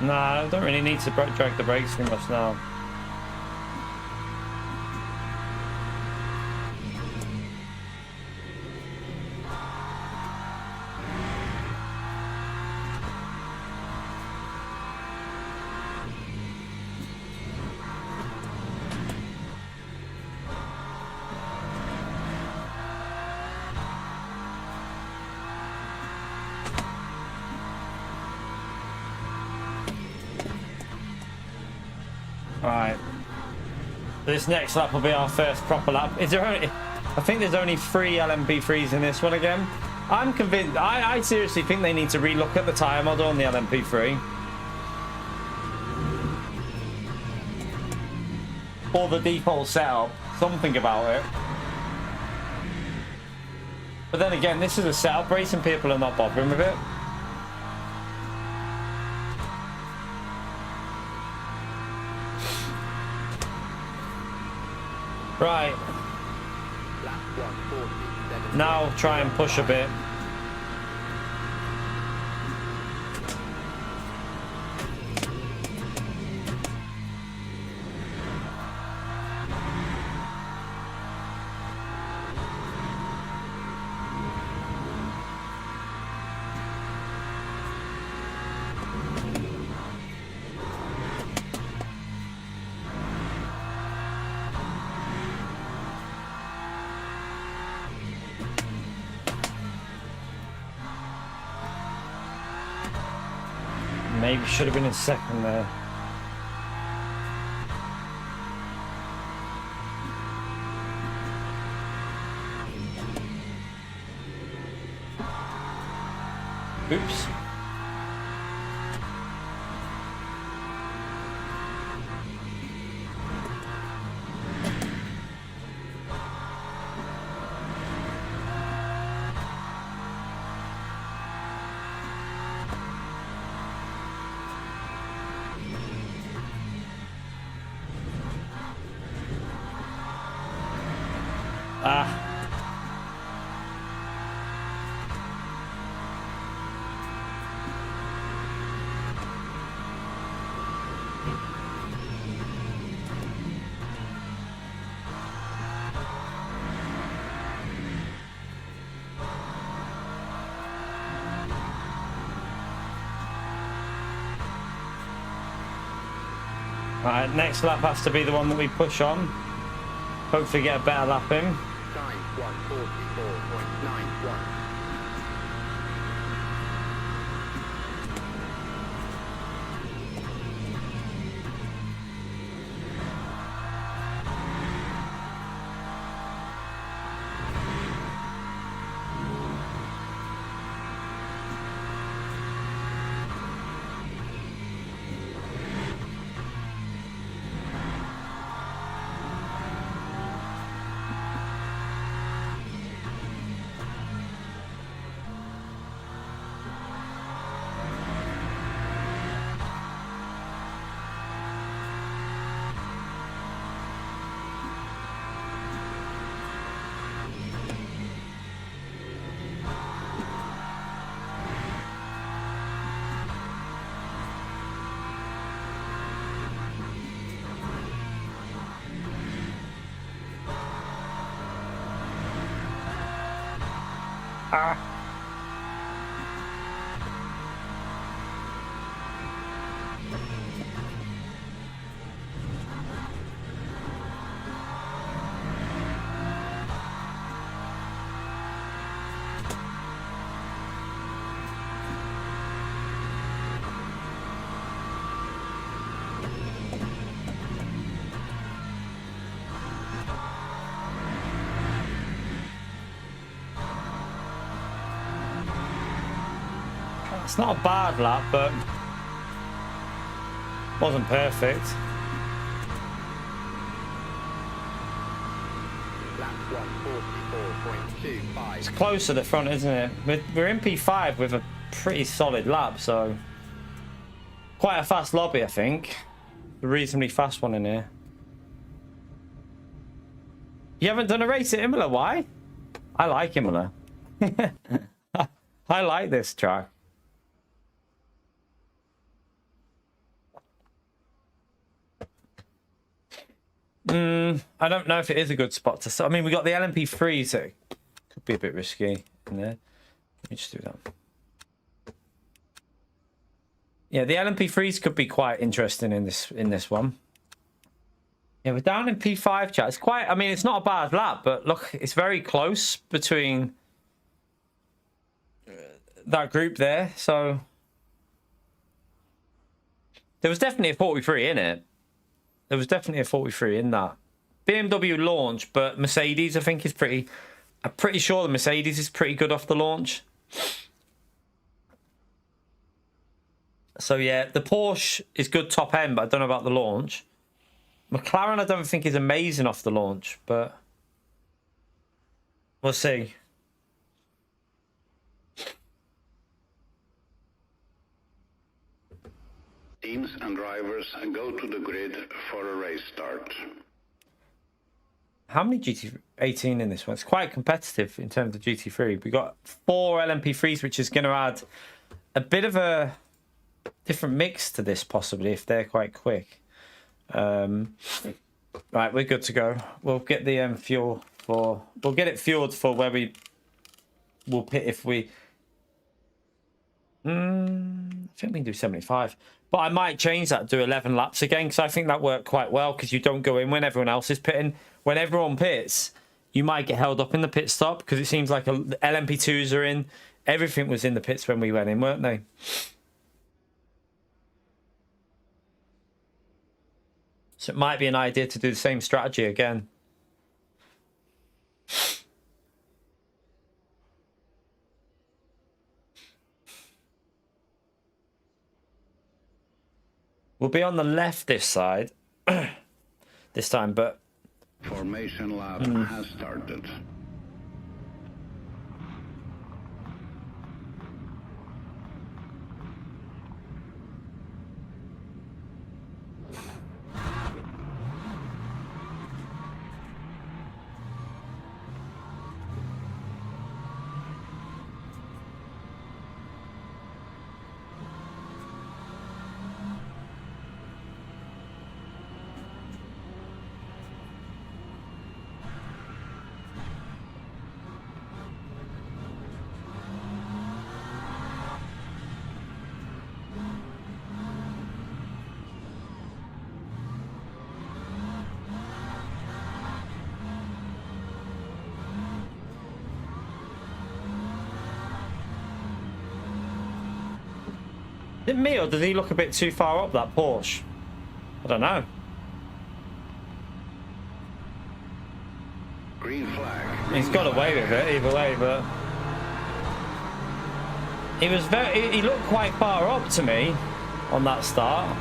Nah, I don't really need to drag the brakes too much now. Right. This next lap will be our first proper lap. Is there only... I think there's only 3 LMP3s in this one again. I'm convinced... I seriously think they need to relook at the tyre model on the LMP3. Or the default setup. Something about it. But then again, this is a setup race and people are not bothering with it. Right. Lap 140. Now try and push a bit. Maybe should have been in second there. Oops. Ah. Right, next lap has to be the one that we push on. Hopefully get a better lap in. Time 144.91. Ah. It's not a bad lap, but wasn't perfect. Lap 144.25. It's close to the front, isn't it? We're in P5 with a pretty solid lap, so quite a fast lobby, I think. A reasonably fast one in here. You haven't done a race at Imola, why? I like Imola. I like this track. I don't know if it is a good spot to start. I mean, we got the LMP3, so it could be a bit risky in there. Let me just do that. Yeah, the LMP3s could be quite interesting in this one. Yeah, we're down in P5, chat. It's quite, I mean, it's not a bad lap, but look, it's very close between that group there. So there was definitely a 43 in it. There was definitely a 43 in that. BMW launch, but Mercedes, I think, is pretty... I'm pretty sure the Mercedes is pretty good off the launch. So, yeah, the Porsche is good top end, but I don't know about the launch. McLaren, I don't think is amazing off the launch, but we'll see. Teams and drivers go to the grid for a race start. How many GT18 in this one? It's quite competitive in terms of GT3. We got 4 LMP3s, which is going to add a bit of a different mix to this, possibly, if they're quite quick. Right, we're good to go. We'll get the fuel for... We'll get it fueled for where we will pit if we... I think we can do 75. But I might change that, do 11 laps again, because I think that worked quite well, because you don't go in when everyone else is pitting. When everyone pits, you might get held up in the pit stop, because it seems like the LMP2s are in. Everything was in the pits when we went in, weren't they? So it might be an idea to do the same strategy again. We'll be on the left this side this time, but Formation lap has started. is it me, or does he look a bit too far up, that Porsche? I don't know. Green flag. He's got away with it either way, but he was he looked quite far up to me on that start.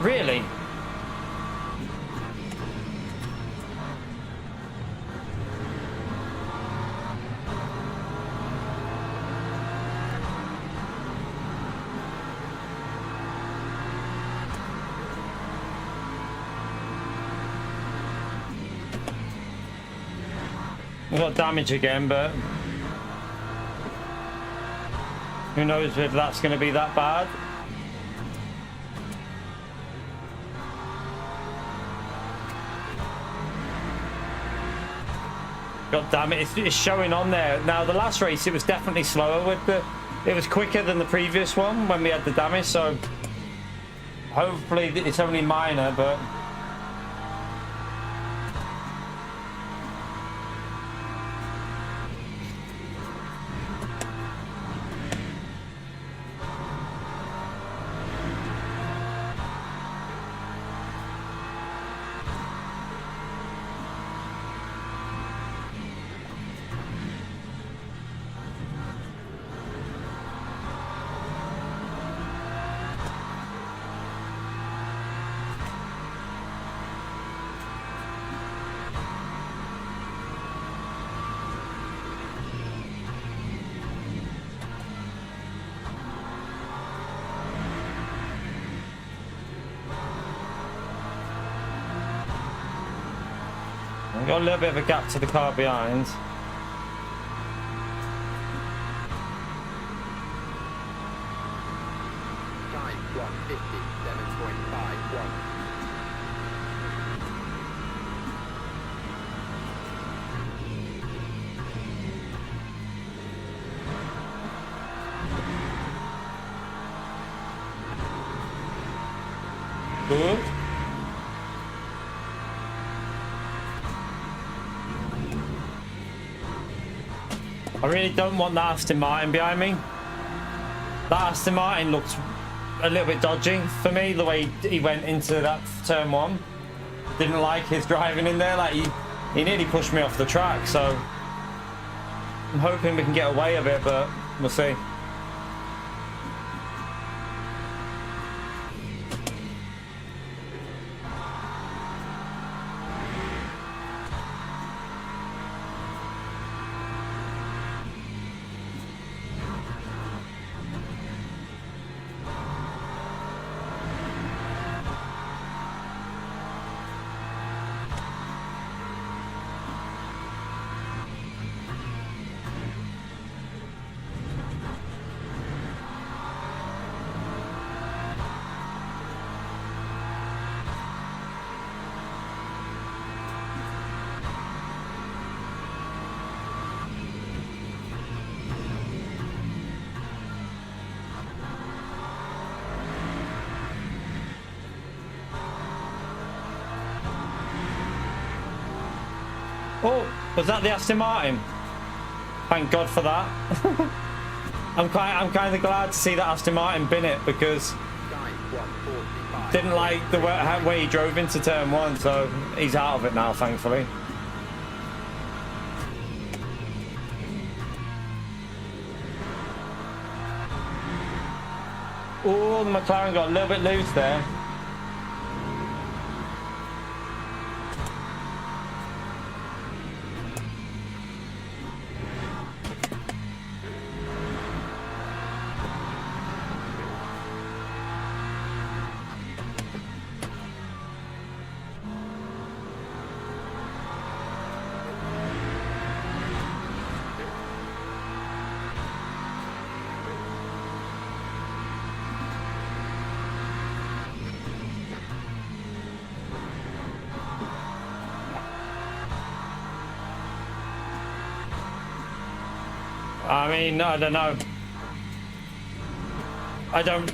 Really? We got damage again, but who knows if that's going to be that bad. God damn it, it's showing on there. Now, the last race, it was definitely slower with the... It was quicker than the previous one when we had the damage, so hopefully it's only minor, but... We've got a little bit of a gap to the car behind. Time 1:57.51. Good. I really don't want that Aston Martin behind me. That Aston Martin looked a little bit dodgy for me, the way he went into that turn one. Didn't like his driving in there, like he nearly pushed me off the track, so I'm hoping we can get away a bit, but we'll see. Oh, was that the Aston Martin? Thank God for that. I'm kind of glad to see that Aston Martin bin it, because Sky 145. didn't like the way he drove into turn 1, so he's out of it now, thankfully. Oh, the McLaren got a little bit loose there. I mean, I don't know. I don't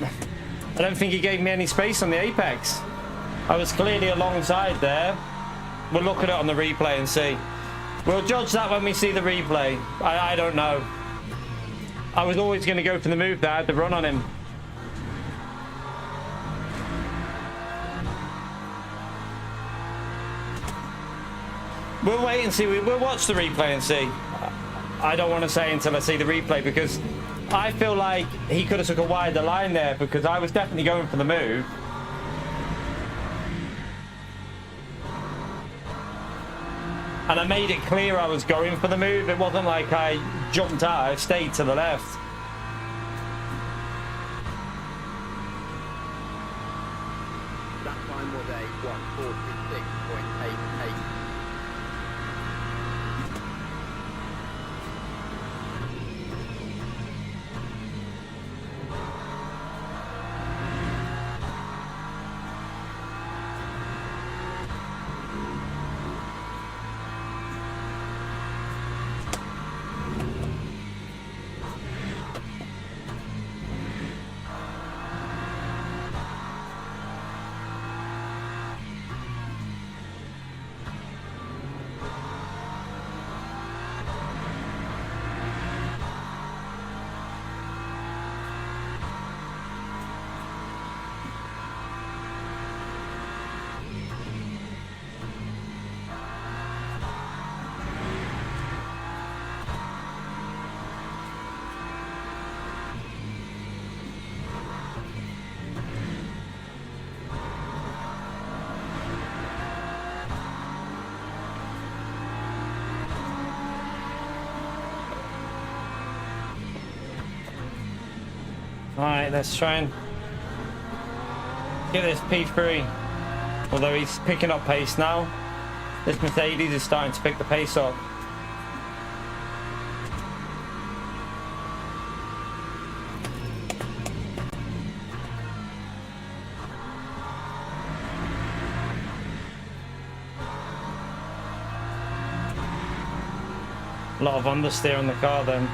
think he gave me any space on the apex. I was clearly alongside there. We'll look at it on the replay and see. We'll judge that when we see the replay. I don't know. I was always going to go for the move there. I had to run on him. We'll wait and see. We'll watch the replay and see. I don't want to say until I see the replay, because I feel like he could have took a wider line there, because I was definitely going for the move. And I made it clear I was going for the move. It wasn't like I jumped out. I stayed to the left. That time was a 146.88. Alright, let's try and get this P3. Although he's picking up pace now. This Mercedes is starting to pick the pace up. A lot of understeer on the car then.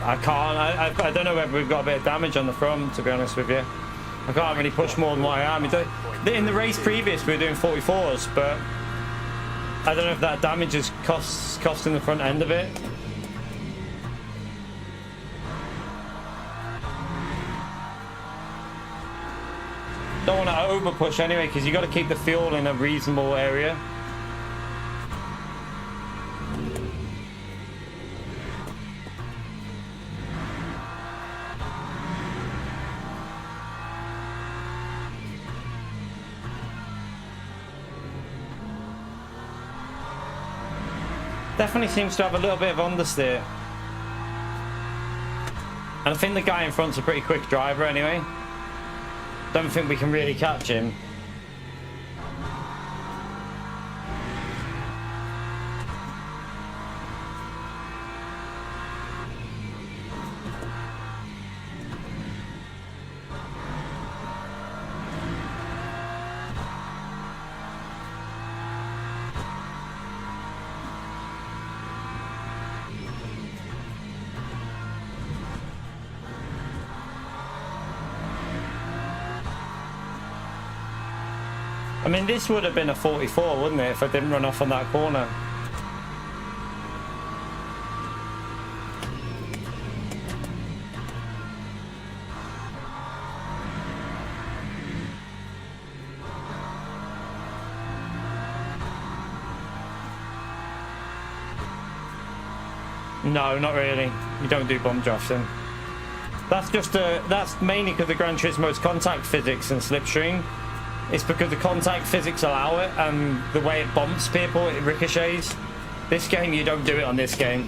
I don't know whether we've got a bit of damage on the front, to be honest with you. I can't really push more than what I am. In the race previous, we were doing 44s, but I don't know if that damage is costing the front end of it. Don't want to over push anyway, because you got to keep the fuel in a reasonable area. Definitely seems to have a little bit of understeer. And I think the guy in front's a pretty quick driver anyway. Don't think we can really catch him. I mean, this would have been a 44, wouldn't it, if I didn't run off on that corner? No, not really. You don't do bump drafting. That's just that's mainly because the Gran Turismo's contact physics and slipstream. It's because the contact physics allow it, and the way it bumps people, it ricochets. This game, you don't do it on this game.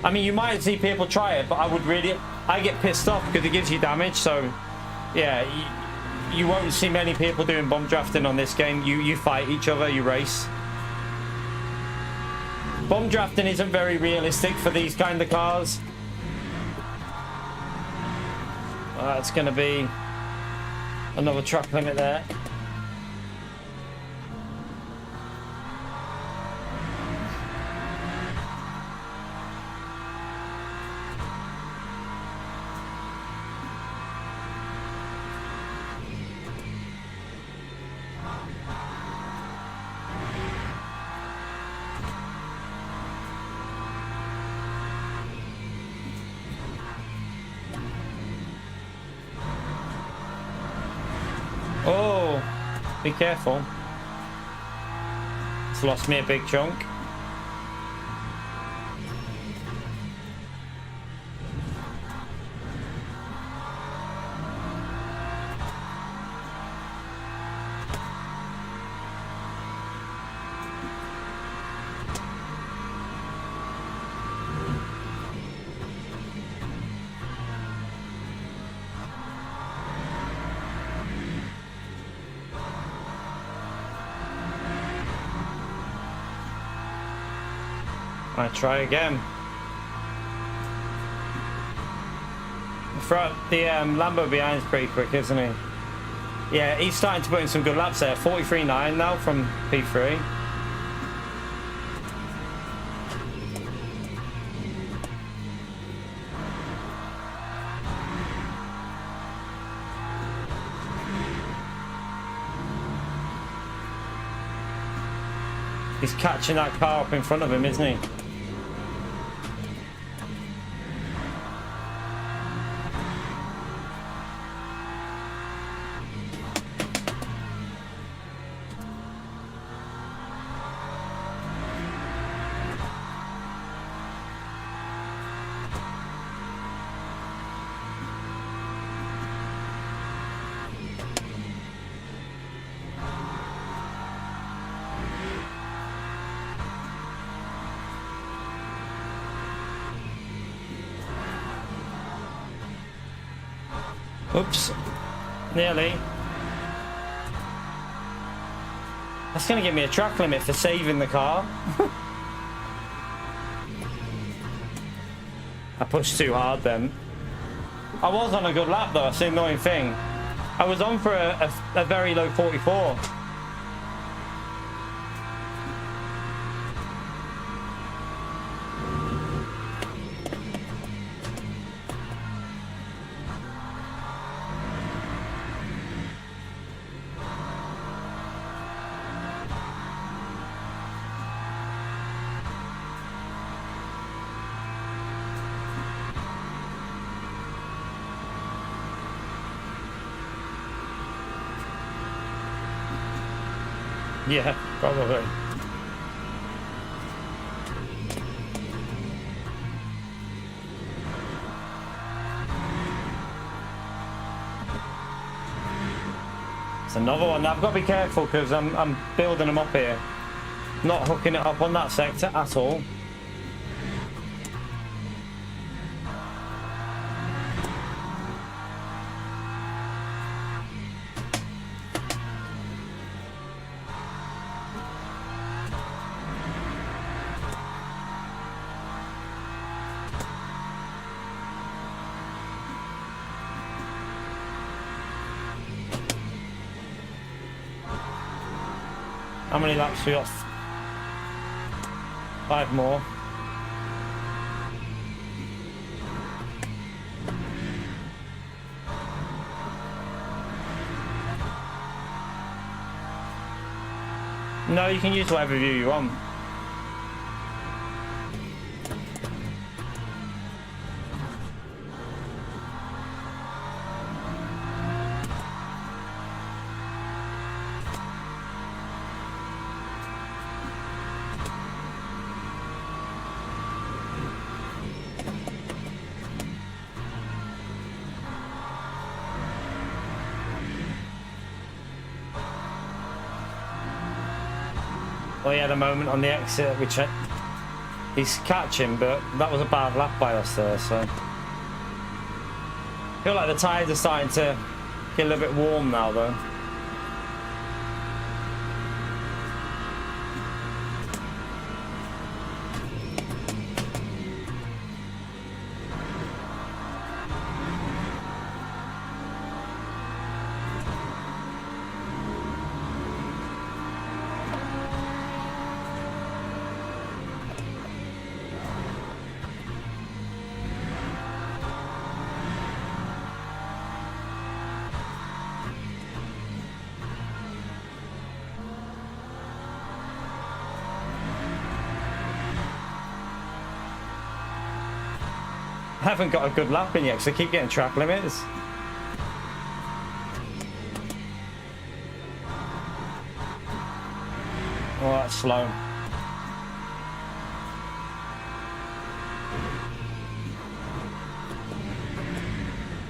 I mean, you might see people try it, but I get pissed off because it gives you damage. So, yeah, you won't see many people doing bump drafting on this game. You fight each other, you race. Bump drafting isn't very realistic for these kind of cars. It's going to be another track limit there. Oh, be careful. It's lost me a big chunk. I try again. The Lambo behind's pretty quick, isn't he? Yeah, he's starting to put in some good laps there. 43.9 now from P3. He's catching that car up in front of him, isn't he? Oops, nearly. That's going to give me a track limit for saving the car. I pushed too hard then. I was on a good lap though, that's the annoying thing. I was on for a very low 44. Yeah, probably. It's another one. I've got to be careful because I'm building them up here. Not hooking it up on that sector at all. How many laps we off? 5 more. No, you can use whatever view you want. Well, he had a moment on the exit, which he's catching, but that was a bad lap by us there, so. I feel like the tyres are starting to get a little bit warm now, though. I haven't got a good lap in yet because I keep getting track limits. Oh, that's slow.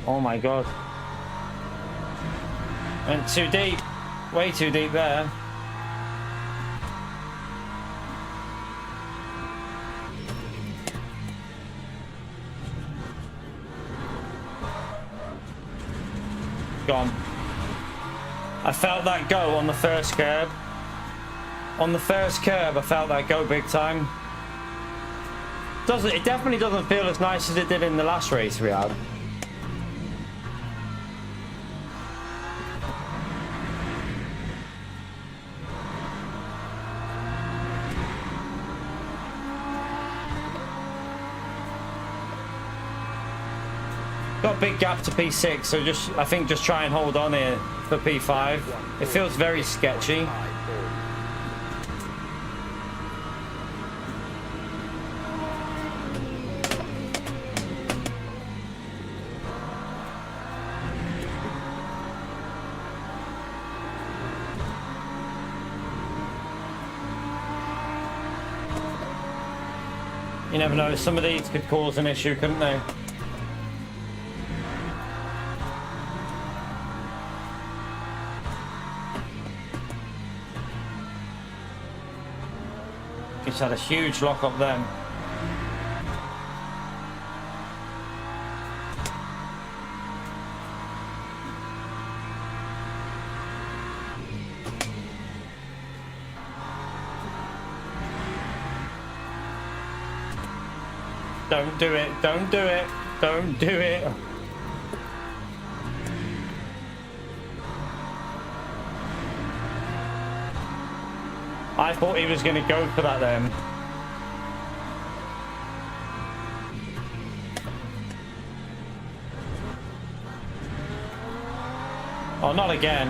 Oh my god. Went too deep. Way too deep there. Gone. I felt that go on the first curb. On the first curb, I felt that go big time. It definitely doesn't feel as nice as it did in the last race we had. Got a big gap to P6, so I think just try and hold on here for P5. It feels very sketchy. You never know, some of these could cause an issue, couldn't they? He's had a huge lock up then. Don't do it, don't do it, don't do it. I thought he was going to go for that then. Oh, not again.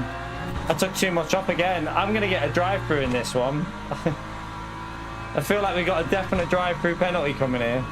I took too much off again. I'm going to get a drive-through in this one. I feel like we got a definite drive-through penalty coming here.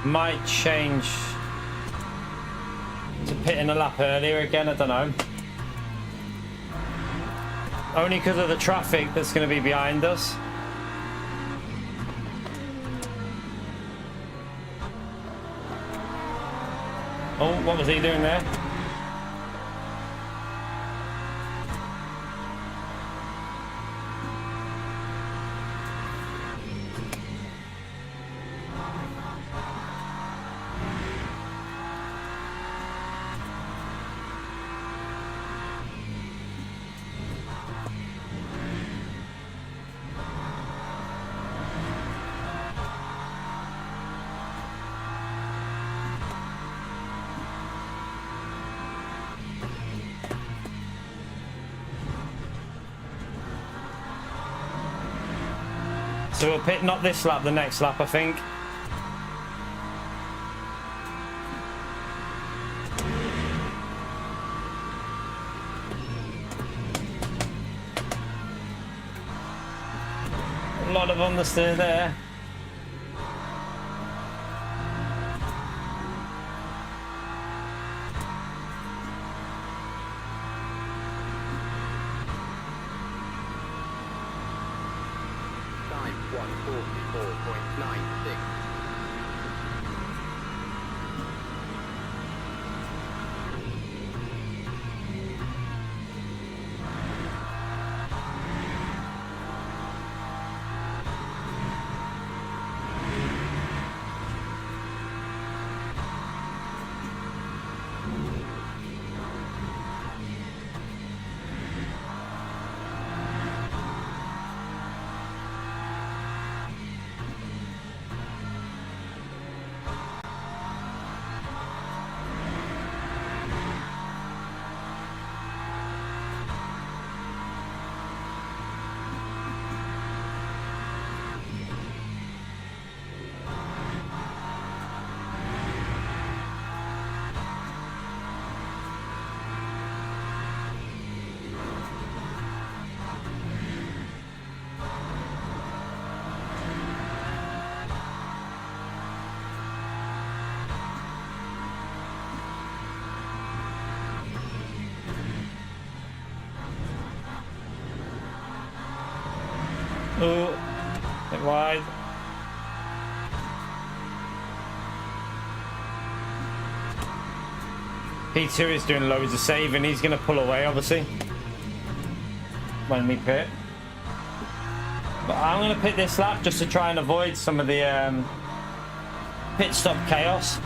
Might change to pitting a lap earlier again, I don't know. Only because of the traffic that's going to be behind us. Oh, what was he doing there? So we'll pit not this lap, the next lap, I think. A lot of understeer there. Time 144.96. Oh, bit wide. P2 is doing loads of saving. He's going to pull away, obviously, when we pit. But I'm going to pit this lap just to try and avoid some of the pit stop chaos.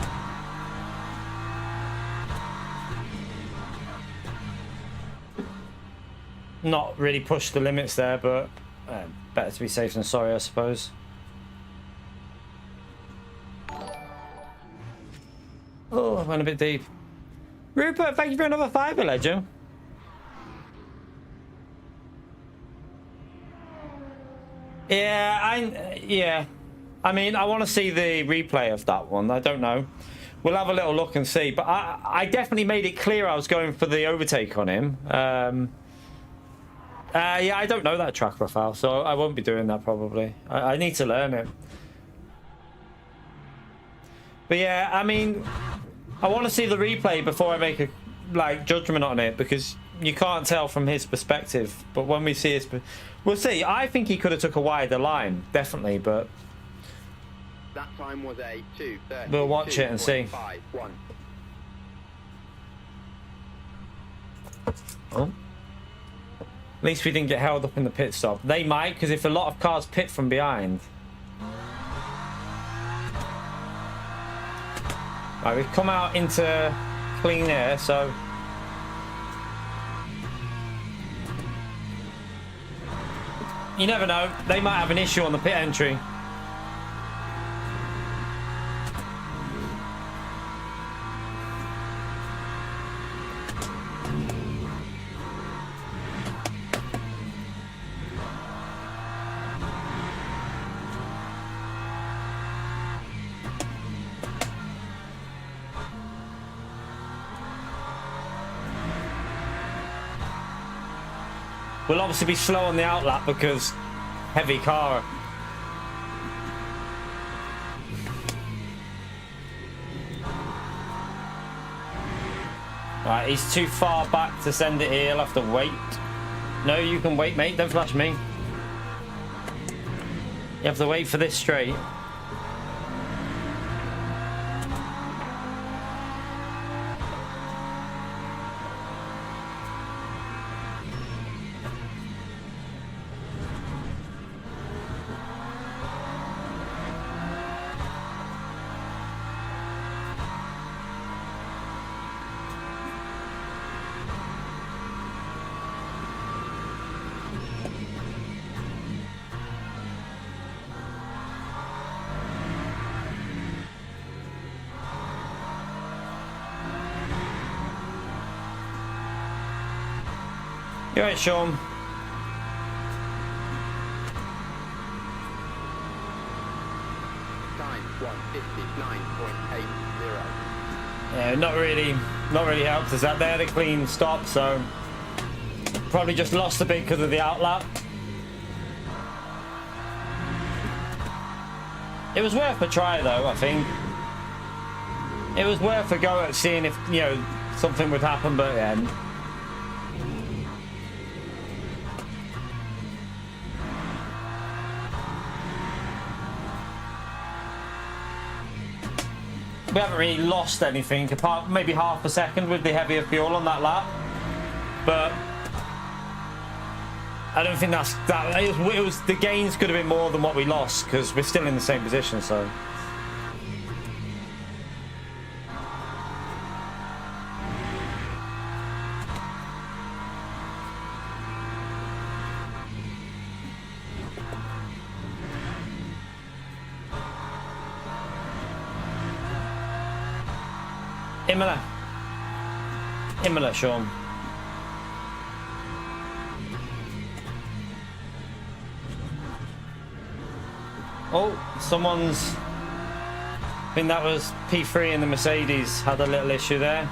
Not really push the limits there, but better to be safe than sorry, I suppose. Oh, I went a bit deep. Rupert, thank you for another fiver, legend. Yeah. I mean, I want to see the replay of that one. I don't know. We'll have a little look and see. But I definitely made it clear I was going for the overtake on him. Yeah, I don't know that track profile, so I won't be doing that probably. I need to learn it. But yeah, I mean, I want to see the replay before I make a judgment on it, because you can't tell from his perspective. But when we see his, we'll see. I think he could have took a wider line, definitely, but That time was a 2:30. we'll watch it and see. Oh. At least we didn't get held up in the pit stop. They might, because if a lot of cars pit from behind. Right, we've come out into clean air, so you never know. They might have an issue on the pit entry. We'll obviously be slow on the outlap because heavy car. Right, he's too far back to send it here. He'll have to wait. No, you can wait, mate. Don't flash me. You have to wait for this straight. You alright, Sean? 159.80. Yeah, not really helped us that. They had a clean stop, so probably just lost a bit because of the outlap. It was worth a try though, I think. It was worth a go at seeing if, you know, something would happen, but yeah. We haven't really lost anything apart maybe half a second with the heavier fuel on that lap, but I don't think that's that. It was the gains could have been more than what we lost because we're still in the same position. So Imola, Sean. Oh, someone's. I think that was P3 in the Mercedes had a little issue there.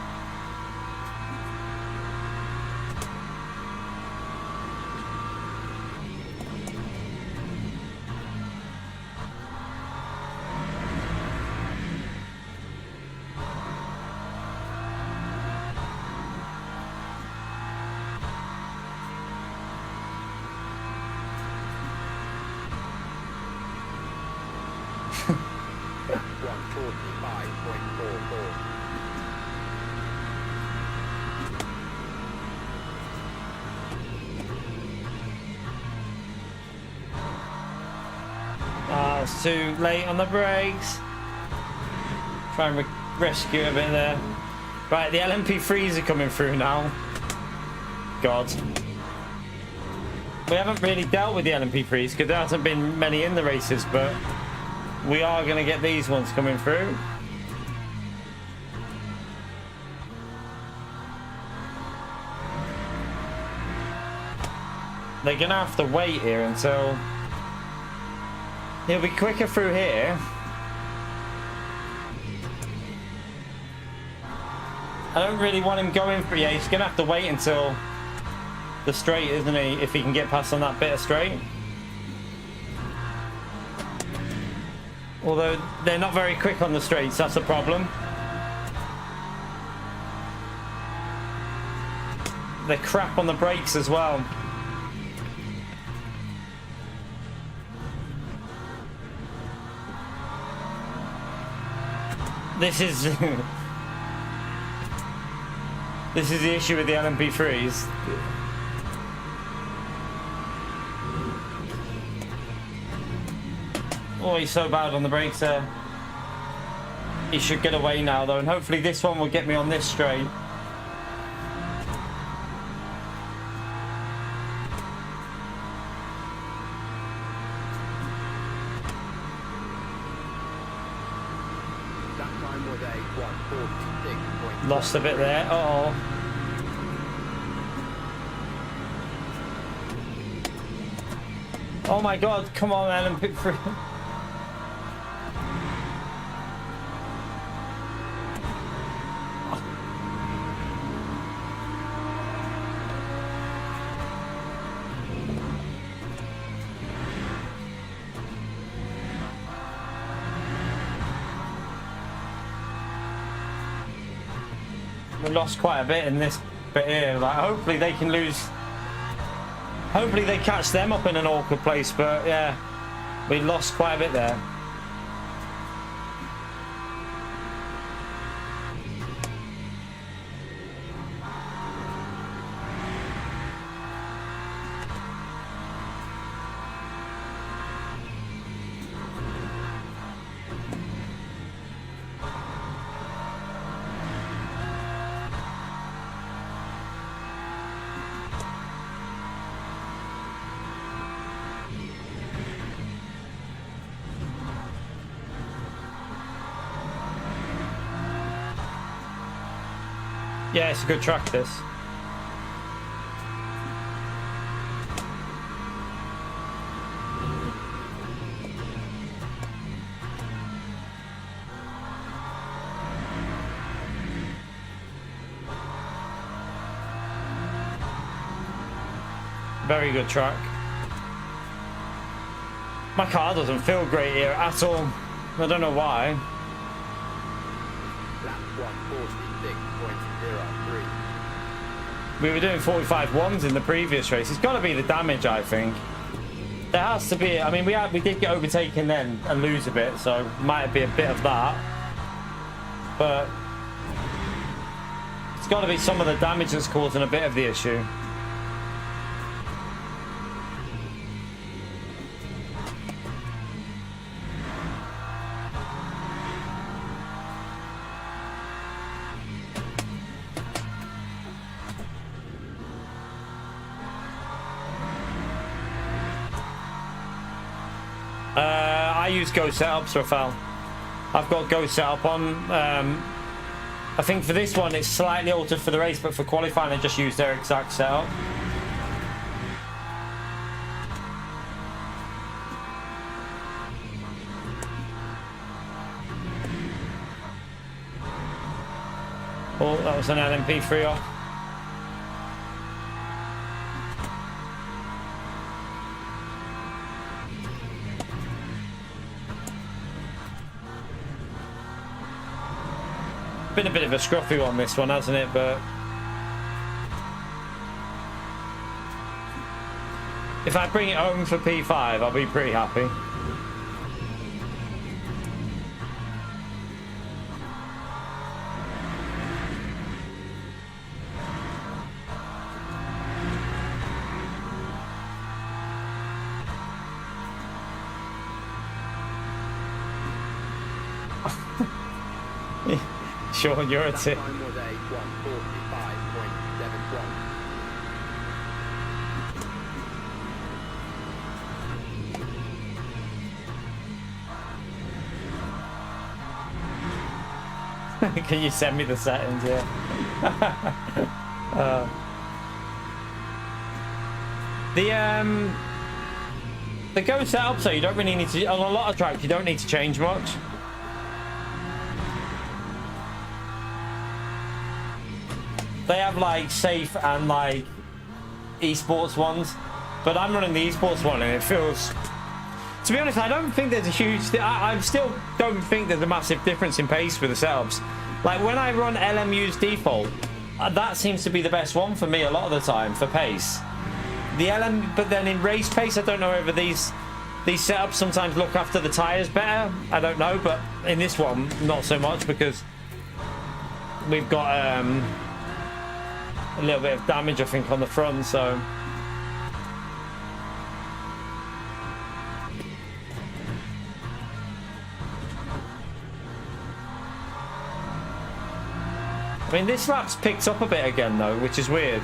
It's too late on the brakes. Try and rescue a bit there. Right, the LMP3s are coming through now. God. We haven't really dealt with the LMP3s because there hasn't been many in the races, but we are going to get these ones coming through. They're going to have to wait here until... He'll be quicker through here. I don't really want him going for... Yeah, he's going to have to wait until the straight, isn't he? If he can get past on that bit of straight. Although they're not very quick on the straights, that's a problem. They're crap on the brakes as well. This is this is the issue with the LMP3s. Oh, he's so bad on the brakes there. He should get away now though, and hopefully this one will get me on this straight. Lost a bit there. Uh-oh. Oh my god, come on, LMP3. We lost quite a bit in this bit here. Like, hopefully they can lose. Hopefully they catch them up in an awkward place. But yeah, we lost quite a bit there. Yeah, it's a good track, this. Very good track. My car doesn't feel great here at all. I don't know why. Lap 146.03. We were doing 45.1s in the previous race. It's got to be the damage, I think. There has to be. I mean, we did get overtaken then and lose a bit, so might be a bit of that. But it's got to be some of the damage that's causing a bit of the issue. I use Go setups, Rafael. I've got Go setup on. I think for this one it's slightly altered for the race, but for qualifying I just use their exact setup. Oh, that was an LMP3 off. Been a bit of a scruffy one, this one, hasn't it? But if I bring it home for P5, I'll be pretty happy. Sean, you're a tip. Time was a 145.71. Can you send me the settings? Yeah. The Go setup, so you don't really need to. On a lot of tracks, you don't need to change much. They have like safe and like esports ones, but I'm running the esports one and it feels, to be honest, I don't think there's a huge, I still don't think there's a massive difference in pace with the setups. Like when I run LMU's default, that seems to be the best one for me a lot of the time for pace. But then in race pace, I don't know whether these setups sometimes look after the tires better. I don't know, but in this one, not so much because we've got a little bit of damage, I think, on the front, so. I mean, this lap's picked up a bit again, though, which is weird.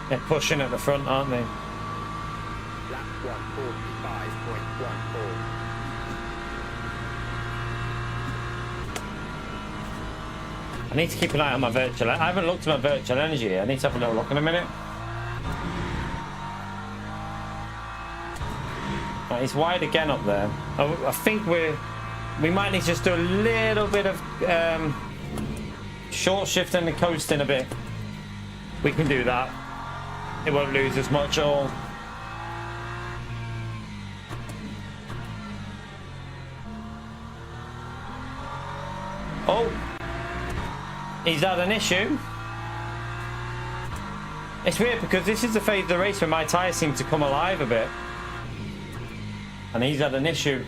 They're pushing at the front, aren't they? Lap 145.14. I need to keep an eye on my virtual. I haven't looked at my virtual energy. I need to have a little look in a minute. Right, it's wide again up there. I think we might need to just do a little bit of short shift and the coasting a bit. We can do that. It won't lose as much at all. Oh, he's had an issue. It's weird because this is the phase of the race where my tyres seem to come alive a bit. And he's had an issue.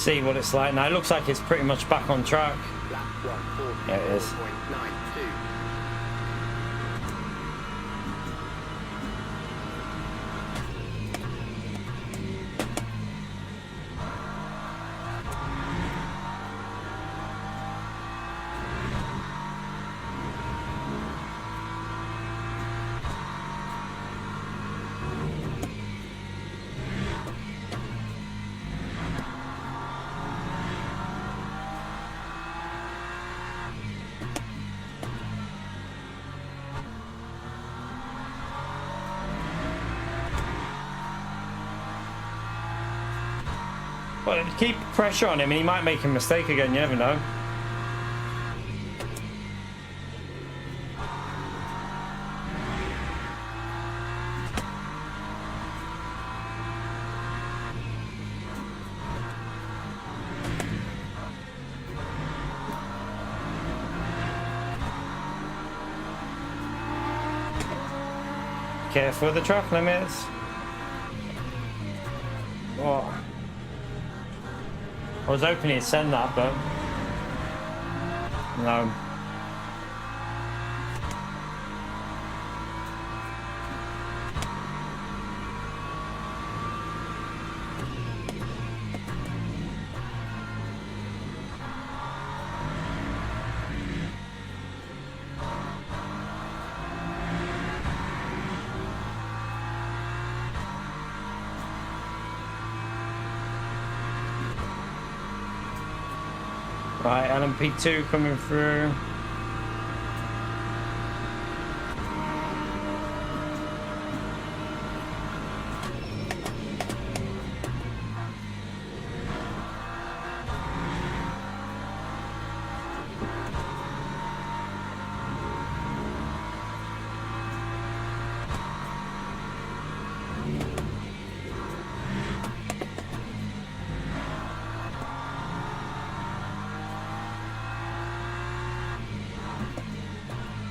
see what it's like now. It looks like it's pretty much back on track. Lap 144.92. Yeah, it is. But keep pressure on him, and he might make a mistake again. You never know. Careful with the track limits. Oh. I was hoping he'd send that, but no. Right, LMP2 coming through.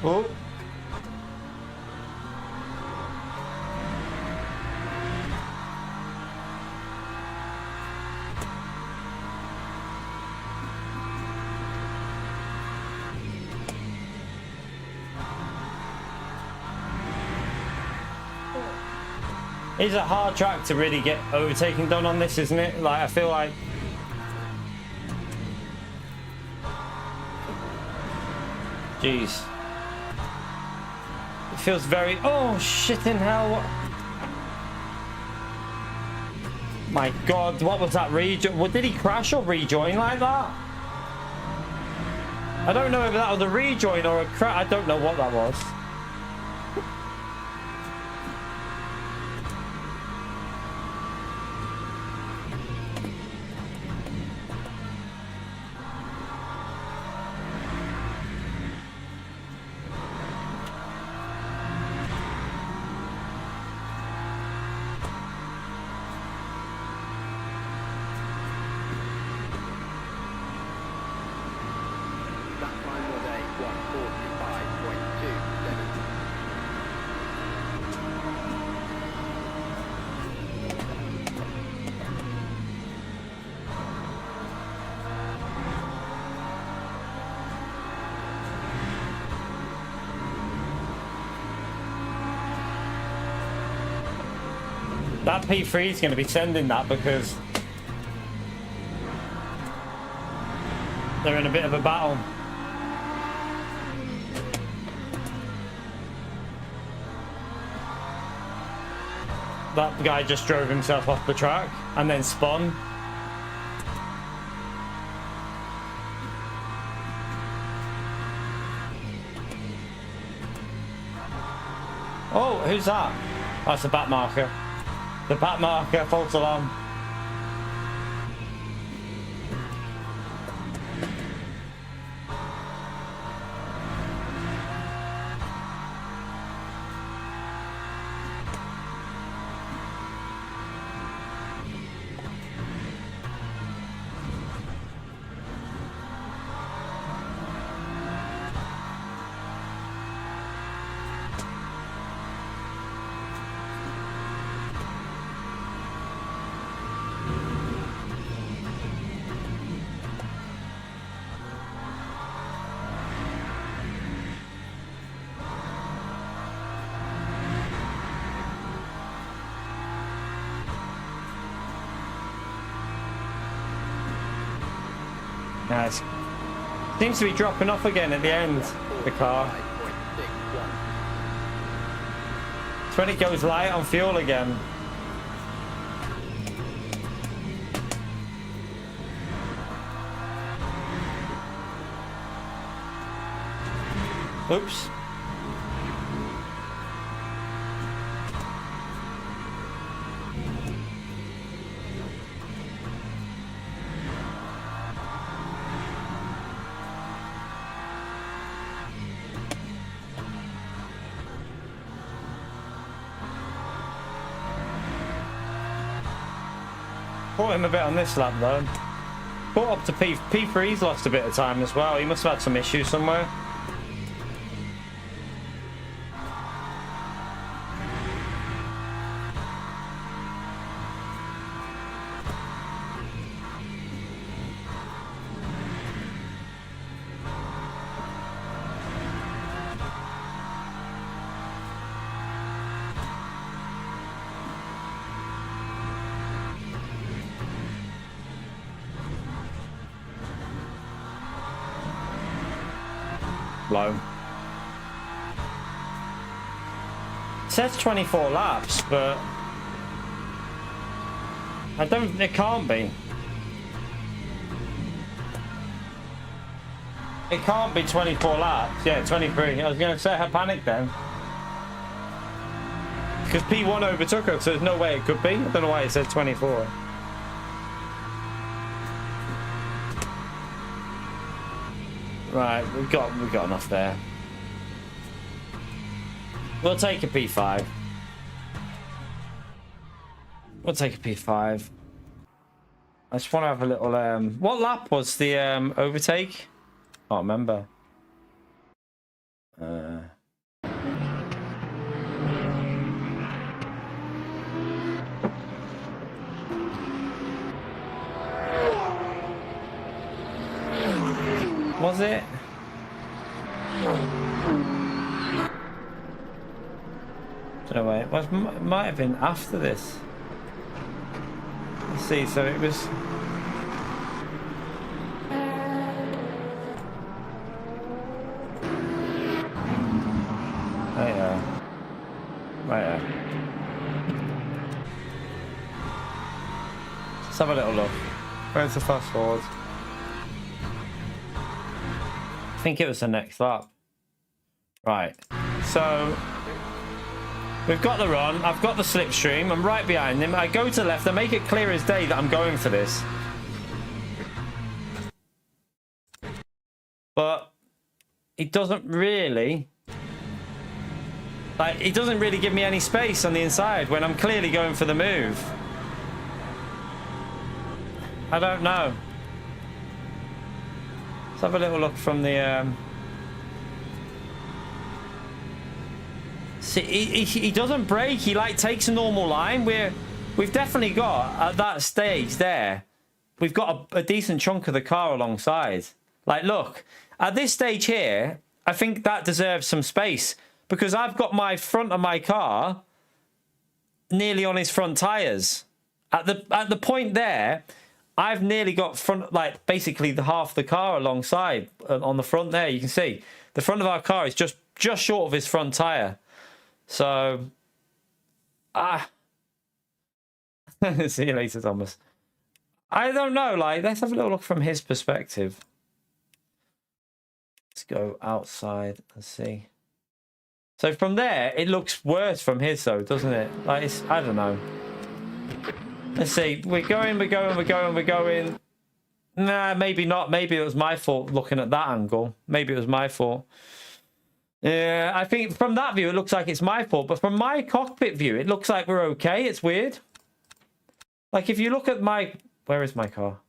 Oh. It's a hard track to really get overtaking done on this, isn't it? Like, I feel like jeez. It feels very... Oh, shit in hell. My God, what was that rejoin? Well, did he crash or rejoin like that? I don't know if that was a rejoin or a crash. I don't know what that was. That P3 is going to be sending that because they're in a bit of a battle. That guy just drove himself off the track and then spun. Oh, who's that? That's the back marker. The back marker, false alarm. Nice. Seems to be dropping off again at the end, the car. 5.61. When it goes light on fuel again. Oops. Caught him a bit on this lap though. Caught up to P3's lost a bit of time as well. He must have had some issues somewhere. Low. It says 24 laps, but I don't. It can't be. It can't be 24 laps. Yeah, 23. I was going to say I panicked then, because P1 overtook her, so there's no way it could be. I don't know why it said 24. Right, we've got enough there. We'll take a P5. We'll take a P5. I just want to have a little what lap was the overtake? Can't remember. Was it? No way. It might have been after this. Let's see. So it was. Right there. Right there. Let's have a little look. Where's the fast forward? I think it was the next lap. Right. So we've got the run. I've got the slipstream. I'm right behind him. I go to the left. I make it clear as day that I'm going for this. But he doesn't really... Like, he doesn't really give me any space on the inside when I'm clearly going for the move. I don't know. Let's have a little look from the... See, he doesn't brake. He like takes a normal line. We've definitely got at that stage there. We've got a decent chunk of the car alongside. Like, look at this stage here. I think that deserves some space because I've got my front of my car nearly on his front tires. At the point there, I've nearly got front, like basically the half the car alongside on the front there. You can see the front of our car is just short of his front tire. So, see you later, Thomas. I don't know. Like, let's have a little look from his perspective. Let's go outside and see. So from there, it looks worse from his, though, doesn't it? Like, it's, I don't know. Let's see. We're going. Nah, maybe not. Maybe it was my fault looking at that angle. Maybe it was my fault. Yeah, I think from that view, it looks like it's my fault. But from my cockpit view, it looks like we're okay. It's weird. Like, if you look at my... Where is my car?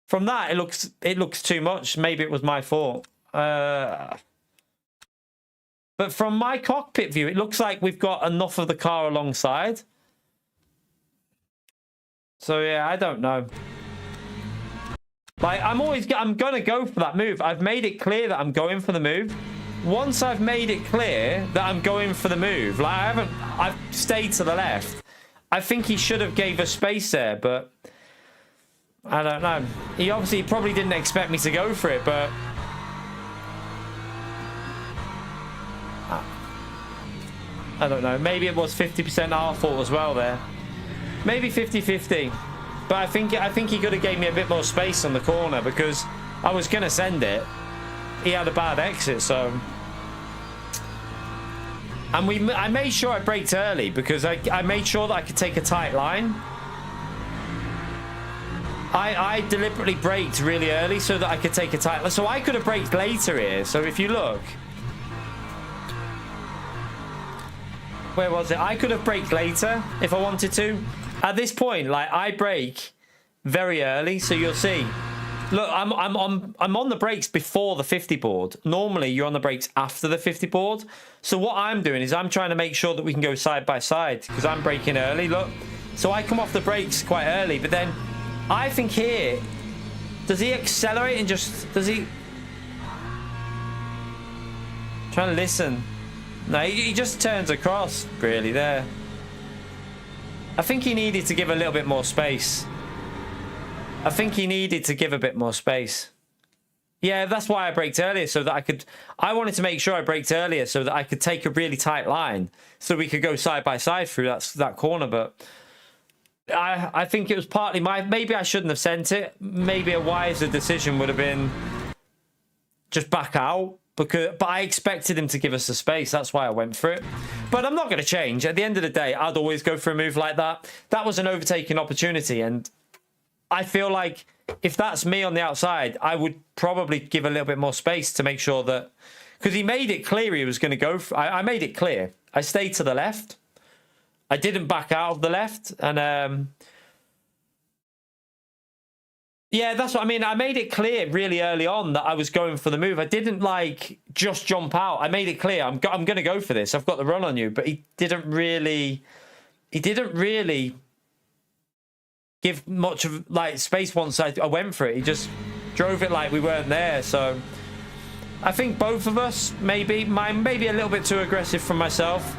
From that, it looks too much. Maybe it was my fault. But from my cockpit view, it looks like we've got enough of the car alongside. So, yeah, I don't know. Like, I'm going to go for that move. I've made it clear that I'm going for the move. Once I've made it clear that I'm going for the move, like I've stayed to the left. I think he should have gave us space there, but I don't know. He obviously probably didn't expect me to go for it, but I don't know. Maybe it was 50% our fault as well there. Maybe 50-50. But I think he could have gave me a bit more space on the corner because I was going to send it. He had a bad exit, so... And I made sure I braked early because I made sure that I could take a tight line. I deliberately braked really early so that I could take a tight line. So I could have braked later here. So if you look... Where was it? I could have braked later if I wanted to. At this point, like, I brake very early, so you'll see. Look, I'm on the brakes before the 50 board. Normally, you're on the brakes after the 50 board. So what I'm doing is I'm trying to make sure that we can go side by side because I'm braking early, look. So I come off the brakes quite early, but then I think here, does he accelerate and just, does he... Trying to listen. No, he just turns across, really, there. I think he needed to give a little bit more space. I think he needed to give a bit more space. Yeah, that's why I braked earlier, so that I could... I wanted to make sure I braked earlier so that I could take a really tight line so we could go side by side through that corner, but... I think it was partly my... Maybe I shouldn't have sent it. Maybe a wiser decision would have been just back out. But I expected him to give us the space. That's why I went for it. But I'm not going to change. At the end of the day, I'd always go for a move like that. That was an overtaking opportunity. And I feel like if that's me on the outside, I would probably give a little bit more space to make sure that... Because he made it clear he was going to go for... I made it clear. I stayed to the left. I didn't back out of the left. And... Yeah, that's what I mean. I made it clear really early on that I was going for the move. I didn't like just jump out. I made it clear I'm going to go for this. I've got the run on you, but he didn't really give much of like space once I went for it. He just drove it like we weren't there. So I think both of us maybe a little bit too aggressive from myself,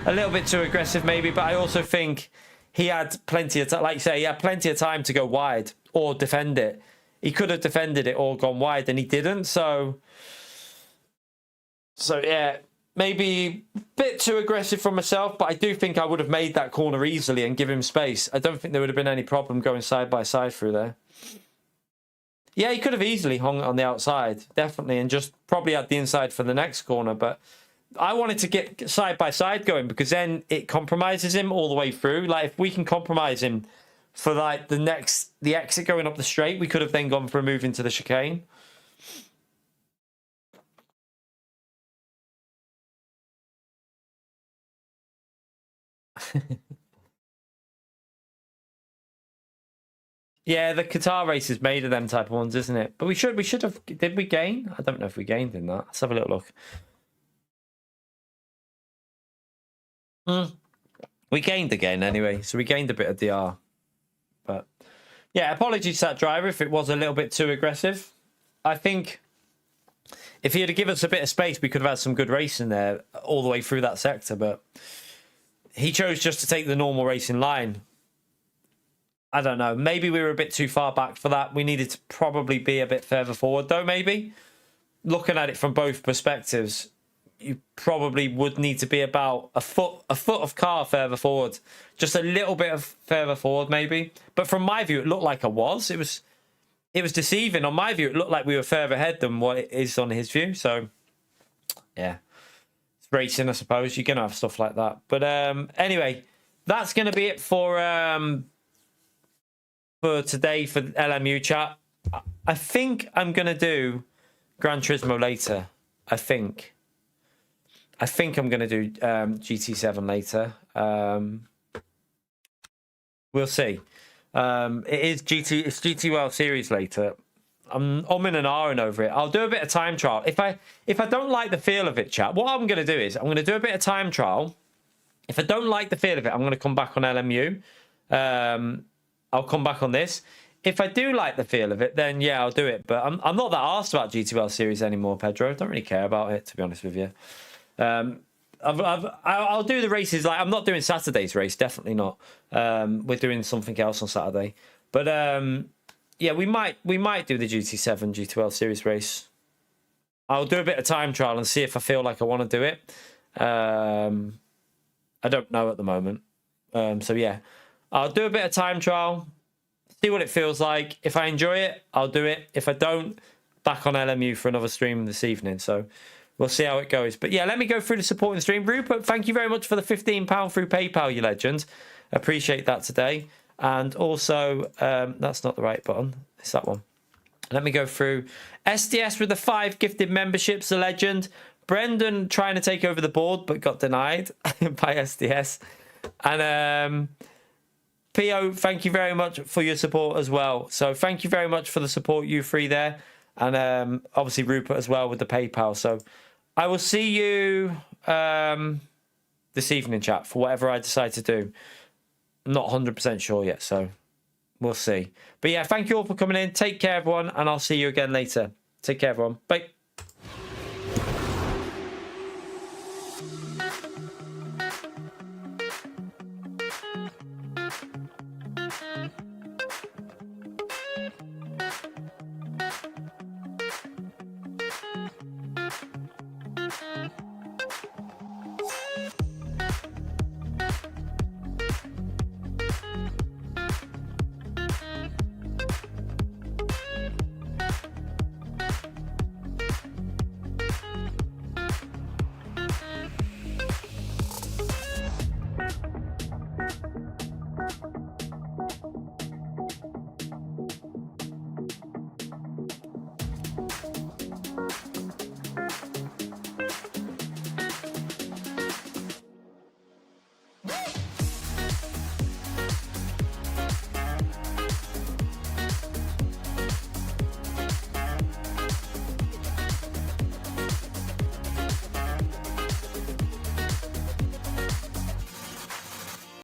a little bit too aggressive maybe, but I also think he had plenty of time. Like you say, he had plenty of time to go wide or defend it. He could have defended it or gone wide, and he didn't. So yeah, maybe a bit too aggressive from myself, but I do think I would have made that corner easily and give him space. I don't think there would have been any problem going side by side through there. Yeah, he could have easily hung it on the outside, definitely, and just probably had the inside for the next corner, but I wanted to get side by side going because then it compromises him all the way through. Like, if we can compromise him for like the exit going up the straight, we could have then gone for a move into the chicane. Yeah, the Qatar race is made of them type of ones, isn't it? But we should have... Did we gain? I don't know if we gained in that. Let's have a little look. We gained again anyway, so we gained a bit of DR. But yeah, apologies to that driver if it was a little bit too aggressive. I think if he had given us a bit of space, we could have had some good racing there all the way through that sector, but he chose just to take the normal racing line. I don't know. Maybe we were a bit too far back for that. We needed to probably be a bit further forward, though, maybe. Looking at it from both perspectives, you probably would need to be about a foot of car further forward. Just a little bit of further forward, maybe. But from my view, it looked like I was. It was deceiving. On my view, it looked like we were further ahead than what it is on his view. So, yeah. It's racing, I suppose. You're going to have stuff like that. But anyway, that's going to be it for today for LMU chat. I think I'm going to do Gran Turismo later. I think I'm going to do GT7 later. We'll see. It's GT World Series later. I'm in an R and over it. I'll do a bit of time trial. If I don't like the feel of it, chat, what I'm going to do is I'm going to do a bit of time trial. If I don't like the feel of it, I'm going to come back on LMU. I'll come back on this. If I do like the feel of it, then yeah, I'll do it. But I'm not that arsed about GT World Series anymore, Pedro. I don't really care about it, to be honest with you. I'll do the races. Like, I'm not doing Saturday's race, definitely not. We're doing something else on Saturday. But yeah, we might do the GT7 GT12 series race. I'll do a bit of time trial and see if I feel like I want to do it. I don't know at the moment. So yeah, I'll do a bit of time trial, see what it feels like. If I enjoy it, I'll do it. If I don't, back on LMU for another stream this evening. So we'll see how it goes. But yeah, let me go through the supporting stream. Rupert, thank you very much for the £15 through PayPal, you legend. Appreciate that today. And also, that's not the right button. It's that one. Let me go through. SDS with the 5 gifted memberships, the legend. Brendan trying to take over the board, but got denied by SDS. And PO, thank you very much for your support as well. So thank you very much for the support, you three there. And obviously Rupert as well with the PayPal. So I will see you this evening, chat, for whatever I decide to do. I'm not 100% sure yet, so we'll see. But yeah, thank you all for coming in. Take care, everyone, and I'll see you again later. Take care, everyone. Bye.